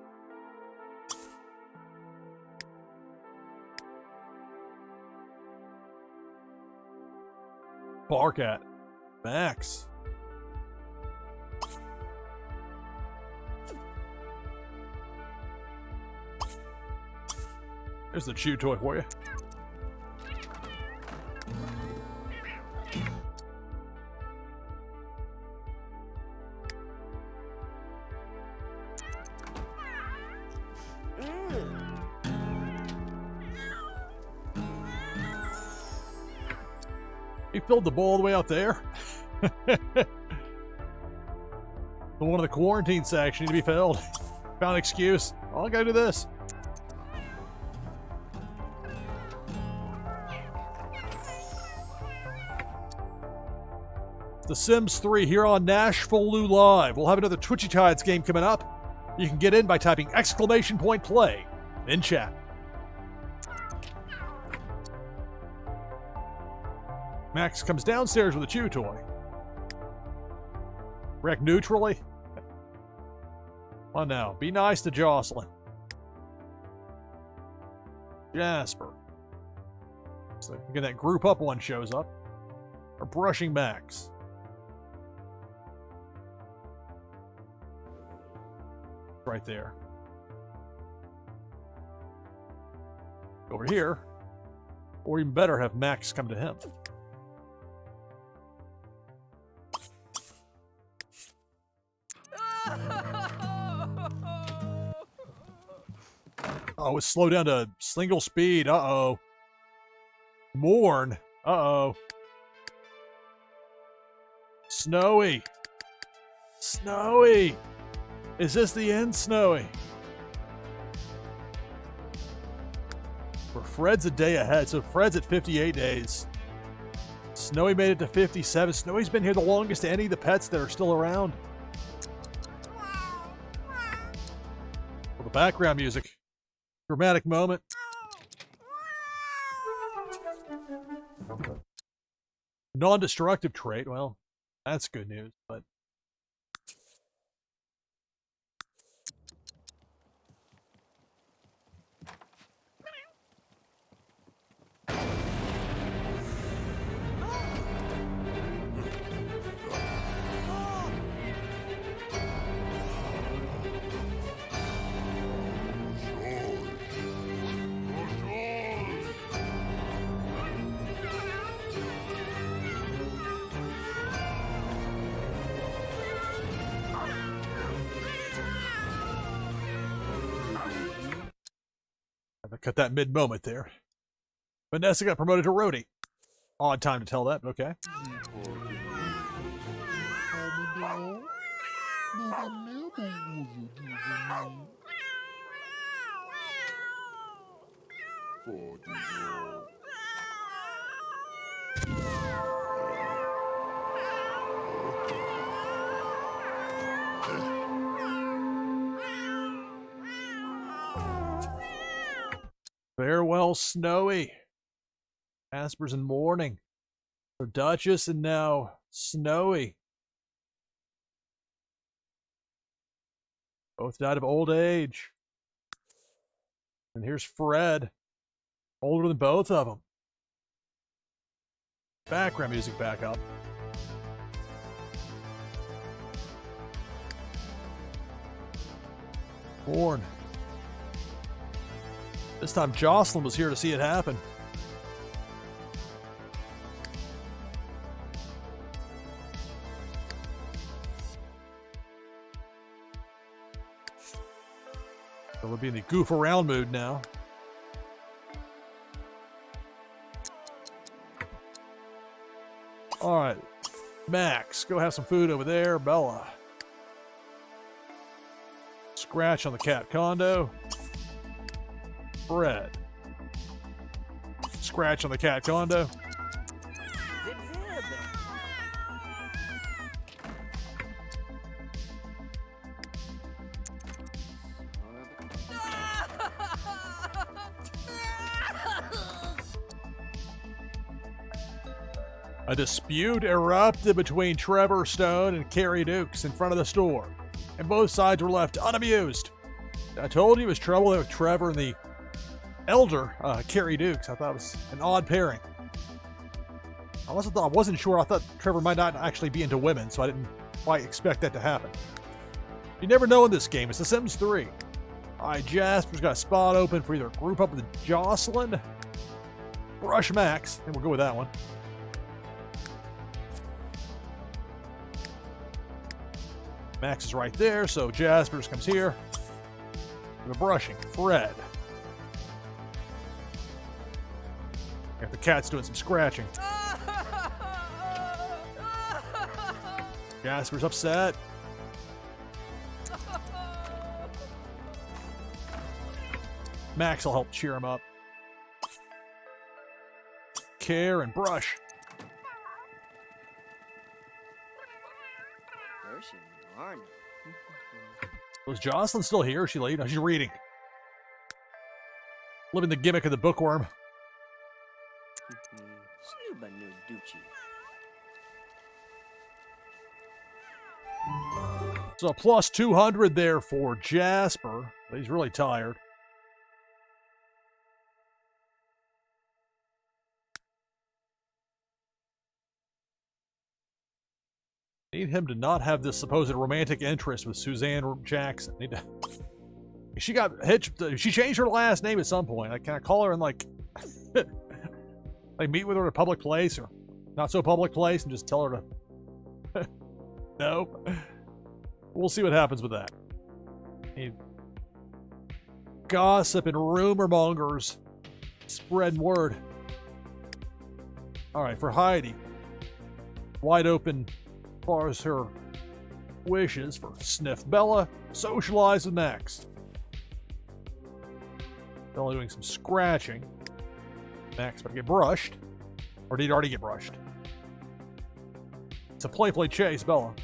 Bark at Max. There's the chew toy for you. He filled the bowl all the way out there. The one in the quarantine section need to be filled. Found an excuse. Oh, I gotta do this. The Sims 3 here on NashvilleLou Live. We'll have another Twitchy Tides game coming up. You can get in by typing !play in chat. Max comes downstairs with a chew toy. React neutrally. Come on now, be nice to Jocelyn. Jasper. So again, that group up one shows up. Or brushing Max. Right there. Over here. Or even better, have Max come to him. Oh, it's slowed down to single speed. Uh-oh. Mourn. Uh-oh. Snowy. Snowy. Is this the end, Snowy? Where Fred's a day ahead, so Fred's at 58 days. Snowy made it to 57. Snowy's been here the longest of any of the pets that are still around. Well, the background music. Dramatic moment. Non-destructive trait. Well, that's good news, but I cut that mid-moment there. Vanessa got promoted to roadie. Odd time to tell that, but okay. Farewell, Snowy. Jasper's in mourning for Duchess and now Snowy. Both died of old age. And here's Fred, older than both of them. Background music back up. Born. This time Jocelyn was here to see it happen. So we'll be in the goof around mood now. All right, Max, go have some food over there. Bella, scratch on the cat condo. Fred, scratch on the cat condo. Zip zip. A dispute erupted between Trevor Stone and Carrie Dukes in front of the store, and both sides were left unamused. I told you it was trouble with Trevor and the elder, Carrie Dukes. I thought it was an odd pairing. I wasn't sure. I thought Trevor might not actually be into women, so I didn't quite expect that to happen. You never know in this game. It's The Sims 3. All right, Jasper's got a spot open for either group up with Jocelyn, Rush Max, and we'll go with that one. Max is right there, so Jasper's comes here. We're brushing. Fred. Got the cat's doing some scratching. Jasper's upset. Max will help cheer him up. Care and brush. Was Jocelyn still here? Is she late? No, she's reading. Living the gimmick of the bookworm. So a plus 200 there for Jasper. He's really tired. Need him to not have this supposed romantic interest with Suzanne Jackson. She got hitched. She changed her last name at some point. Can I call her in like meet with her at a public place or not so public place and just tell her to no. We'll see what happens with that. Gossip and rumor mongers spread word. All right, for Heidi, wide open as far as her wishes for Sniff Bella, socialize with Max. Bella doing some scratching. Max better get brushed. Or did he already get brushed? It's a play chase, Bella.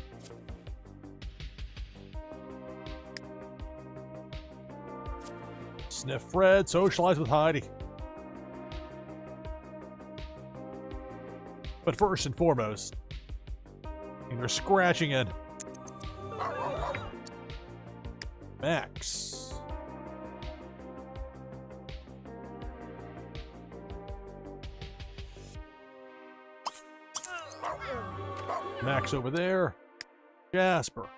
Sniff Fred, socialize with Heidi. But first and foremost, they're scratching in. Max. Max over there. Jasper.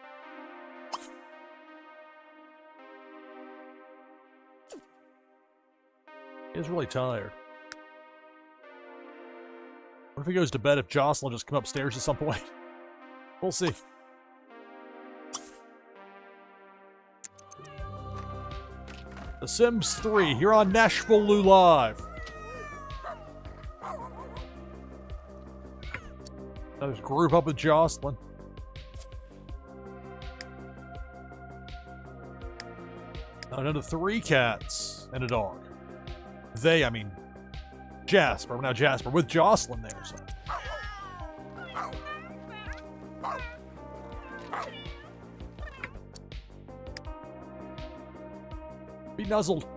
He's really tired. What if he goes to bed if Jocelyn just come upstairs at some point? We'll see. The Sims 3 here on NashvilleLou Live. Let's group up with Jocelyn. Another 3 cats and a dog. I mean Jasper. Now Jasper with Jocelyn there. So. Be nuzzled.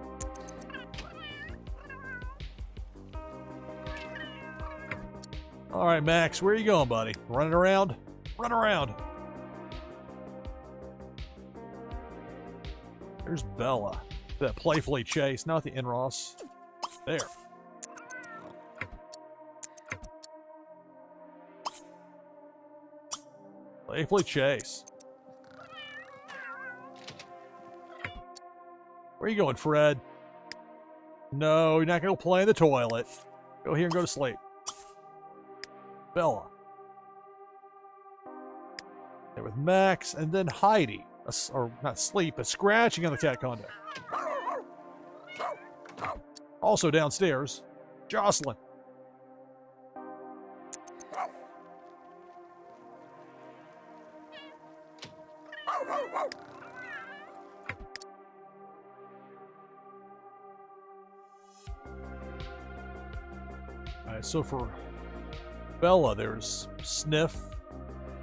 All right, Max, where are you going, buddy? Running around? Run around. There's Bella. That playfully chase, not the Inros. There. Playfully chase. Where are you going, Fred? No, you're not going to play in the toilet. Go here and go to sleep. Bella. There with Max, and then Heidi. Or not sleep, but scratching on the cat condo. Also downstairs, Jocelyn. Alright, so for Bella, there's Sniff,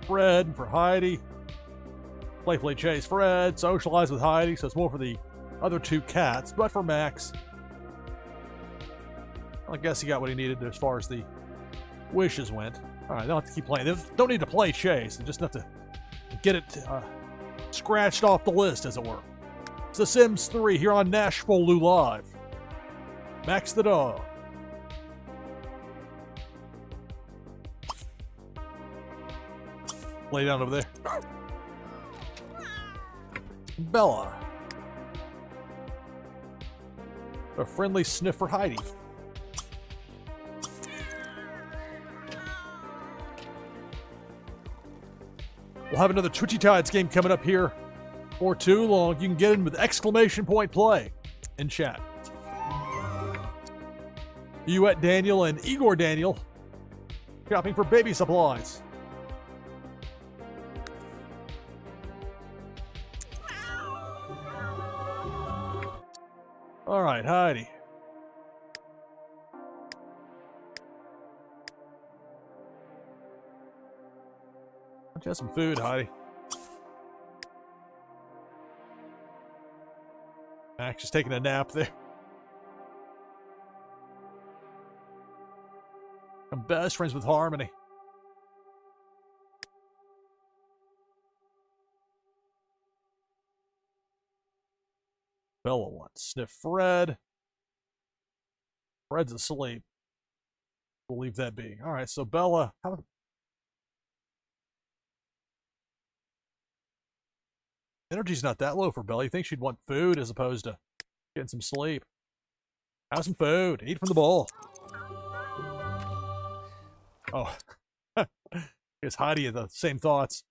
Fred, and for Heidi, playfully chase Fred, socialize with Heidi, so it's more for the other 2 cats, but for Max, I guess he got what he needed as far as the wishes went. Alright, they don't have to keep playing. They don't need to play chase, they just have to get it scratched off the list, as it were. It's The Sims 3 here on NashvilleLou Live. Max the dog. Lay down over there. Bella. A friendly sniff for Heidi. We'll have another Twitchy Tides game coming up here for too long. You can get in with exclamation point play in chat. You at Daniel and Igor Daniel shopping for baby supplies. All right, Heidi. Why don't you have some food, Heidi? Max is taking a nap there. I'm best friends with Harmony. Bella wants sniff Fred. Fred's asleep. We'll leave that be. All right, so Bella, how energy's not that low for Bella. You think she'd want food as opposed to getting some sleep? Have some food. Eat from the bowl. Oh, I guess Heidi had the same thoughts.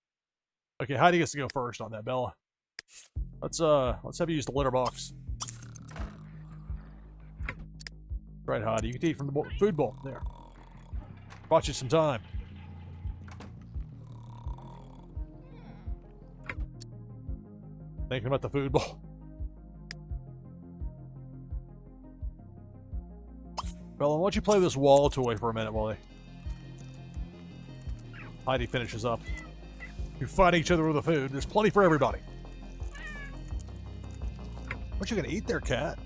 Okay, Heidi gets to go first on that, Bella. Let's have you use the litter box. Right, Heidi, you can eat from the food bowl. There. Bought you some time. Thinking about the food bowl. Bella, why don't you play with this wall toy for a minute while Heidi finishes up. You fight each other with the food. There's plenty for everybody. What you gonna eat there, cat?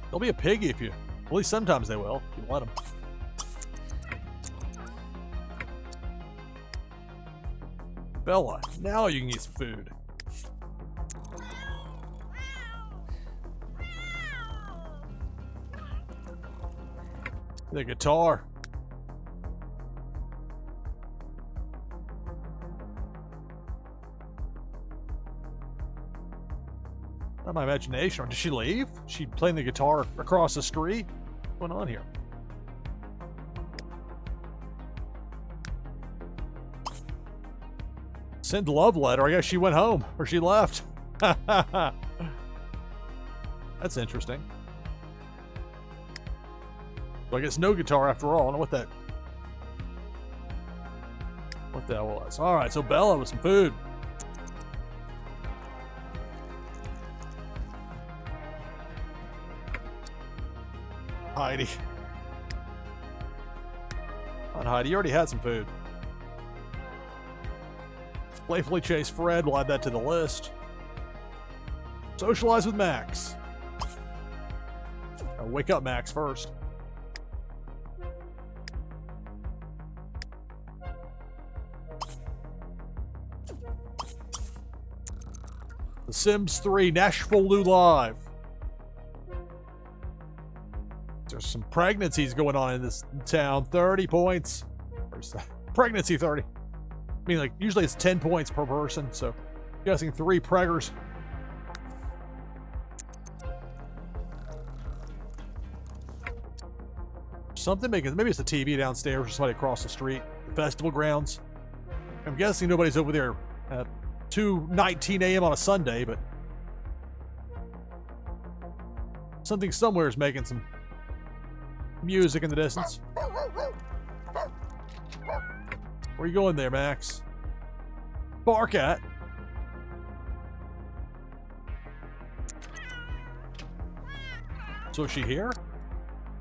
They'll be a piggy if you... At least sometimes they will. If you let them. Bella, now you can eat some food. The guitar. Not my imagination. Or did she leave? She playing the guitar across the street? What's going on here? Send love letter. I guess she went home or she left. That's interesting. So I guess no guitar after all. I don't know what that was. All right, so Bella with some food. Heidi. On Heidi, you already had some food. Playfully chase Fred. We'll add that to the list. Socialize with Max. Wake up, Max, first. The Sims 3 NashvilleLou Live. There's some pregnancies going on in this town. 30 points. Pregnancy 30. I mean, like, usually it's 10 points per person, so I'm guessing 3 preggers. Something making, maybe it's the TV downstairs or somebody across the street. The festival grounds. I'm guessing nobody's over there at 2:19 a.m. on a Sunday, but something somewhere is making some music in the distance. Where you going there, Max? Bark at. So is she here?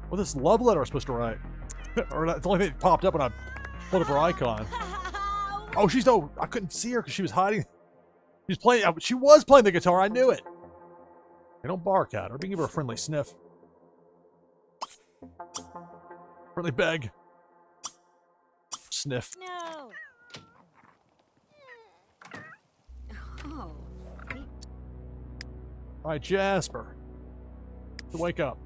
Well, this love letter I was supposed to write. Or that's the only thing that popped up when I pulled up her icon. Oh, she's no. I couldn't see her because she was hiding. She's playing. She was playing the guitar. I knew it. Hey, don't bark at her. Give her a friendly sniff. Friendly beg. Sniff. No. Oh. All right, Jasper. To wake up.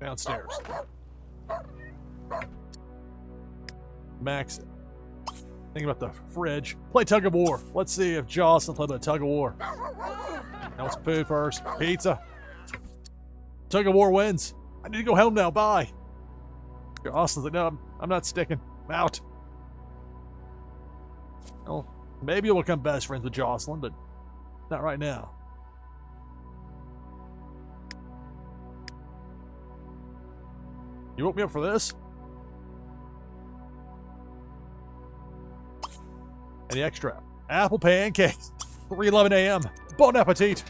Downstairs. Max. Think about the fridge. Play tug of war. Let's see if Jocelyn played the tug of war. Now it's food first. Pizza. Tug of war wins. I need to go home now. Bye. Jocelyn's like, no, I'm not sticking. I'm out. Well, maybe we'll become best friends with Jocelyn, but not right now. You woke me up for this? Any extra? Apple pancakes. 3:11 a.m. Bon appetit.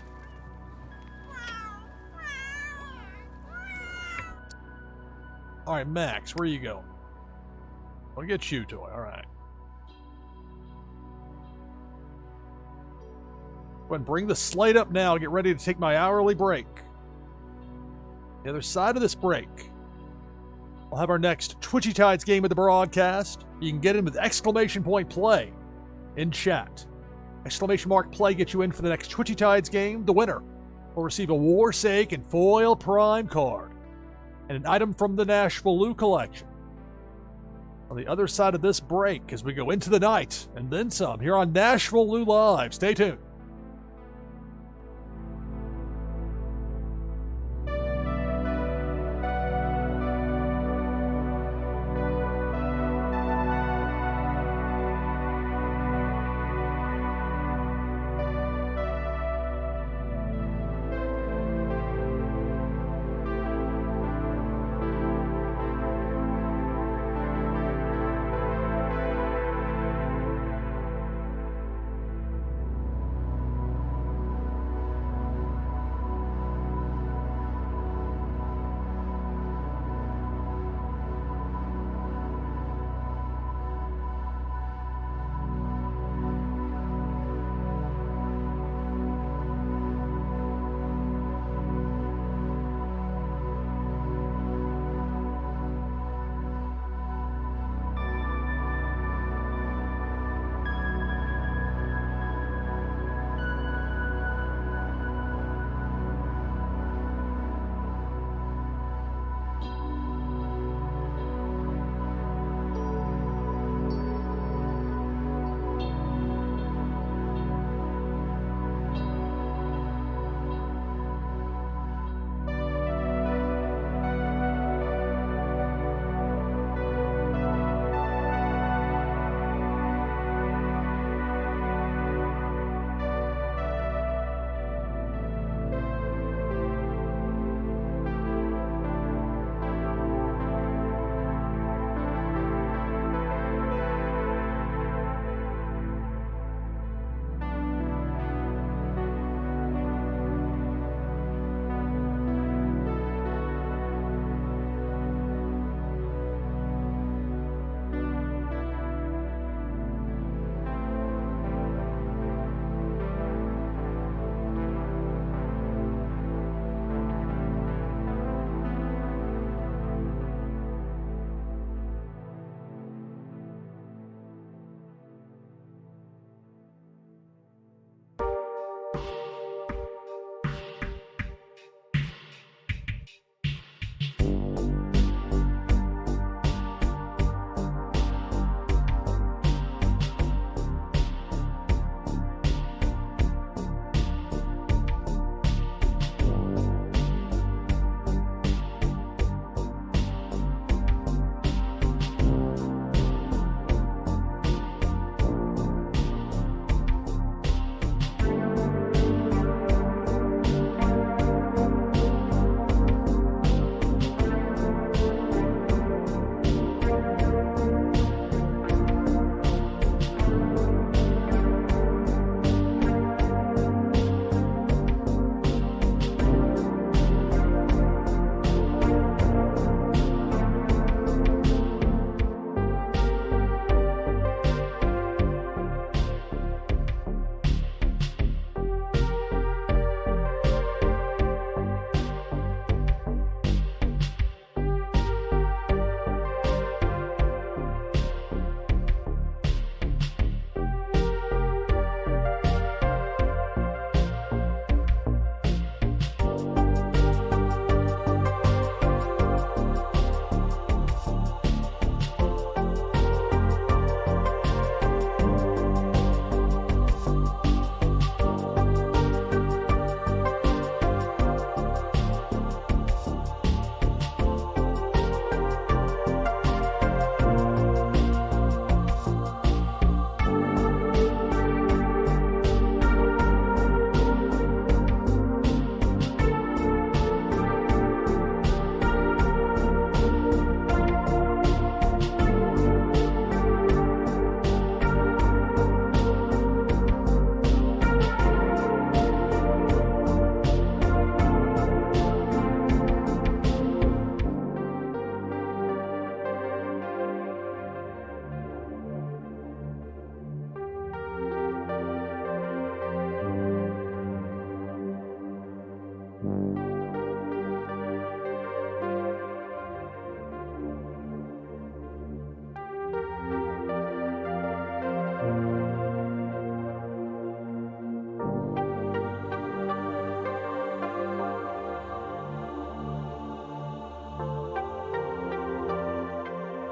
All right, Max, where you going? I'll get you toy. All right. Go ahead and bring the slate up now. Get ready to take my hourly break. The other side of this break, I'll have our next Twitchy Tides game of the broadcast. You can get in with exclamation point play in chat. Exclamation mark play gets you in for the next Twitchy Tides game. The winner will receive a Warsake and Foil Prime card and an item from the NashvilleLou collection. On the other side of this break, as we go into the night and then some, here on NashvilleLou Live. Stay tuned.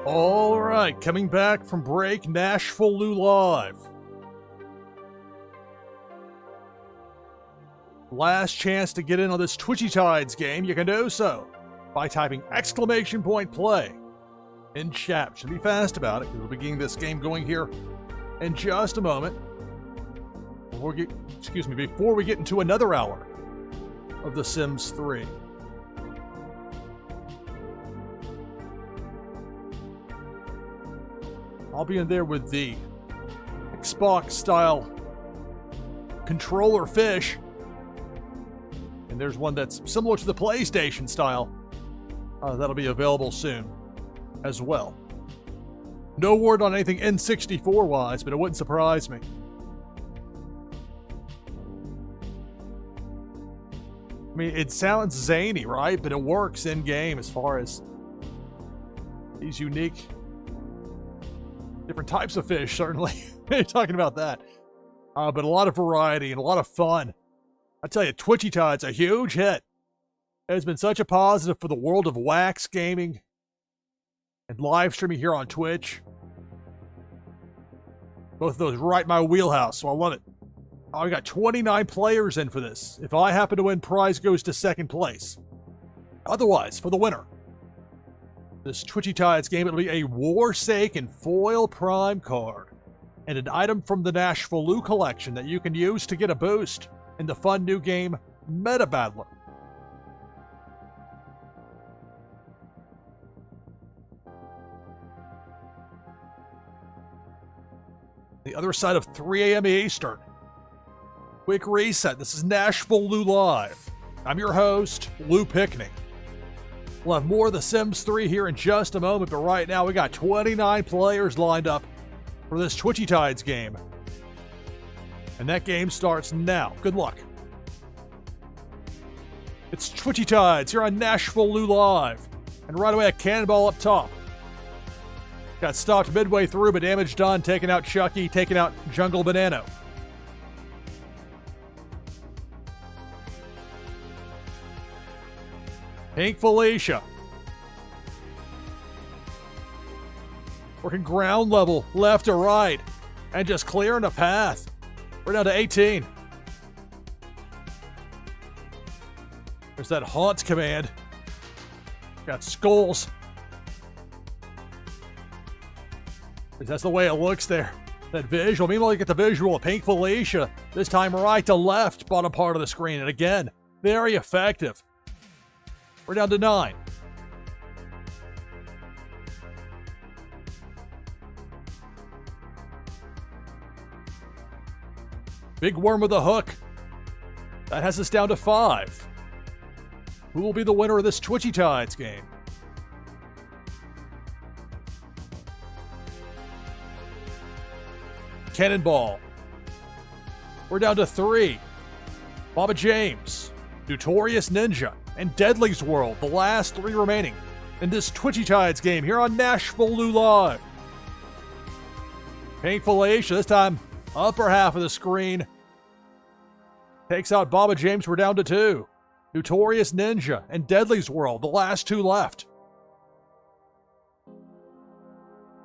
All right, coming back from break, NashvilleLou Live. Last chance to get in on this Twitchy Tides game. You can do so by typing !play in chat. Should be fast about it because we'll be getting this game going here in just a moment. Before we get into another hour of The Sims 3. I'll be in there with the Xbox style controller fish. And there's one that's similar to the PlayStation style. That'll be available soon as well. No word on anything N64 wise, but it wouldn't surprise me. I mean, it sounds zany, right? But it works in game as far as these unique different types of fish, certainly. Talking about that. But a lot of variety and a lot of fun. I tell you, Twitchy Tides, a huge hit. It has been such a positive for the world of wax gaming and live streaming here on Twitch. Both of those right in my wheelhouse, so I love it. I got 29 players in for this. If I happen to win, prize goes to second place. Otherwise, for the winner, this Twitchy Tides game, it'll be a Warsake Foil Prime card and an item from the NashvilleLou collection that you can use to get a boost in the fun new game Meta Battler. The other side of 3 a.m. Eastern. Quick reset. This is NashvilleLou Live. I'm your host, Lou Pickney. We'll have more of The Sims 3 here in just a moment, but right now we got 29 players lined up for this Twitchy Tides game. And that game starts now. Good luck. It's Twitchy Tides here on NashvilleLou Live. And right away, a cannonball up top. Got stopped midway through, but damage done. Taking out Chucky, taking out Jungle Banano. Pink Felicia. Working ground level, left to right. And just clearing a path. We're down to 18. There's that haunt command. Got skulls. That's the way it looks there. That visual. Meanwhile, you get the visual of Pink Felicia. This time right to left, bottom part of the screen. And again, very effective. We're down to 9. Big Worm with a hook. That has us down to 5. Who will be the winner of this Twitchy Tides game? Cannonball. We're down to 3. Baba James, Notorious Ninja, and Deadly's World, the last 3 remaining in this Twitchy Tides game here on NashvilleLou Live. Pink Felicia, this time upper half of the screen. Takes out Baba James, we're down to 2. Notorious Ninja and Deadly's World, the last 2 left.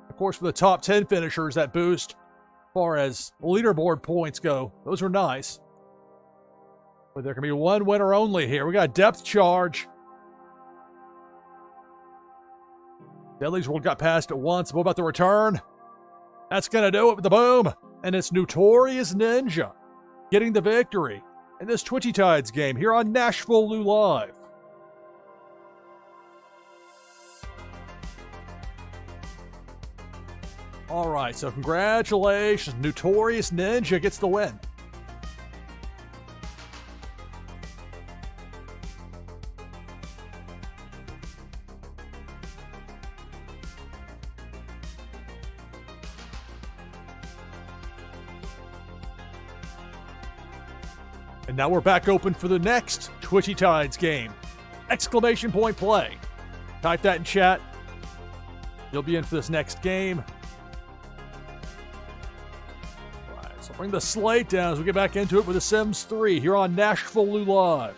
Of course, for the top 10 finishers, that boost, as far as leaderboard points go, those are nice. But there can be one winner only here. We got Depth Charge. Deadly's World got past it once. What about the return? That's going to do it with the boom. And it's Notorious Ninja getting the victory in this Twitchy Tides game here on NashvilleLou Live. All right, so congratulations. Notorious Ninja gets the win. And now we're back open for the next Twitchy Tides game. ! Play. Type that in chat. You'll be in for this next game. All right, so bring the slate down as we get back into it with The Sims 3 here on NashvilleLou Live.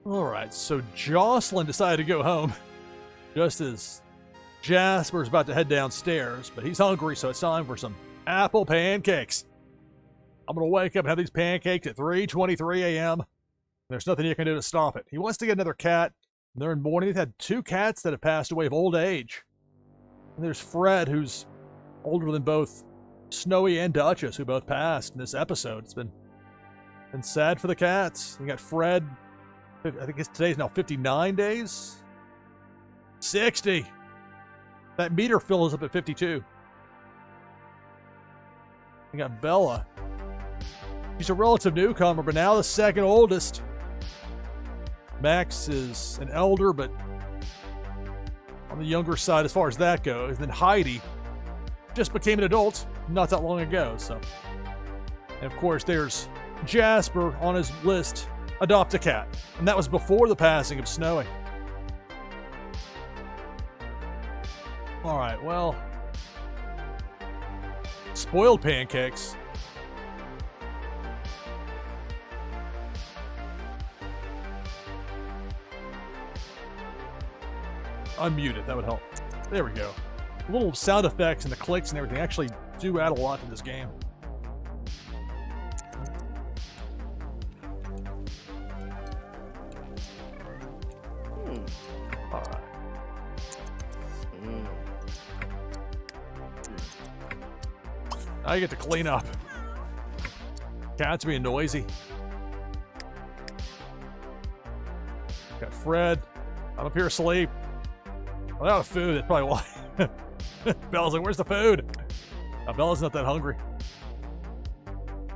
All right, so Jocelyn decided to go home just as Jasper's about to head downstairs, but he's hungry, so it's time for some apple pancakes. I'm going to wake up and have these pancakes at 3:23 a.m. There's nothing you can do to stop it. He wants to get another cat. They're in mourning. They've had 2 cats that have passed away of old age. And there's Fred, who's older than both Snowy and Duchess, who both passed in this episode. It's been sad for the cats. You got Fred, I think today's now 59 days. 60. That meter fills up at 52. You got Bella. She's a relative newcomer, but now the second oldest. Max is an elder, but on the younger side as far as that goes. And then Heidi just became an adult not that long ago. So, and of course, there's Jasper on his list, adopt a cat. And that was before the passing of Snowy. All right, well, spoiled pancakes. Unmuted, that would help. There we go. Little sound effects and the clicks and everything actually do add a lot to this game. All right. Now you get to clean up. Cats being noisy. Got Fred. I'm up here asleep. Without food, that's probably why. Bella's like, where's the food? Now, Bella's not that hungry.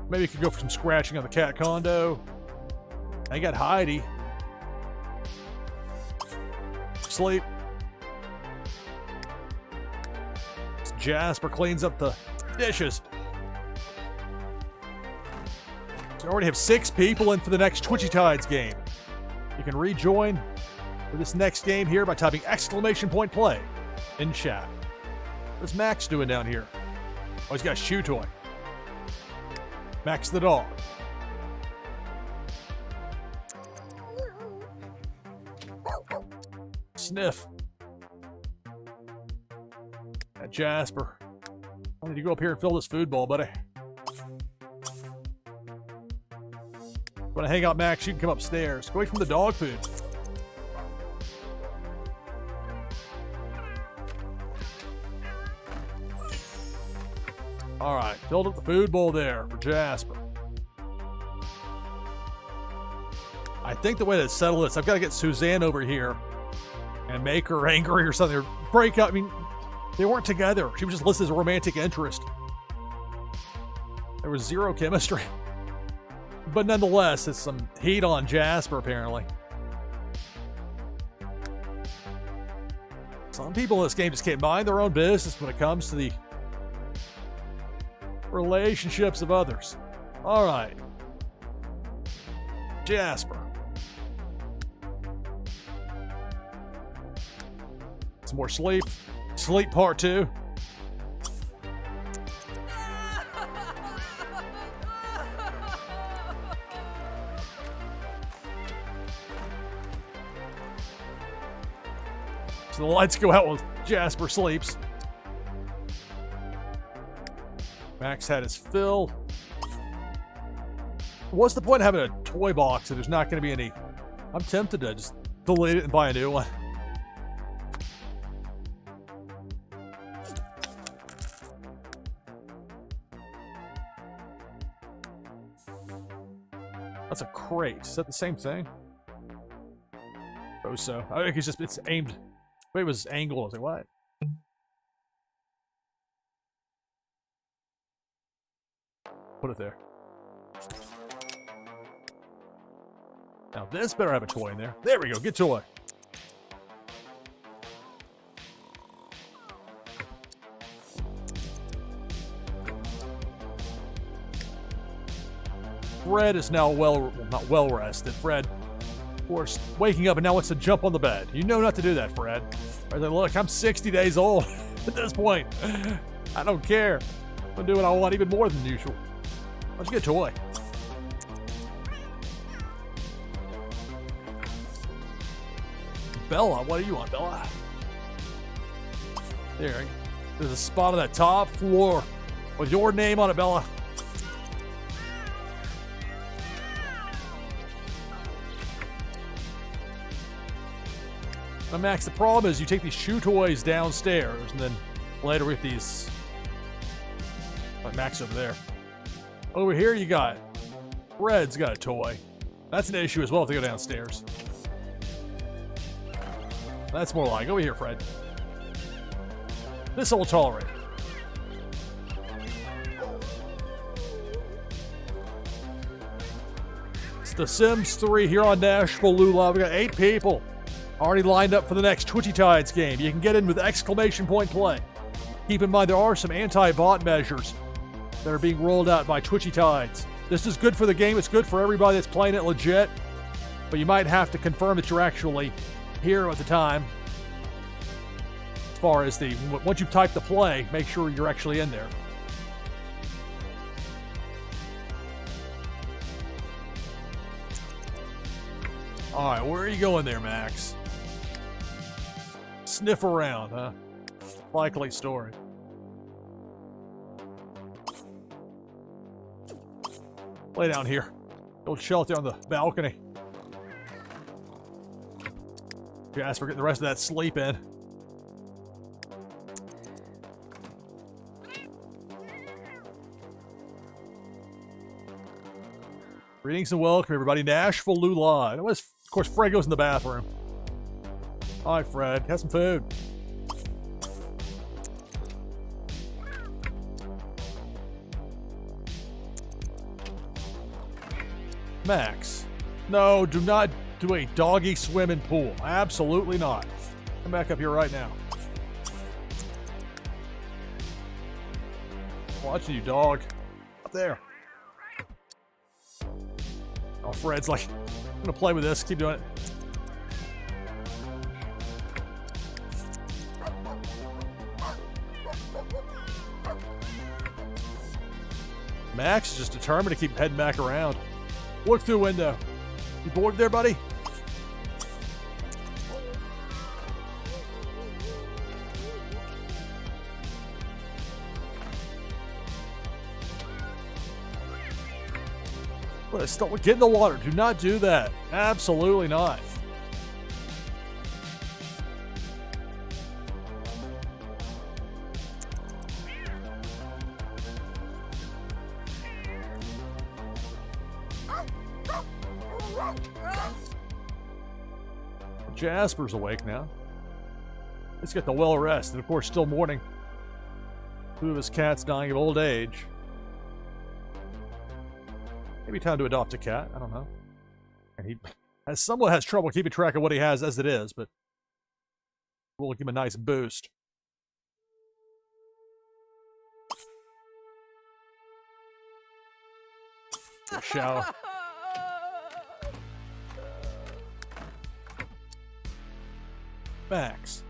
Maybe you could go for some scratching on the cat condo. Now you got Heidi. Sleep. Jasper cleans up the dishes. So we already have 6 people in for the next Twitchy Tides game. You can rejoin for this next game here by typing !play in chat. What's Max doing down here? Oh, he's got a shoe toy. Max the dog. Sniff. Got Jasper. I need to go up here and fill this food bowl, buddy. Want to hang out, Max? You can come upstairs. Go away from the dog food. All right, filled up the food bowl there for Jasper. I think the way to settle this, I've got to get Suzanne over here and make her angry or something, or break up. I mean, they weren't together. She was just listed as a romantic interest. There was 0 chemistry. But nonetheless, it's some heat on Jasper, apparently. Some people in this game just can't mind their own business when it comes to the relationships of others. All right. Jasper. Some more sleep. Sleep part 2. So the lights go out while Jasper sleeps. Max had his fill. What's the point of having a toy box if there's not going to be any? I'm tempted to just delete it and buy a new one. That's a crate. Is that the same thing? Oh, so. I think it's aimed. Wait, it was angled. I was like, what? Put it there. Now this better have a toy in there. There we go. Get toy. Fred is now not well rested. Fred, of course, waking up and now wants to jump on the bed. You know not to do that, Fred. I said, look, I'm 60 days old at this point. I don't care. I'm doing what I want, even more than usual. Let's get a toy. Bella, what are you on, Bella? There's a spot on that top floor with your name on it, Bella. Now, Max, the problem is you take these chew toys downstairs, and then later we get these. Like Max over there. Over here, you got Fred's got a toy. That's an issue as well if they go downstairs. That's more like over here, Fred. This will tolerate. It's The Sims 3 here on NashvilleLou Live. We got 8 people already lined up for the next Twitchy Tides game. You can get in with exclamation point play. Keep in mind there are some anti-bot measures that are being rolled out by Twitchy Tides. This is good for the game. It's good for everybody that's playing it legit. But you might have to confirm that you're actually here at the time. As far as once you type the play, make sure you're actually in there. All right, where are you going there, Max? Sniff around, huh? Likely story. Lay down here. Old shelter on the balcony. Jasper getting the rest of that sleep in. Greetings and welcome, everybody. NashvilleLou Live. Of course, Fred goes in the bathroom. Hi, Fred. Have some food. Max. No, do not do a doggy swimming pool. Absolutely not. Come back up here right now. Watching you, dog. Up there. Oh, Fred's like, I'm gonna play with this. Keep doing it. Max is just determined to keep heading back around. Look through the window. You bored there, buddy? Stop, get in the water. Do not do that. Absolutely not. Jasper's awake now. Let's get the well rest, and of course, still mourning 2 of his cats dying of old age. Maybe time to adopt a cat. I don't know. And he somewhat has trouble keeping track of what he has as it is, but we'll give him a nice boost. A shower. Max.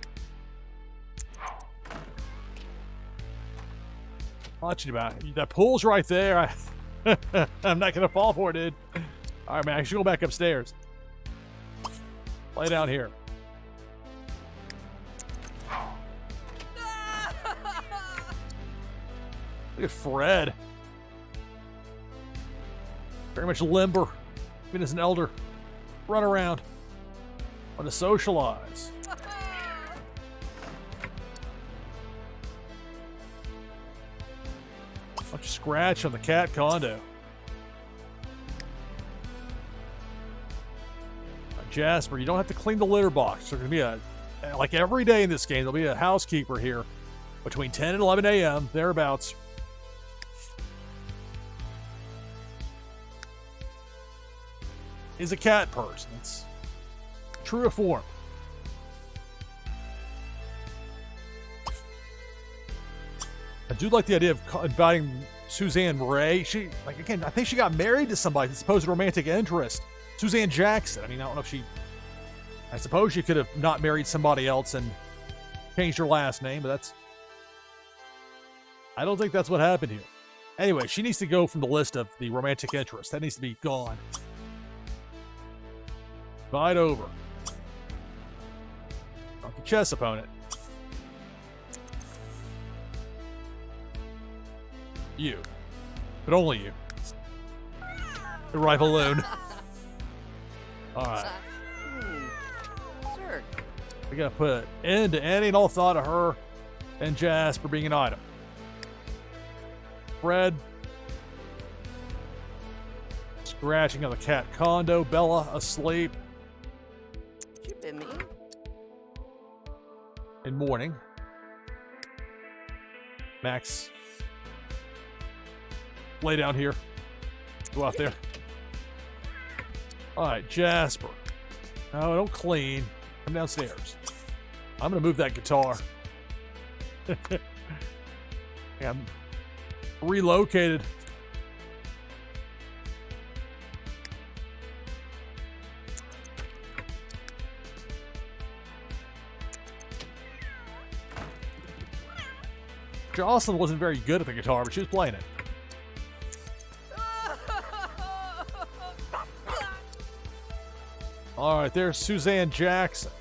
Watching you about that pool's right there. I'm not gonna fall for it, dude. All right, Max, you go back upstairs. Lay down here. Look at Fred. Very much limber, even as an elder. Run around. Want to socialize. Bunch of scratch on the cat condo. Jasper, you don't have to clean the litter box. There's going to be like every day in this game, there'll be a housekeeper here between 10 and 11 a.m., thereabouts. Is a cat person. It's true to form. I do like the idea of inviting Suzanne Ray. She, like, again, I think she got married to somebody, supposed romantic interest. Suzanne Jackson. I mean, I don't know if she... I suppose she could have not married somebody else and changed her last name, but that's... I don't think that's what happened here. Anyway, she needs to go from the list of the romantic interest. That needs to be gone. Invite over. chess opponent. You. But only you. The rival loon. Alright. Sure. We gotta put an end to any and all thought of her and Jasper being an item. Fred. Scratching of the cat condo. Bella asleep. You been mean? In mourning. Max. Lay down here. Go out there. Alright, Jasper. No, don't clean. Come downstairs. I'm gonna move that guitar. Yeah, I'm relocated. Jocelyn wasn't very good at the guitar, but she was playing it. All right, there's Suzanne Jackson.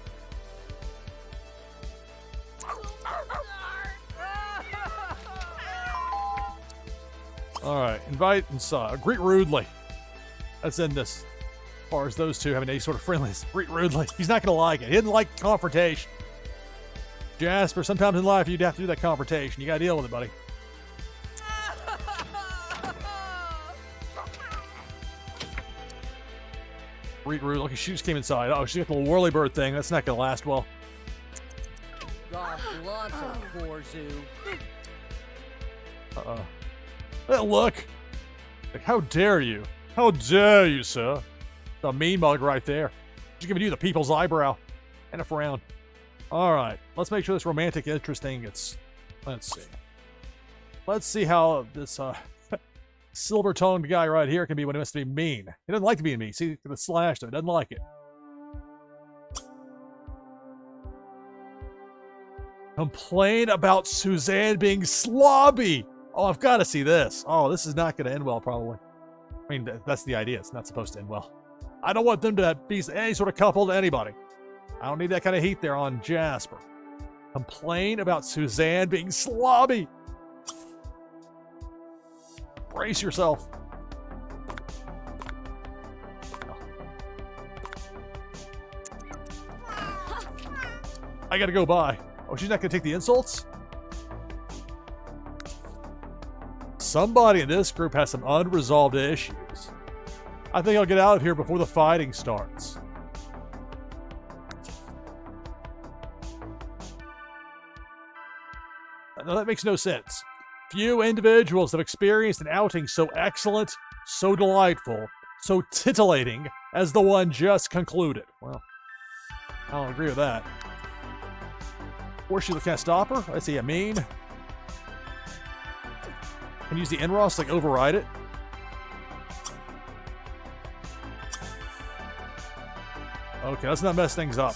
All right, invite inside. Greet rudely. Let's end this. As far as those two having any sort of friendliness, greet rudely. He's not going to like it. He didn't like confrontation. Jasper, sometimes in life you'd have to do that confrontation. You got to deal with it, buddy. Greet rude. Look, she just came inside. Oh, she got the little whirly bird thing. That's not going to last well. God bless her, poor zoo. Uh-oh. Hey, look. Like, how dare you? How dare you, sir? The mean mug right there. She's giving you the people's eyebrow. And a frown. All right. Let's make sure this romantic interest thing gets... Let's see. Let's see how this silver-tongued guy right here can be when he wants to be mean. He doesn't like to be mean. See, the slash, though. He doesn't like it. Complain about Suzanne being slobby. Oh, I've got to see this. Oh, this is not going to end well, probably. I mean, that's the idea. It's not supposed to end well. I don't want them to be any sort of couple to anybody. I don't need that kind of heat there on Jasper. Complain about Suzanne being slobby. Brace yourself. I gotta go by. Oh, she's not gonna take the insults? Somebody in this group has some unresolved issues. I think I'll get out of here before the fighting starts. No, that makes no sense. Few individuals have experienced an outing so excellent, so delightful, so titillating as the one just concluded. Well, I don't agree with that. Or she can't stop her? Let's see, I mean. Can use the NROS to like override it. Okay, let's not mess things up.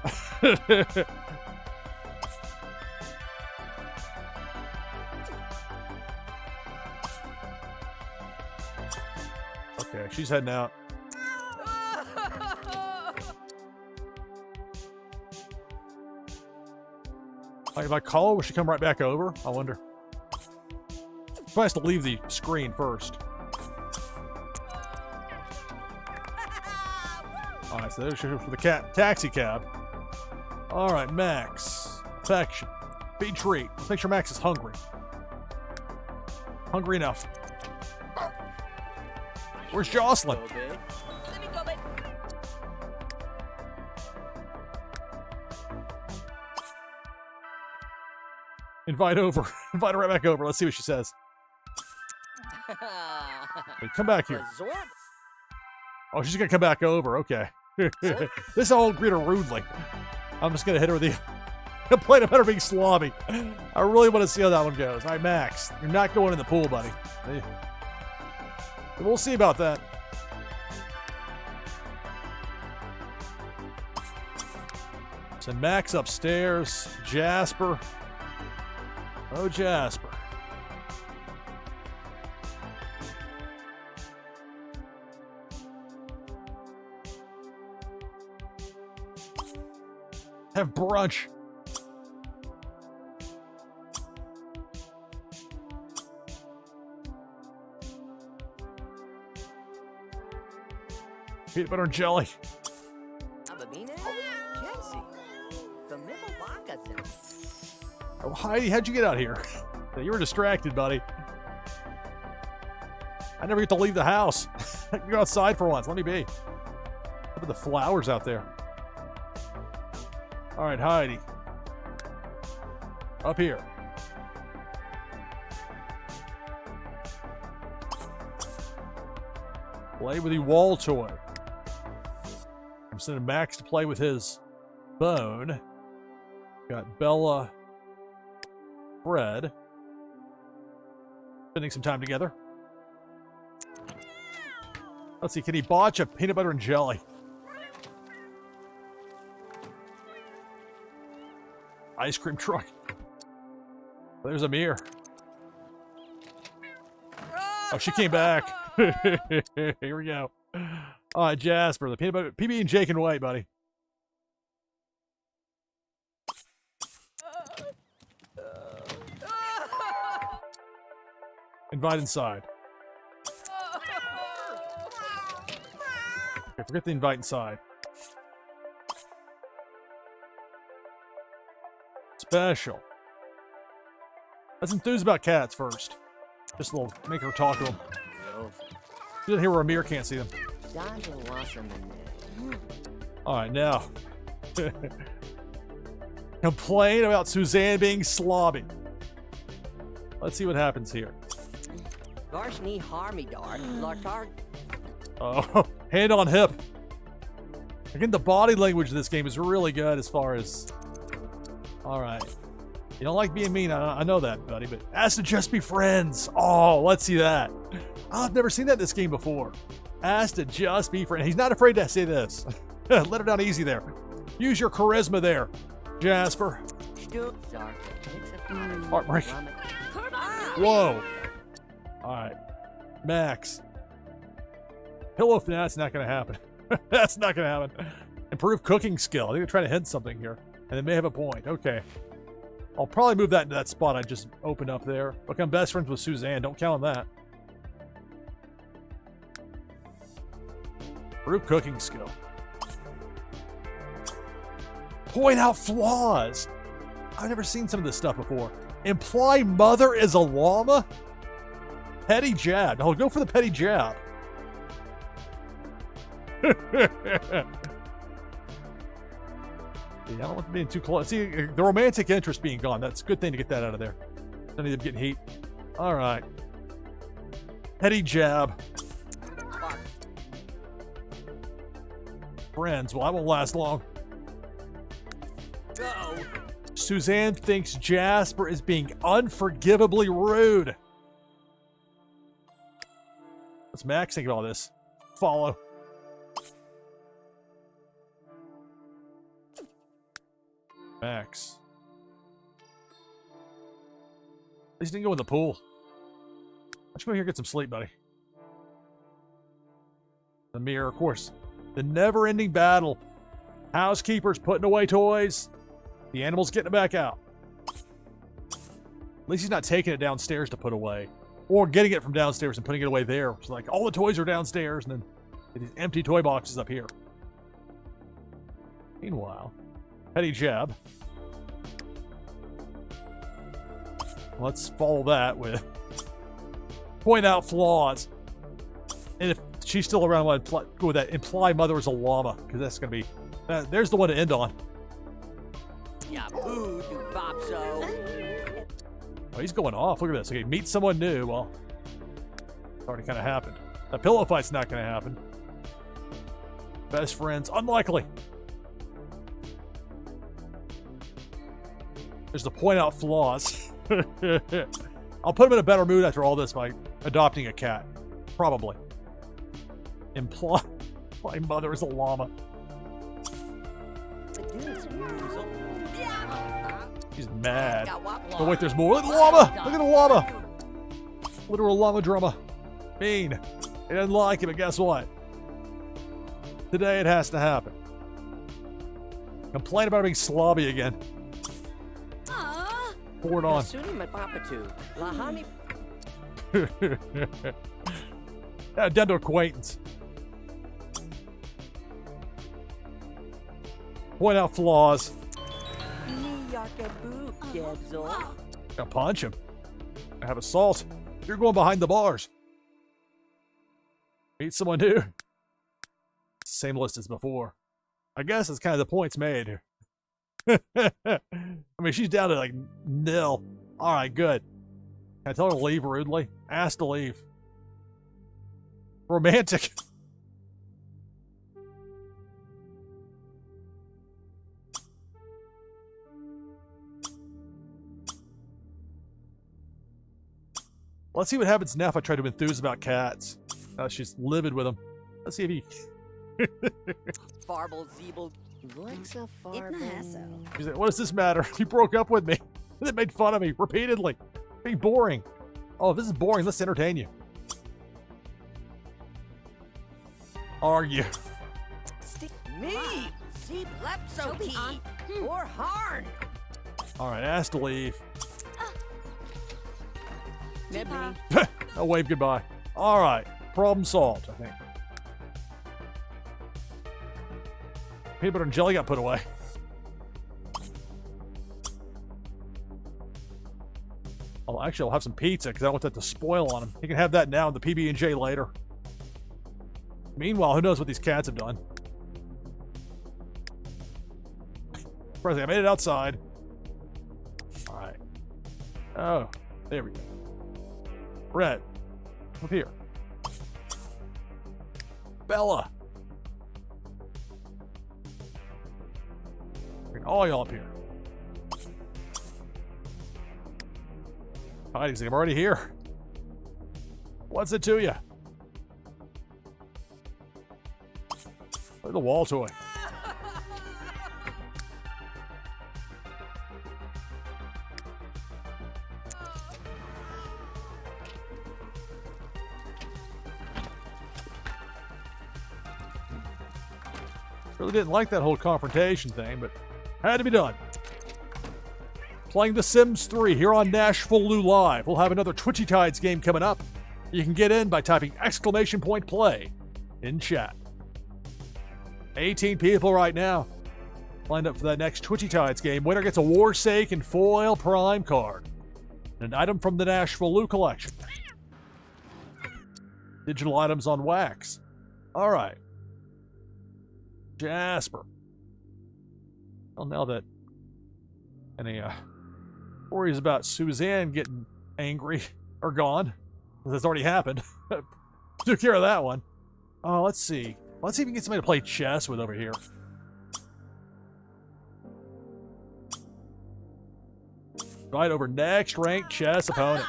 Okay, she's heading out. Like, if I call her, will she come right back over? I wonder. She has to leave the screen first. Alright, so there's for the taxi cab. Alright, Max. Affection. Feed treat. Let's make sure Max is hungry. Hungry enough. Where's Jocelyn? Let me go, babe. Invite over. Invite her right back over. Let's see what she says. Wait, come back here. Resort? Oh, she's gonna come back over. Okay. This whole greet her rudely. I'm just gonna hit her with the complaint about her being slobby. I really want to see how that one goes. All right, Max, you're not going in the pool, buddy. We'll see about that. Send Max upstairs. Jasper. Oh, Jasper. Have brunch. Peanut butter and jelly. Oh, Heidi, how'd you get out here? You were distracted, buddy. I never get to leave the house. I can go outside for once. Let me be. Look at the flowers out there. All right, Heidi. Up here. Play with the wall toy. I'm sending Max to play with his bone. Got Bella, Fred. Spending some time together. Let's see, can he botch a peanut butter and jelly? Ice cream truck. There's Amir. Oh, she came back. Here we go. All right, Jasper, the peanut butter, PB and Jake and White, buddy. Invite inside. Okay, forget the invite inside. Special. Let's enthuse about cats first. Just a little, make her talk to them. She doesn't hear where Amir can't see them. Alright, now. Complain about Suzanne being slobby. Let's see what happens here. Oh, hand on hip. Again, the body language of this game is really good as far as... Alright. You don't like being mean, I know that, buddy, but ask to just be friends. Oh, let's see that. Oh, I've never seen that in this game before. Ask to just be friends. He's not afraid to say this. Let her down easy there. Use your charisma there, Jasper. Heartbreak. Whoa. Alright. Max. Pillow, that's not going to happen. That's not going to happen. Improve cooking skill. I think they're trying to hint something here. And they may have a point. Okay. I'll probably move that into that spot I just opened up there. Become best friends with Suzanne. Don't count on that. Improve cooking skill. Point out flaws. I've never seen some of this stuff before. Imply mother is a llama? Petty jab. I'll go for the petty jab. I don't want to be too close. See, the romantic interest being gone. That's a good thing to get that out of there. Don't need them getting heat. All right. Petty jab. Friends. Well, that won't last long. Suzanne thinks Jasper is being unforgivably rude. What's Max think of all this? Follow. Max. At least didn't go in the pool. Why don't you go here and get some sleep, buddy? The mirror, of course. The never-ending battle. Housekeepers putting away toys. The animals getting it back out. At least he's not taking it downstairs to put away. Or getting it from downstairs and putting it away there. It's like all the toys are downstairs and then these empty toy boxes up here. Meanwhile, petty jab. Let's follow that with point out flaws. And if she's still around, I want to go with that. Imply mother is a llama, because that's going to be... there's the one to end on. Yeah, boo, you bopso. Oh, he's going off. Look at this. Okay, meet someone new. Well, it's already kind of happened. That pillow fight's not going to happen. Best friends. Unlikely. There's the point out flaws. I'll put him in a better mood after all this by adopting a cat. Probably. Imply my mother is a llama. She's mad. Oh wait, there's more. Look at the llama! Look at the llama! Literal llama drama. Mean. He doesn't like it, but guess what? Today it has to happen. Complain about being slobby again. Pour it on. Down to acquaintance. Point out flaws. Me yakaboo, Gebzel. Gonna punch him. I have assault. You're going behind the bars. Meet someone new. Same list as before. I guess it's kind of the points made here. I mean, she's down to like nil. All right, good. Can I tell her to leave rudely? Ask to leave. Romantic. Let's see what happens now if I try to enthuse about cats. She's livid with them. Let's see if he... Farble Zeeble. What's a farble? She's like, what does this matter? You broke up with me. They made fun of me repeatedly. Being boring. Oh, if this is boring, let's entertain you. Argue. Me! Zeeb Lepsoki! Or Harn! Alright, ask to leave. Nibney. I'll wave goodbye. Alright, problem solved, I think. Peanut butter and jelly got put away. Oh, actually, I'll have some pizza because I don't want that to spoil on him. He can have that now and the PB&J later. Meanwhile, who knows what these cats have done. Surprisingly, I made it outside. Alright. Oh, there we go. Red. Up here. Bella. Bring all y'all up here. Heidi's like, I'm already here. What's it to you? Look at the wall toy. Really didn't like that whole confrontation thing, but had to be done. Playing The Sims 3 here on NashvilleLou Live. We'll have another Twitchy Tides game coming up. You can get in by typing !play in chat. 18 people right now lined up for that next Twitchy Tides game. Winner gets a Warsake and Foil Prime card. An item from the NashvilleLou collection. Digital items on wax. All right. Jasper. Well, now that any worries about Suzanne getting angry are gone, that's already happened. Took care of that one. Let's see. Let's see if we can get somebody to play chess with over here. Right over next ranked chess opponent.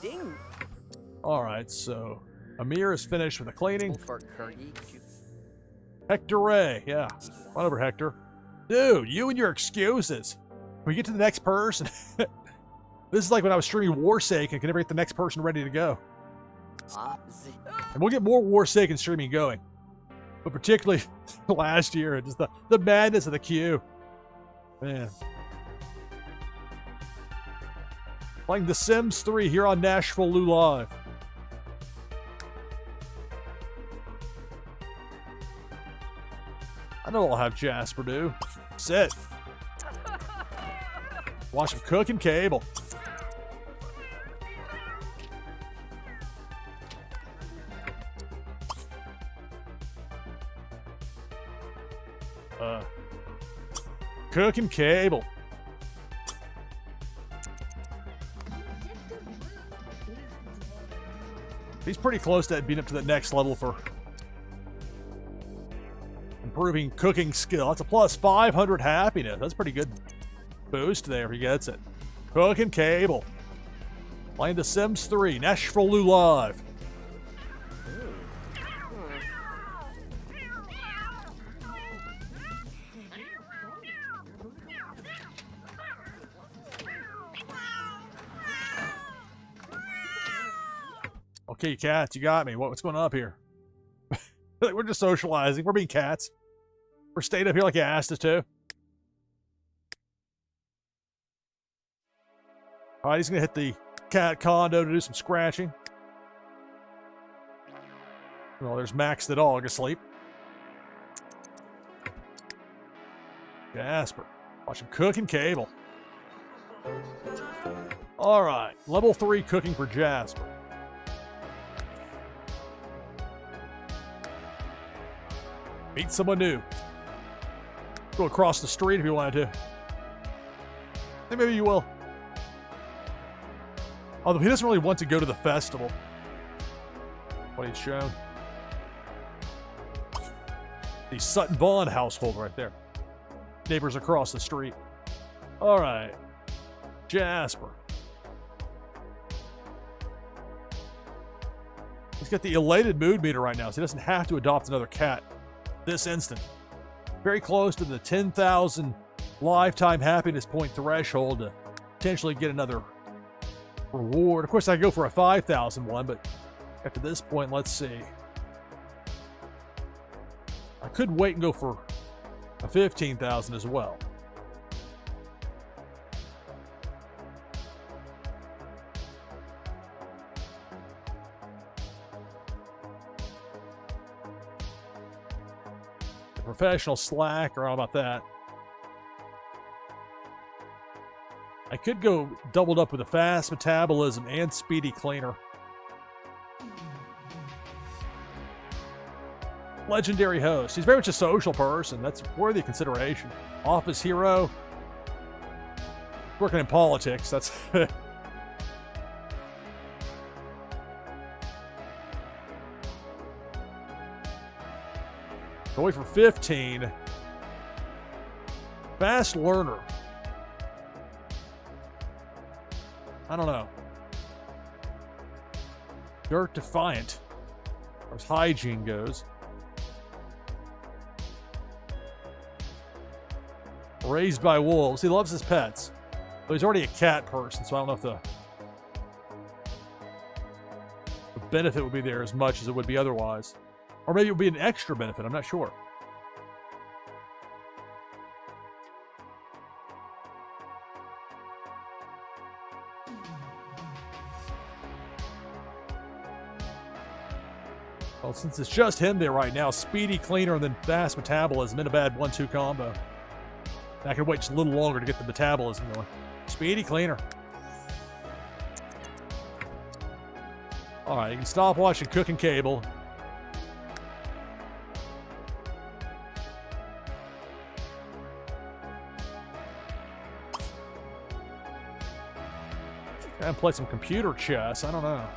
Ding. All right, so Amir is finished with the cleaning. For Kurgi. Hector Ray, yeah. Run over, Hector. Dude, you and your excuses. When we get to the next person, this is like when I was streaming Warsake and could never get the next person ready to go. And we'll get more Warsake and streaming going. But particularly last year, just the madness of the queue. Man. Playing The Sims 3 here on NashvilleLou Live. I know I'll have Jasper do. Sit. Watch him cook and cable. Cook and cable. He's pretty close to being up to the next level for improving cooking skill. That's a plus 500 happiness. That's a pretty good boost there if he gets it. Cook and cable. Playing The Sims 3, NashvilleLou Live. Okay, cats, you got me. What's going on up here? We're just socializing. We're being cats. We're staying up here like you asked us to. All right, he's going to hit the cat condo to do some scratching. Well, there's Max the dog asleep. Jasper. Watch him cooking cable. All right. Level 3 cooking for Jasper. Meet someone new. Go across the street if you wanted to. I think maybe you will. Although he doesn't really want to go to the festival. What he's shown. The Sutton Vaughn household right there. Neighbors across the street. All right. Jasper. He's got the elated mood meter right now, so he doesn't have to adopt another cat this instant. Very close to the 10,000 lifetime happiness point threshold to potentially get another reward. Of course, I go for a 5,000 one, but after this point, let's see. I could wait and go for a 15,000 as well. The professional slacker, how about that? I could go doubled up with a fast metabolism and speedy cleaner. Legendary host. He's very much a social person. That's worthy of consideration. Office hero. Working in politics. That's... Going for 15. Fast learner. I don't know. Dirt defiant. As far as hygiene goes. Raised by wolves. He loves his pets. But he's already a cat person, so I don't know if the benefit would be there as much as it would be otherwise. Or maybe it would be an extra benefit. I'm not sure. Well, since it's just him there right now, speedy cleaner and then fast metabolism in a bad 1-2 combo. I can wait just a little longer to get the metabolism going. Speedy cleaner. All right, you can stop watching cooking cable. And play some computer chess. I don't know.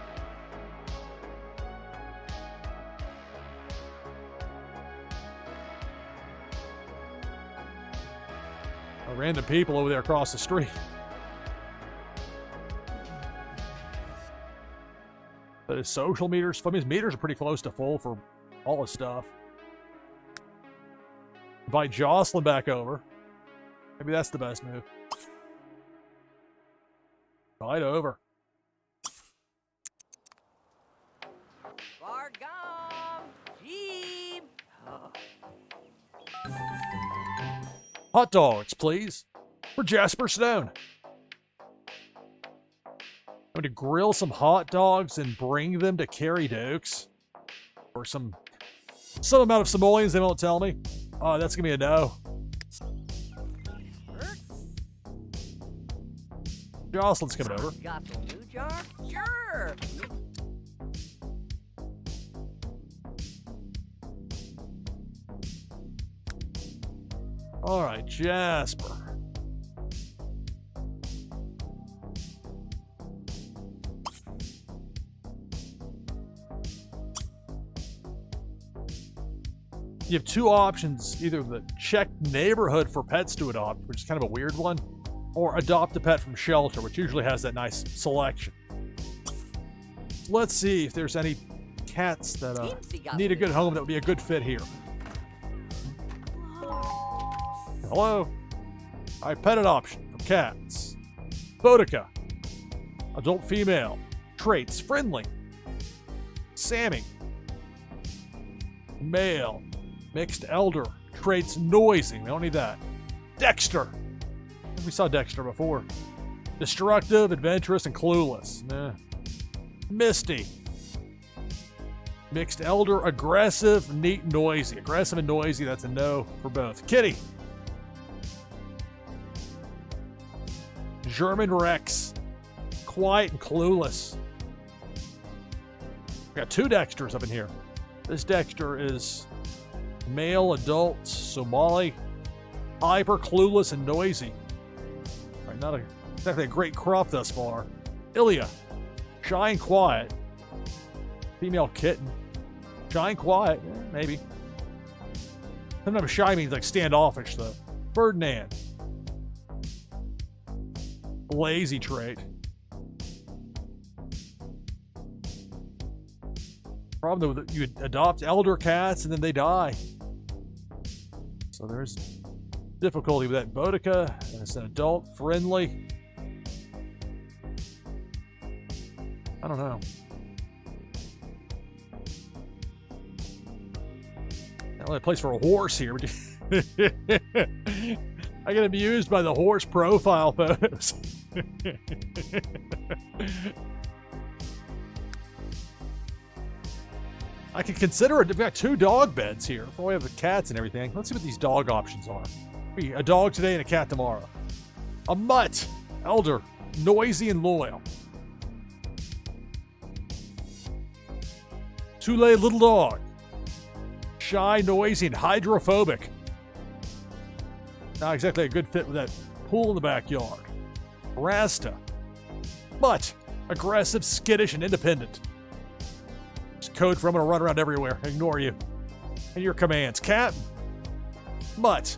Random people over there across the street. But his social meters, I mean, his meters are pretty close to full for all his stuff. Invite Jocelyn back over. Maybe that's the best move. Invite over. Bargum! Jeep! Hot dogs, please. For Jasper Stone. I'm going to grill some hot dogs and bring them to Carrie Dokes. Or some amount of simoleons they won't tell me. Oh, that's going to be a no. Jocelyn's coming over. Got the new jar? Sure! All right, Jasper. You have two options, either the check neighborhood for pets to adopt, which is kind of a weird one, or adopt a pet from shelter, which usually has that nice selection. Let's see if there's any cats that need a good home that would be a good fit here. Hello. All right, pet adoption for cats. Boudica. Adult female. Traits, friendly. Sammy. Male. Mixed elder. Traits, noisy. We don't need that. Dexter. We saw Dexter before. Destructive, adventurous, and clueless. Nah. Misty. Mixed elder, aggressive, neat, noisy. Aggressive and noisy, that's a no for both. Kitty. German Rex. Quiet and clueless. We got 2 Dexters up in here. This Dexter is male, adult, Somali, hyper, clueless, and noisy. All right, not exactly a great crop thus far. Ilya, shy and quiet. Female kitten. Shy and quiet, maybe. Sometimes shy means like standoffish, though. Ferdinand. Lazy trait. Problem though, you adopt elder cats and then they die. So there's difficulty with that. Boudica, and it's an adult, friendly. I don't know. Not really a place for a horse here. I get amused by the horse profile photos. I could consider it. We've got 2 dog beds here. Before we have the cats and everything. Let's see what these dog options are. Maybe a dog today and a cat tomorrow. A mutt. Elder. Noisy and loyal. Tule little dog. Shy, noisy, and hydrophobic. Not exactly a good fit with that pool in the backyard. Rasta. Mutt. Aggressive, skittish, and independent. It's code for I'm going to run around everywhere, ignore you, and your commands. Cat. Mutt.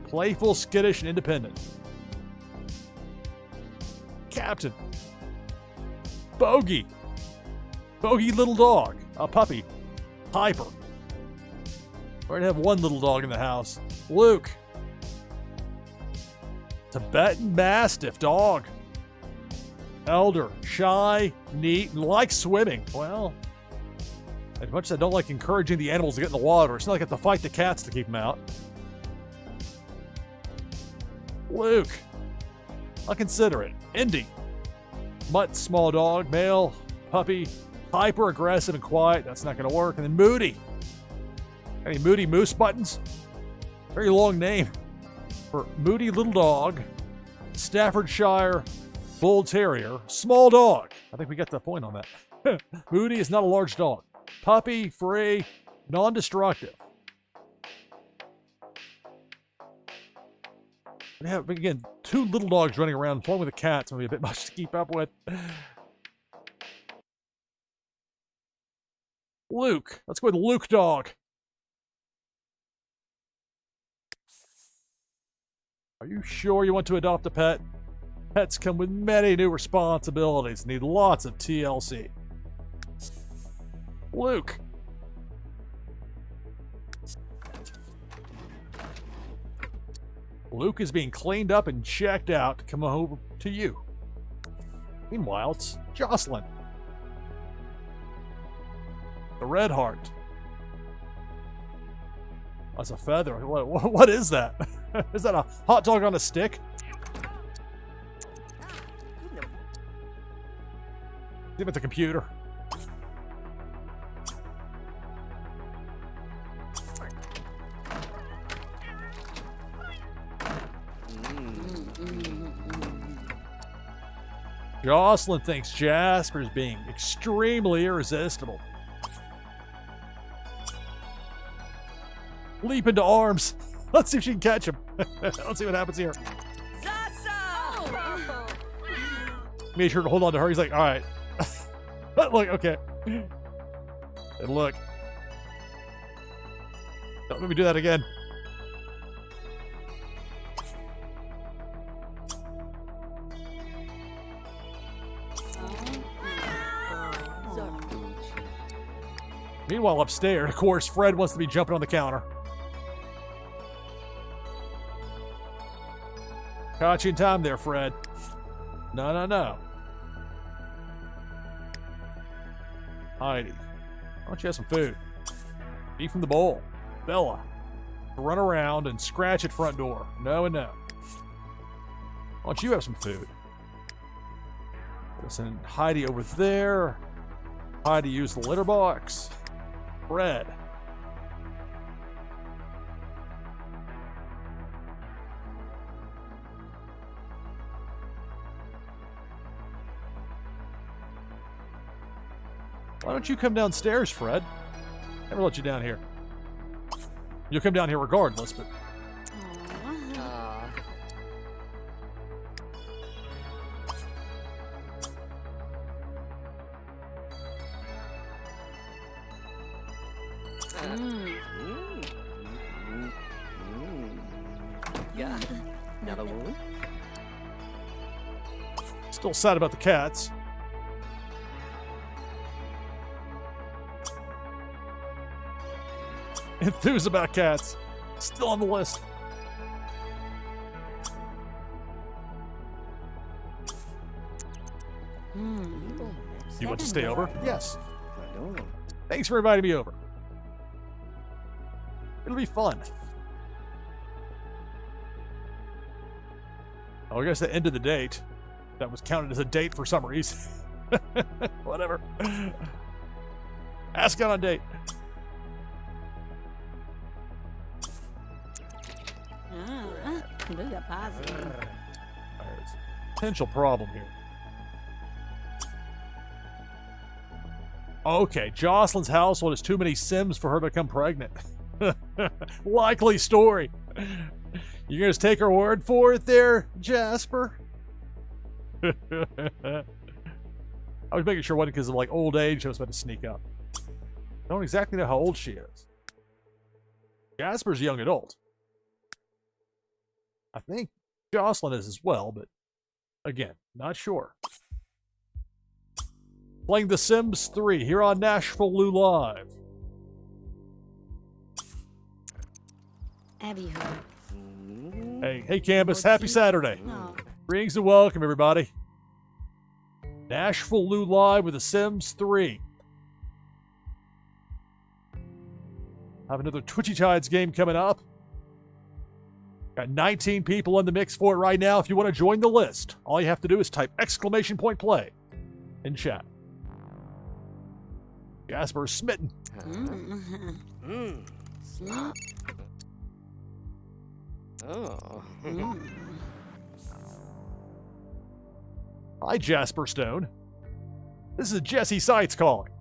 Playful, skittish, and independent. Captain. Bogey. Bogey little dog. A puppy. Hyper. We're going to have 1 little dog in the house. Luke. Tibetan Mastiff dog. Elder. Shy, neat, and likes swimming. Well, as much as I don't like encouraging the animals to get in the water, it's not like I have to fight the cats to keep them out. Luke. I'll consider it. Indy. Mutt, small dog, male, puppy, hyper aggressive and quiet. That's not going to work. And then Moody. Any Moody Moose buttons? Very long name for Moody little dog, Staffordshire Bull Terrier, small dog. I think we got the point on that. Moody is not a large dog. Puppy, free, non-destructive. We have, again, 2 little dogs running around, playing with the cats. Maybe a bit much to keep up with. Luke. Let's go with Luke dog. Are you sure you want to adopt a pet? Pets come with many new responsibilities, need lots of TLC. Luke. Luke is being cleaned up and checked out to come over to you. Meanwhile, it's Jocelyn. The Red Heart. That's a feather. What is that? Is that a hot dog on a stick? See if it's a computer. Jocelyn thinks Jasper's being extremely irresistible. Leap into arms. Let's see if she can catch him. Let's see what happens here. Zasso! Made sure to hold on to her. He's like, all right. Look, okay. And look. Don't let me do that again. Meanwhile, upstairs, of course, Fred wants to be jumping on the counter. Caught you in time there, Fred. No, no, no. Heidi, why don't you have some food? Eat from the bowl. Bella, run around and scratch at front door. No and no. Why don't you have some food? Listen, Heidi over there. Heidi use the litter box. Fred. Why don't you come downstairs, Fred? Never let you down here. You'll come down here regardless, but... Aw. Yeah. Another one. Still sad about the cats. Enthused about cats. Still on the list. You want to stay over? Yes. Thanks for inviting me over. It'll be fun. Oh, I guess the end of the date. That was counted as a date for some reason. Whatever. Ask out on date. There's a positive. There's a potential problem here. Okay, Jocelyn's household has too many Sims for her to become pregnant. Likely story. You gonna just take her word for it there, Jasper? I was making sure it wasn't because of like old age I was about to sneak up. I don't exactly know how old she is. Jasper's a young adult. I think Jocelyn is as well, but again, not sure. Playing The Sims 3 here on NashvilleLou Live. Abby heard. Hey, Canvas, happy Saturday. Oh. Greetings and welcome, everybody. NashvilleLou Live with The Sims 3. Have another Twitchy Tides game coming up. Got 19 people in the mix for it right now. If you want to join the list, all you have to do is type !play in chat. Jasper is smitten. Oh. Hi, Jasper Stone. This is Jesse Seitz calling.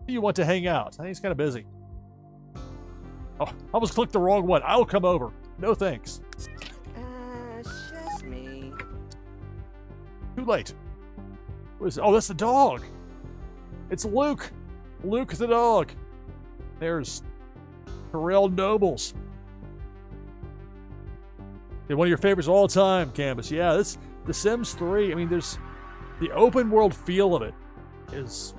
Do you want to hang out? I think he's kind of busy. Oh, I almost clicked the wrong one. I'll come over. No thanks. Sesame. Too late. Oh, that's the dog. It's Luke. Luke the dog. There's Terrell Nobles. Yeah, one of your favorites of all time, Canvas. Yeah, this The Sims 3. I mean, there's the open world feel of it is,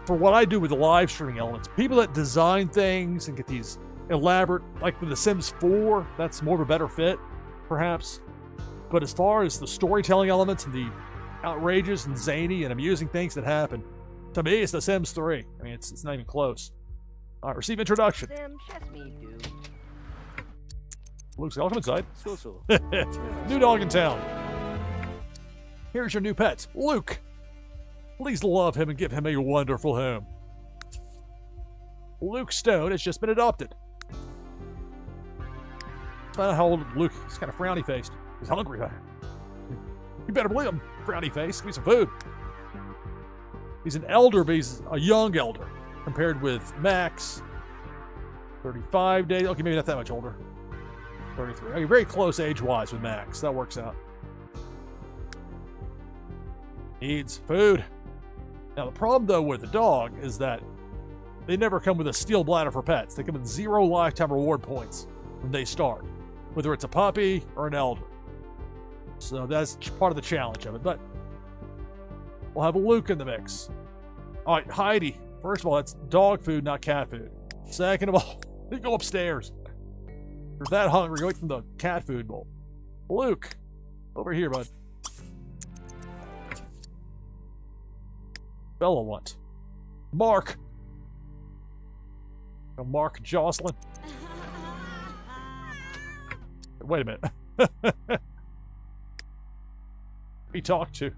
for what I do with the live streaming elements, people that design things and get these elaborate, like with The Sims 4, that's more of a better fit, perhaps. But as far as the storytelling elements and the outrageous and zany and amusing things that happen, to me, it's The Sims 3. I mean, it's not even close. All right, receive introduction. Them sesame do. Luke's welcome inside. So. New dog in town. Here's your new pet, Luke. Please love him and give him a wonderful home. Luke Stone has just been adopted. Find out how old Luke is. He's kind of frowny faced. He's hungry. You better believe him. Frowny face. Give me some food. He's an elder, but he's a young elder compared with Max. 35 days. Okay, maybe not that much older. 33. Okay, very close age-wise with Max. That works out. Needs food. Now, the problem, though, with the dog is that they never come with a steel bladder for pets. They come with 0 lifetime reward points when they start, whether it's a puppy or an elder. So that's part of the challenge of it. But we'll have a Luke in the mix. All right, Heidi. First of all, that's dog food, not cat food. Second of all, you go upstairs. If you're that hungry, go eat from the cat food bowl. Luke, over here, bud. Bella want. Mark. Mark Jocelyn. Wait a minute. Be talked to.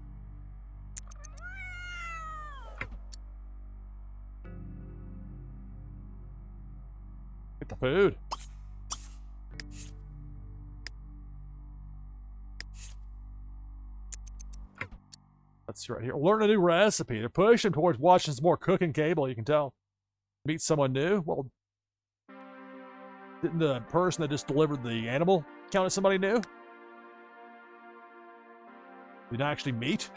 Get the food. let's see right here. Learn a new recipe. They're pushing towards watching some more cooking cable, you can tell. Meet someone new. Well, didn't the person that just delivered the animal count as somebody new? Did I actually meet?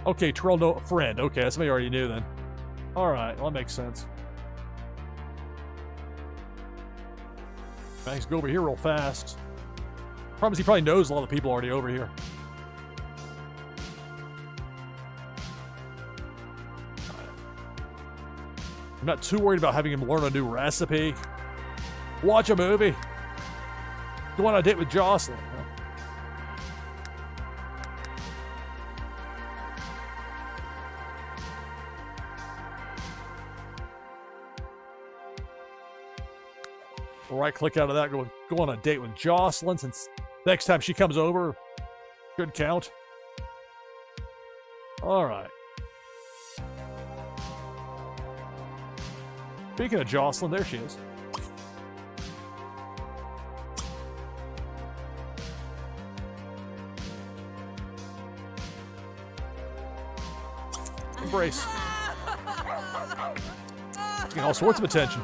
Okay, Terrell, no friend. Okay, that's somebody I already knew then. Alright, well, that makes sense. Thanks, go over here real fast. Problem is he probably knows a lot of people already over here. I'm not too worried about having him learn a new recipe. Watch a movie. Go on a date with Jocelyn. Right click out of that, go on a date with Jocelyn, since next time she comes over, good count. Alright. Speaking of Jocelyn, there she is. Embrace. Getting all sorts of attention.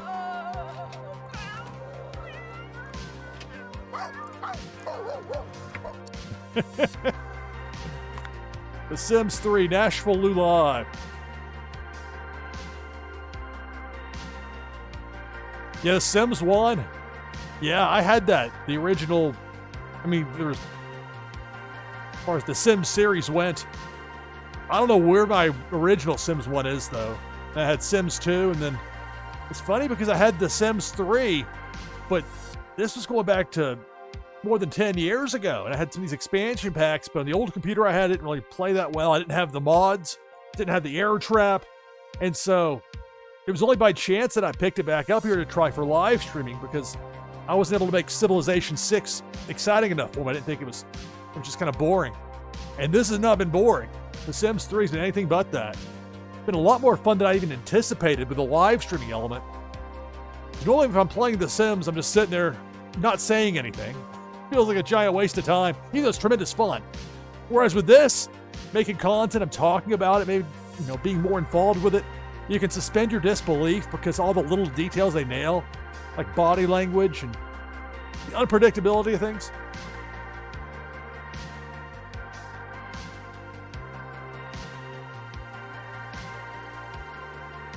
The Sims 3, NashvilleLou Live. Yeah, The Sims 1. Yeah, I had that. The original, I mean, there was, as far as the Sims series went, I don't know where my original Sims 1 is, though. I had Sims 2, and then it's funny because I had The Sims 3, but this was going back to more than 10 years ago, and I had some of these expansion packs, but on the old computer I had didn't really play that well. I didn't have the mods, didn't have the error trap, and so it was only by chance that I picked it back up here to try for live streaming, because I wasn't able to make Civilization 6 exciting enough for me. I didn't think it was just kind of boring. And this has not been boring. The Sims 3 has been anything but that. It's been a lot more fun than I even anticipated with the live streaming element. Normally if I'm playing The Sims, I'm just sitting there not saying anything. Feels like a giant waste of time, even though it's tremendous fun. Whereas with this, making content, I'm talking about it, maybe, being more involved with it, you can suspend your disbelief because all the little details they nail, like body language and the unpredictability of things.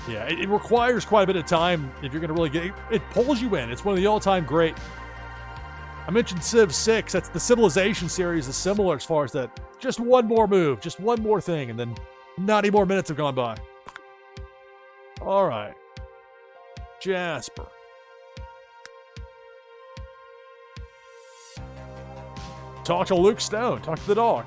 Yeah, it requires quite a bit of time if you're going to really get it. It pulls you in. It's one of the all-time great. I mentioned Civ 6. That's the Civilization series is similar as far as that. Just one more move, just one more thing, and then 90 more minutes have gone by. All right. Jasper. Talk to Luke Stone. Talk to the dog.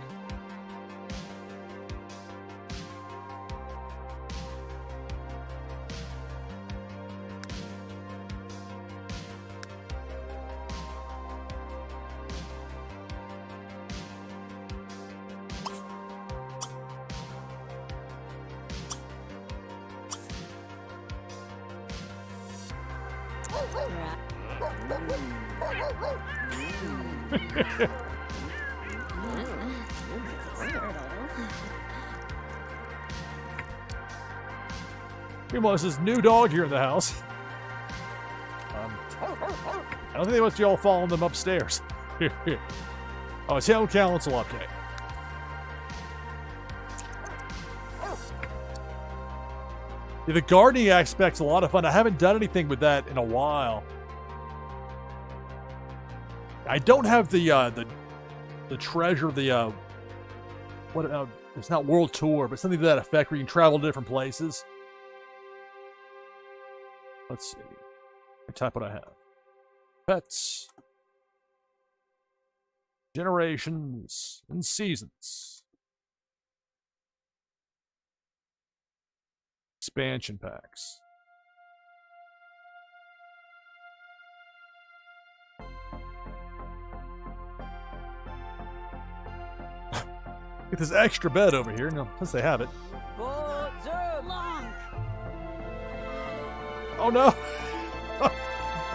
Meanwhile, there's this new dog here in the house. I don't think they want you all following them upstairs. Oh, it's Town Council update. Yeah, the gardening aspect's a lot of fun. I haven't done anything with that in a while. I don't have the treasure, it's not World Tour, but something to that effect where you can travel to different places. Let's see. I type what I have. Pets. Generations and seasons. Expansion packs. Get this extra bed over here. No, since they have it. Oh no!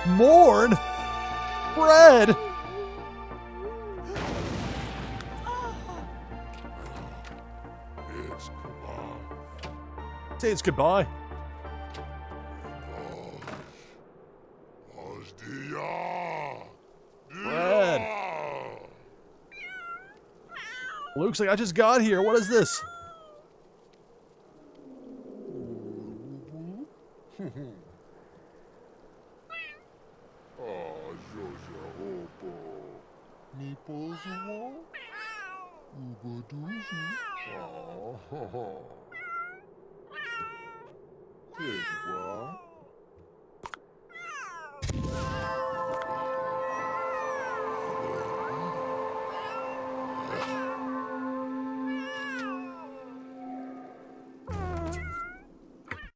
Mourn? Fred! It's goodbye. Say it's goodbye. Fred. Luke's like, I just got here. What is this?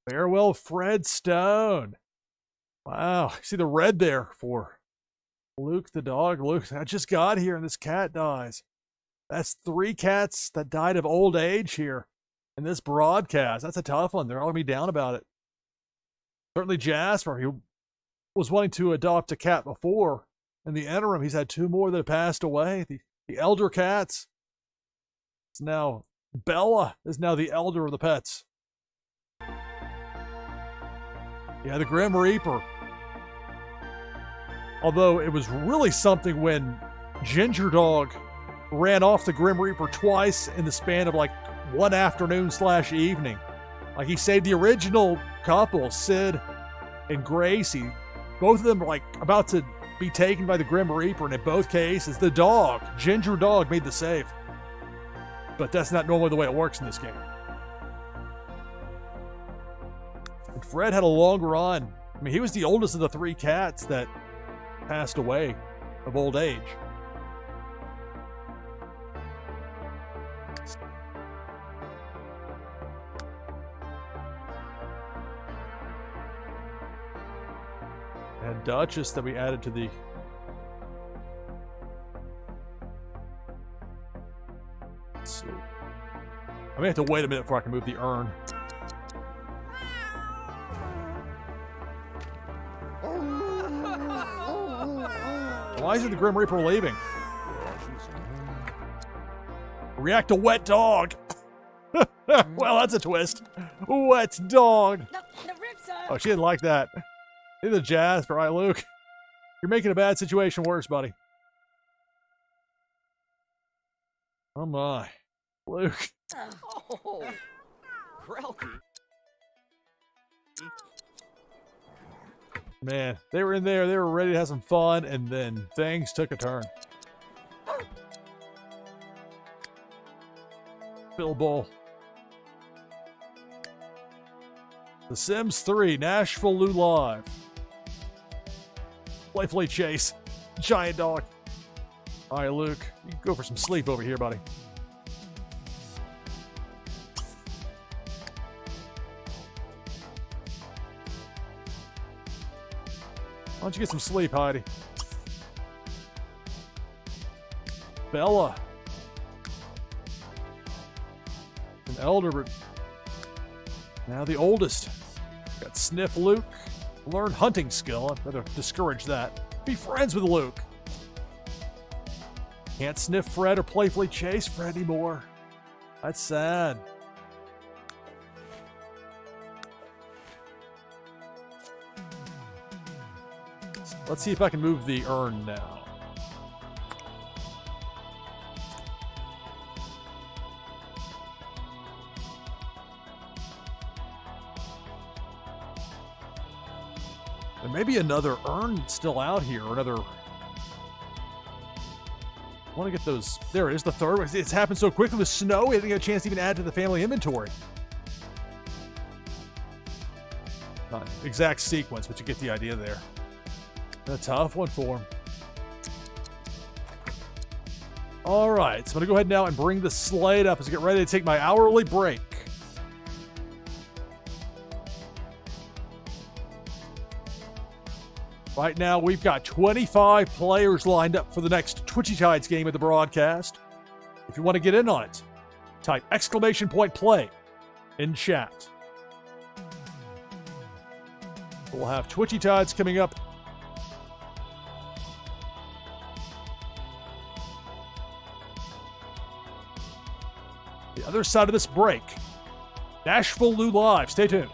Farewell, Fred Stone. Wow. See the red there for Luke the dog. Luke, I just got here and this cat dies. That's 3 cats that died of old age here in this broadcast. That's a tough one. They're all going to be down about it. Certainly Jasper, he was wanting to adopt a cat before. In the interim, he's had 2 more that have passed away. The elder cats. It's now Bella is now the elder of the pets. Yeah, the Grim Reaper. Although it was really something when Ginger Dog ran off the Grim Reaper twice in the span of like one afternoon/evening. Like he saved the original couple, Sid and Gracie. Both of them were like about to be taken by the Grim Reaper, and in both cases, the dog, Ginger Dog, made the save. But that's not normally the way it works in this game. And Fred had a long run. I mean, he was the oldest of the 3 cats that passed away of old age. And Duchess that we added to the... Let's see. I may have to wait a minute before I can move the urn. Why is it the Grim Reaper leaving? React to wet dog. Well, that's a twist. Wet dog. Oh, she didn't like that. Neither Jasper. All right, Luke. You're making a bad situation worse, buddy. Oh, my. Luke. Oh, Krelky. Man, they were in there. They were ready to have some fun, and then things took a turn. Bill Bull. The Sims 3, NashvilleLou Live. Playfully Chase. Giant dog. All right, Luke. You can go for some sleep over here, buddy. Why don't you get some sleep, Heidi? Bella. An elder, but now the oldest. Got Sniff Luke. Learn hunting skill. I'd rather discourage that. Be friends with Luke. Can't sniff Fred or playfully chase Fred anymore. That's sad. Let's see if I can move the urn now. There may be another urn still out here, or another... I want to get those... There it is, the third one. It's happened so quickly with snow, we didn't get a chance to even add to the family inventory. Not exact sequence, but you get the idea there. A tough one for him. All right, so I'm going to go ahead now and bring the slate up as I get ready to take my hourly break. Right now, we've got 25 players lined up for the next Twitchy Tides game of the broadcast. If you want to get in on it, type !play in chat. We'll have Twitchy Tides coming up The other side of this break. NashvilleLou Live. Stay tuned.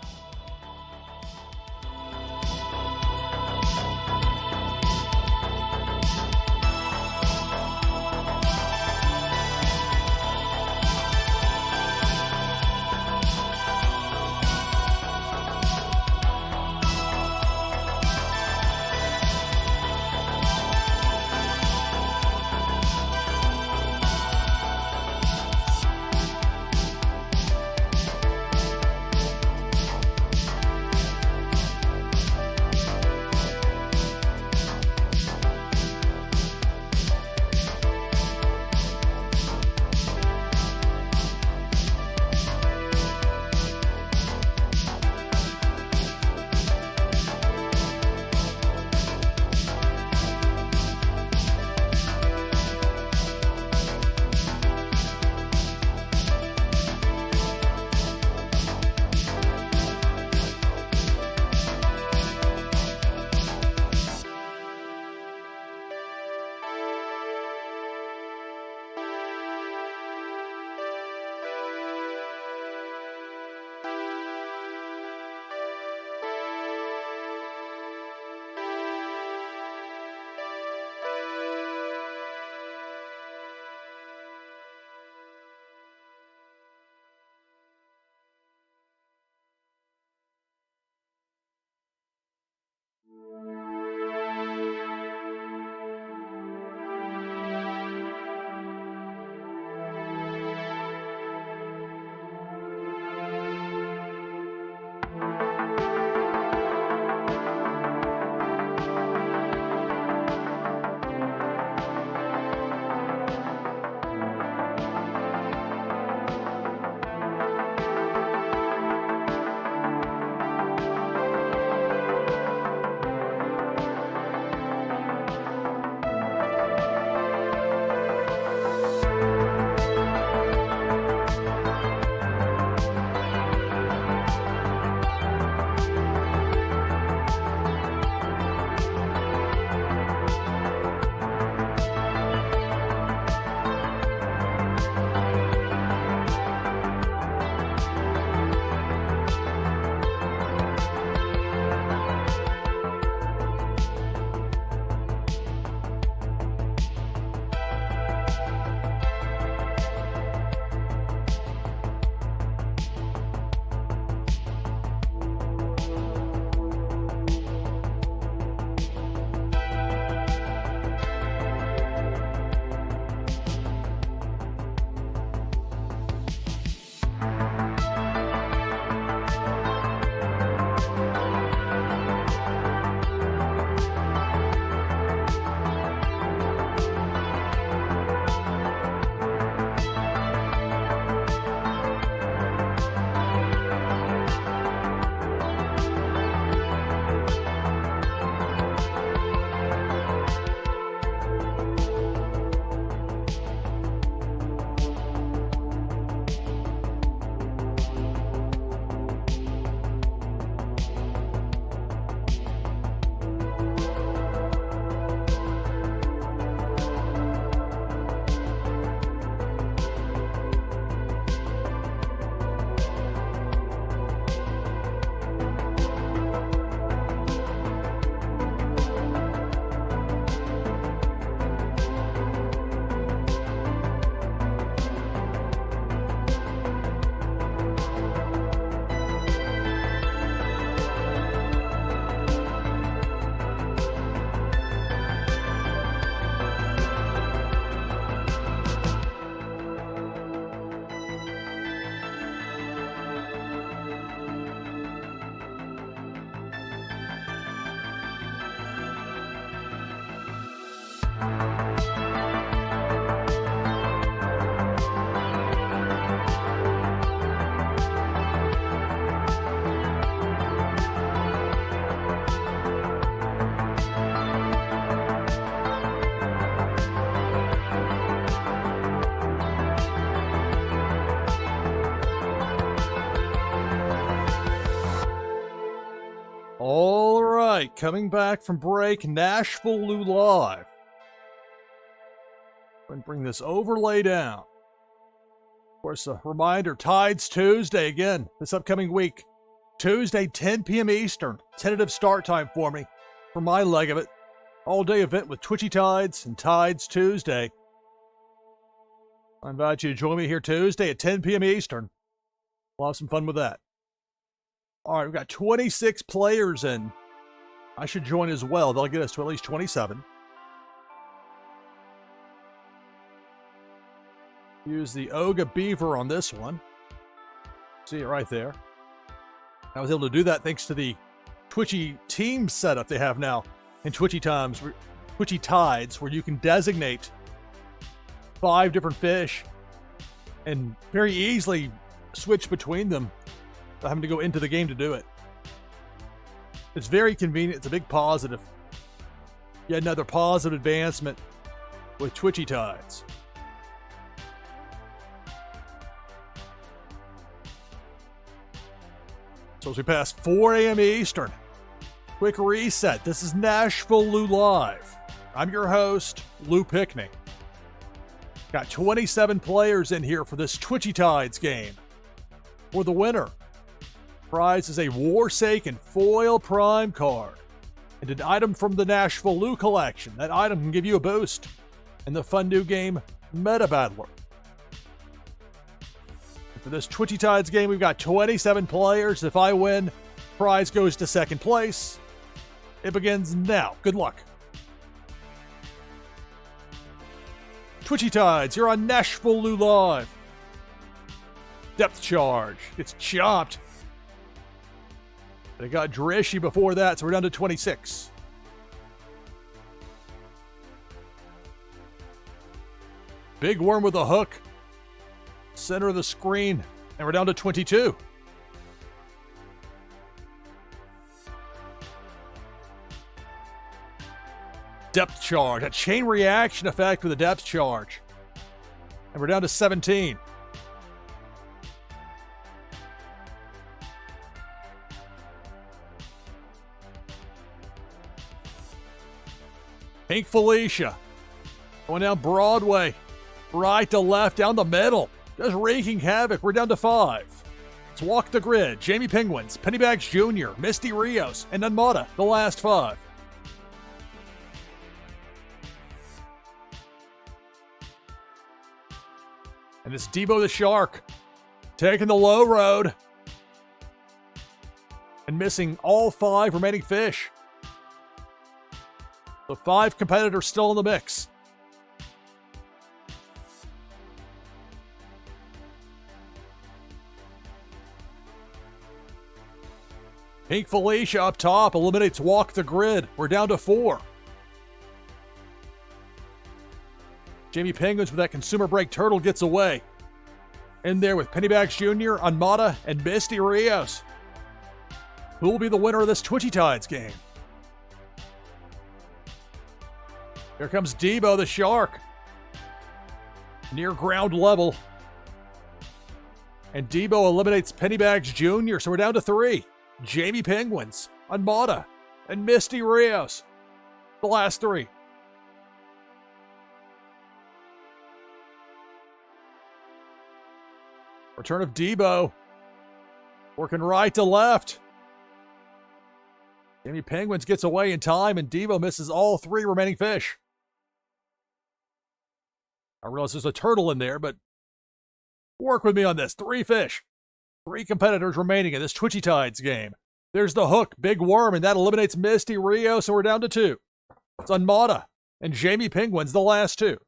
All right, coming back from break, NashvilleLou Live. And bring this overlay down. course, a reminder, Tides Tuesday again this upcoming week. Tuesday, 10 p.m. Eastern. Tentative start time for me, for my leg of it. All-day event with Twitchy Tides and Tides Tuesday. I invite you to join me here Tuesday at 10 p.m. Eastern. We'll have some fun with that. All right, we've got 26 players in. I should join as well. That'll get us to at least 27. Use the Oga Beaver on this one. See it right there. I was able to do that thanks to the Twitchy team setup they have now in Twitchy Tides, where you can designate 5 different fish and very easily switch between them without having to go into the game to do it. It's very convenient. It's a big positive. Yet another positive advancement with Twitchy Tides. So as we pass 4 a.m. Eastern, quick reset. This is NashvilleLou Live. I'm your host, Lou Pickney. Got 27 players in here for this Twitchy Tides game. For the winner, prize is a Warsaken foil prime card and an item from the NashvilleLou collection. That item can give you a boost in the fun new game Meta Battler. For this Twitchy Tides game, we've got 27 players. If I win, prize goes to second place. It begins now. Good luck. Twitchy Tides, you're on NashvilleLou Live. Depth charge. Gets chopped. But it got Drishy before that, so we're down to 26. Big worm with a hook. Center of the screen, and we're down to 22. Depth charge, a chain reaction effect with a depth charge. And we're down to 17. Pink Felicia, going down Broadway, right to left, down the middle. Just wreaking havoc. We're down to 5. Let's walk the grid. Jamie Penguins, Pennybags Jr., Misty Rios, and Unmata, the last 5. And it's Debo the Shark, taking the low road and missing all 5 remaining fish. The 5 competitors still in the mix. Pink Felicia up top eliminates Walk the Grid. We're down to 4. Jamie Penguins with that consumer break turtle gets away. In there with Pennybags Jr., Unmata, and Misty Rios. Who will be the winner of this Twitchy Tides game? Here comes Debo the Shark. Near ground level. And Debo eliminates Pennybags Jr., so we're down to 3. Jamie Penguins, Unmata, and Misty Rios. The last 3. Return of Debo. Working right to left. Jamie Penguins gets away in time, and Debo misses all 3 remaining fish. I realize there's a turtle in there, but work with me on this. 3 fish. 3 competitors remaining in this Twitchy Tides game. There's the hook, big worm, and that eliminates Misty Rios, so we're down to 2. It's Unmata and Jamie Penguins, the last 2.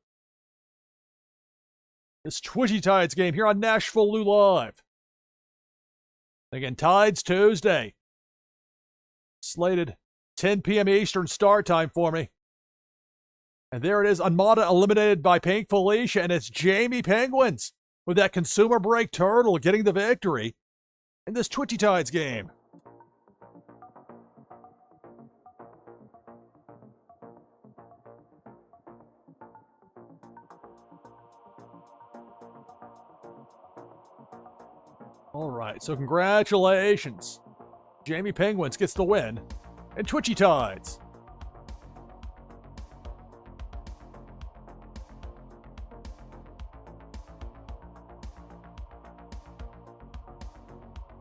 This Twitchy Tides game here on NashvilleLou Live. Again, Tides Tuesday. Slated 10 p.m. Eastern start time for me. And there it is, Unmata eliminated by Pink Felicia, and it's Jamie Penguins with that consumer break turtle getting the victory in this Twitchy Tides game. All right, so congratulations. Jamie Penguins gets the win in Twitchy Tides.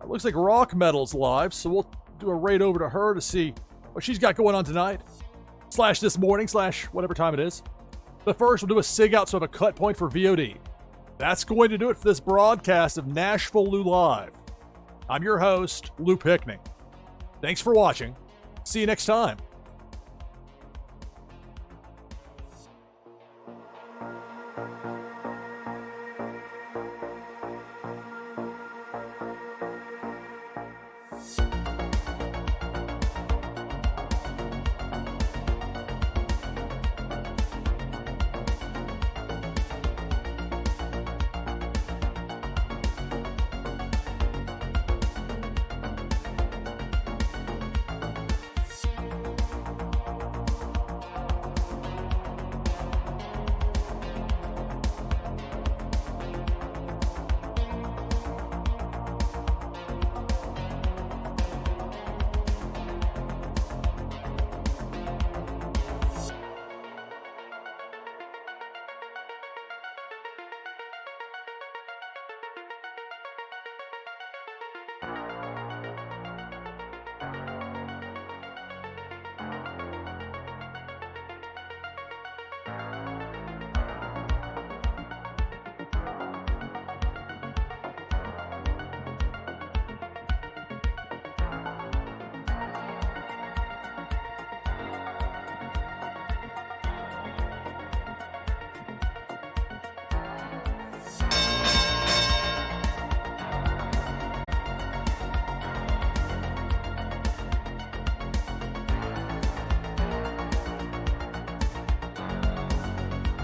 Looks like Rock Metal's live, so we'll do a raid over to her to see what she's got going on tonight. / this morning / whatever time it is. But first, we'll do a sig out so I have a cut point for VOD. That's going to do it for this broadcast of NashvilleLou Live. I'm your host, Lou Pickney. Thanks for watching. See you next time.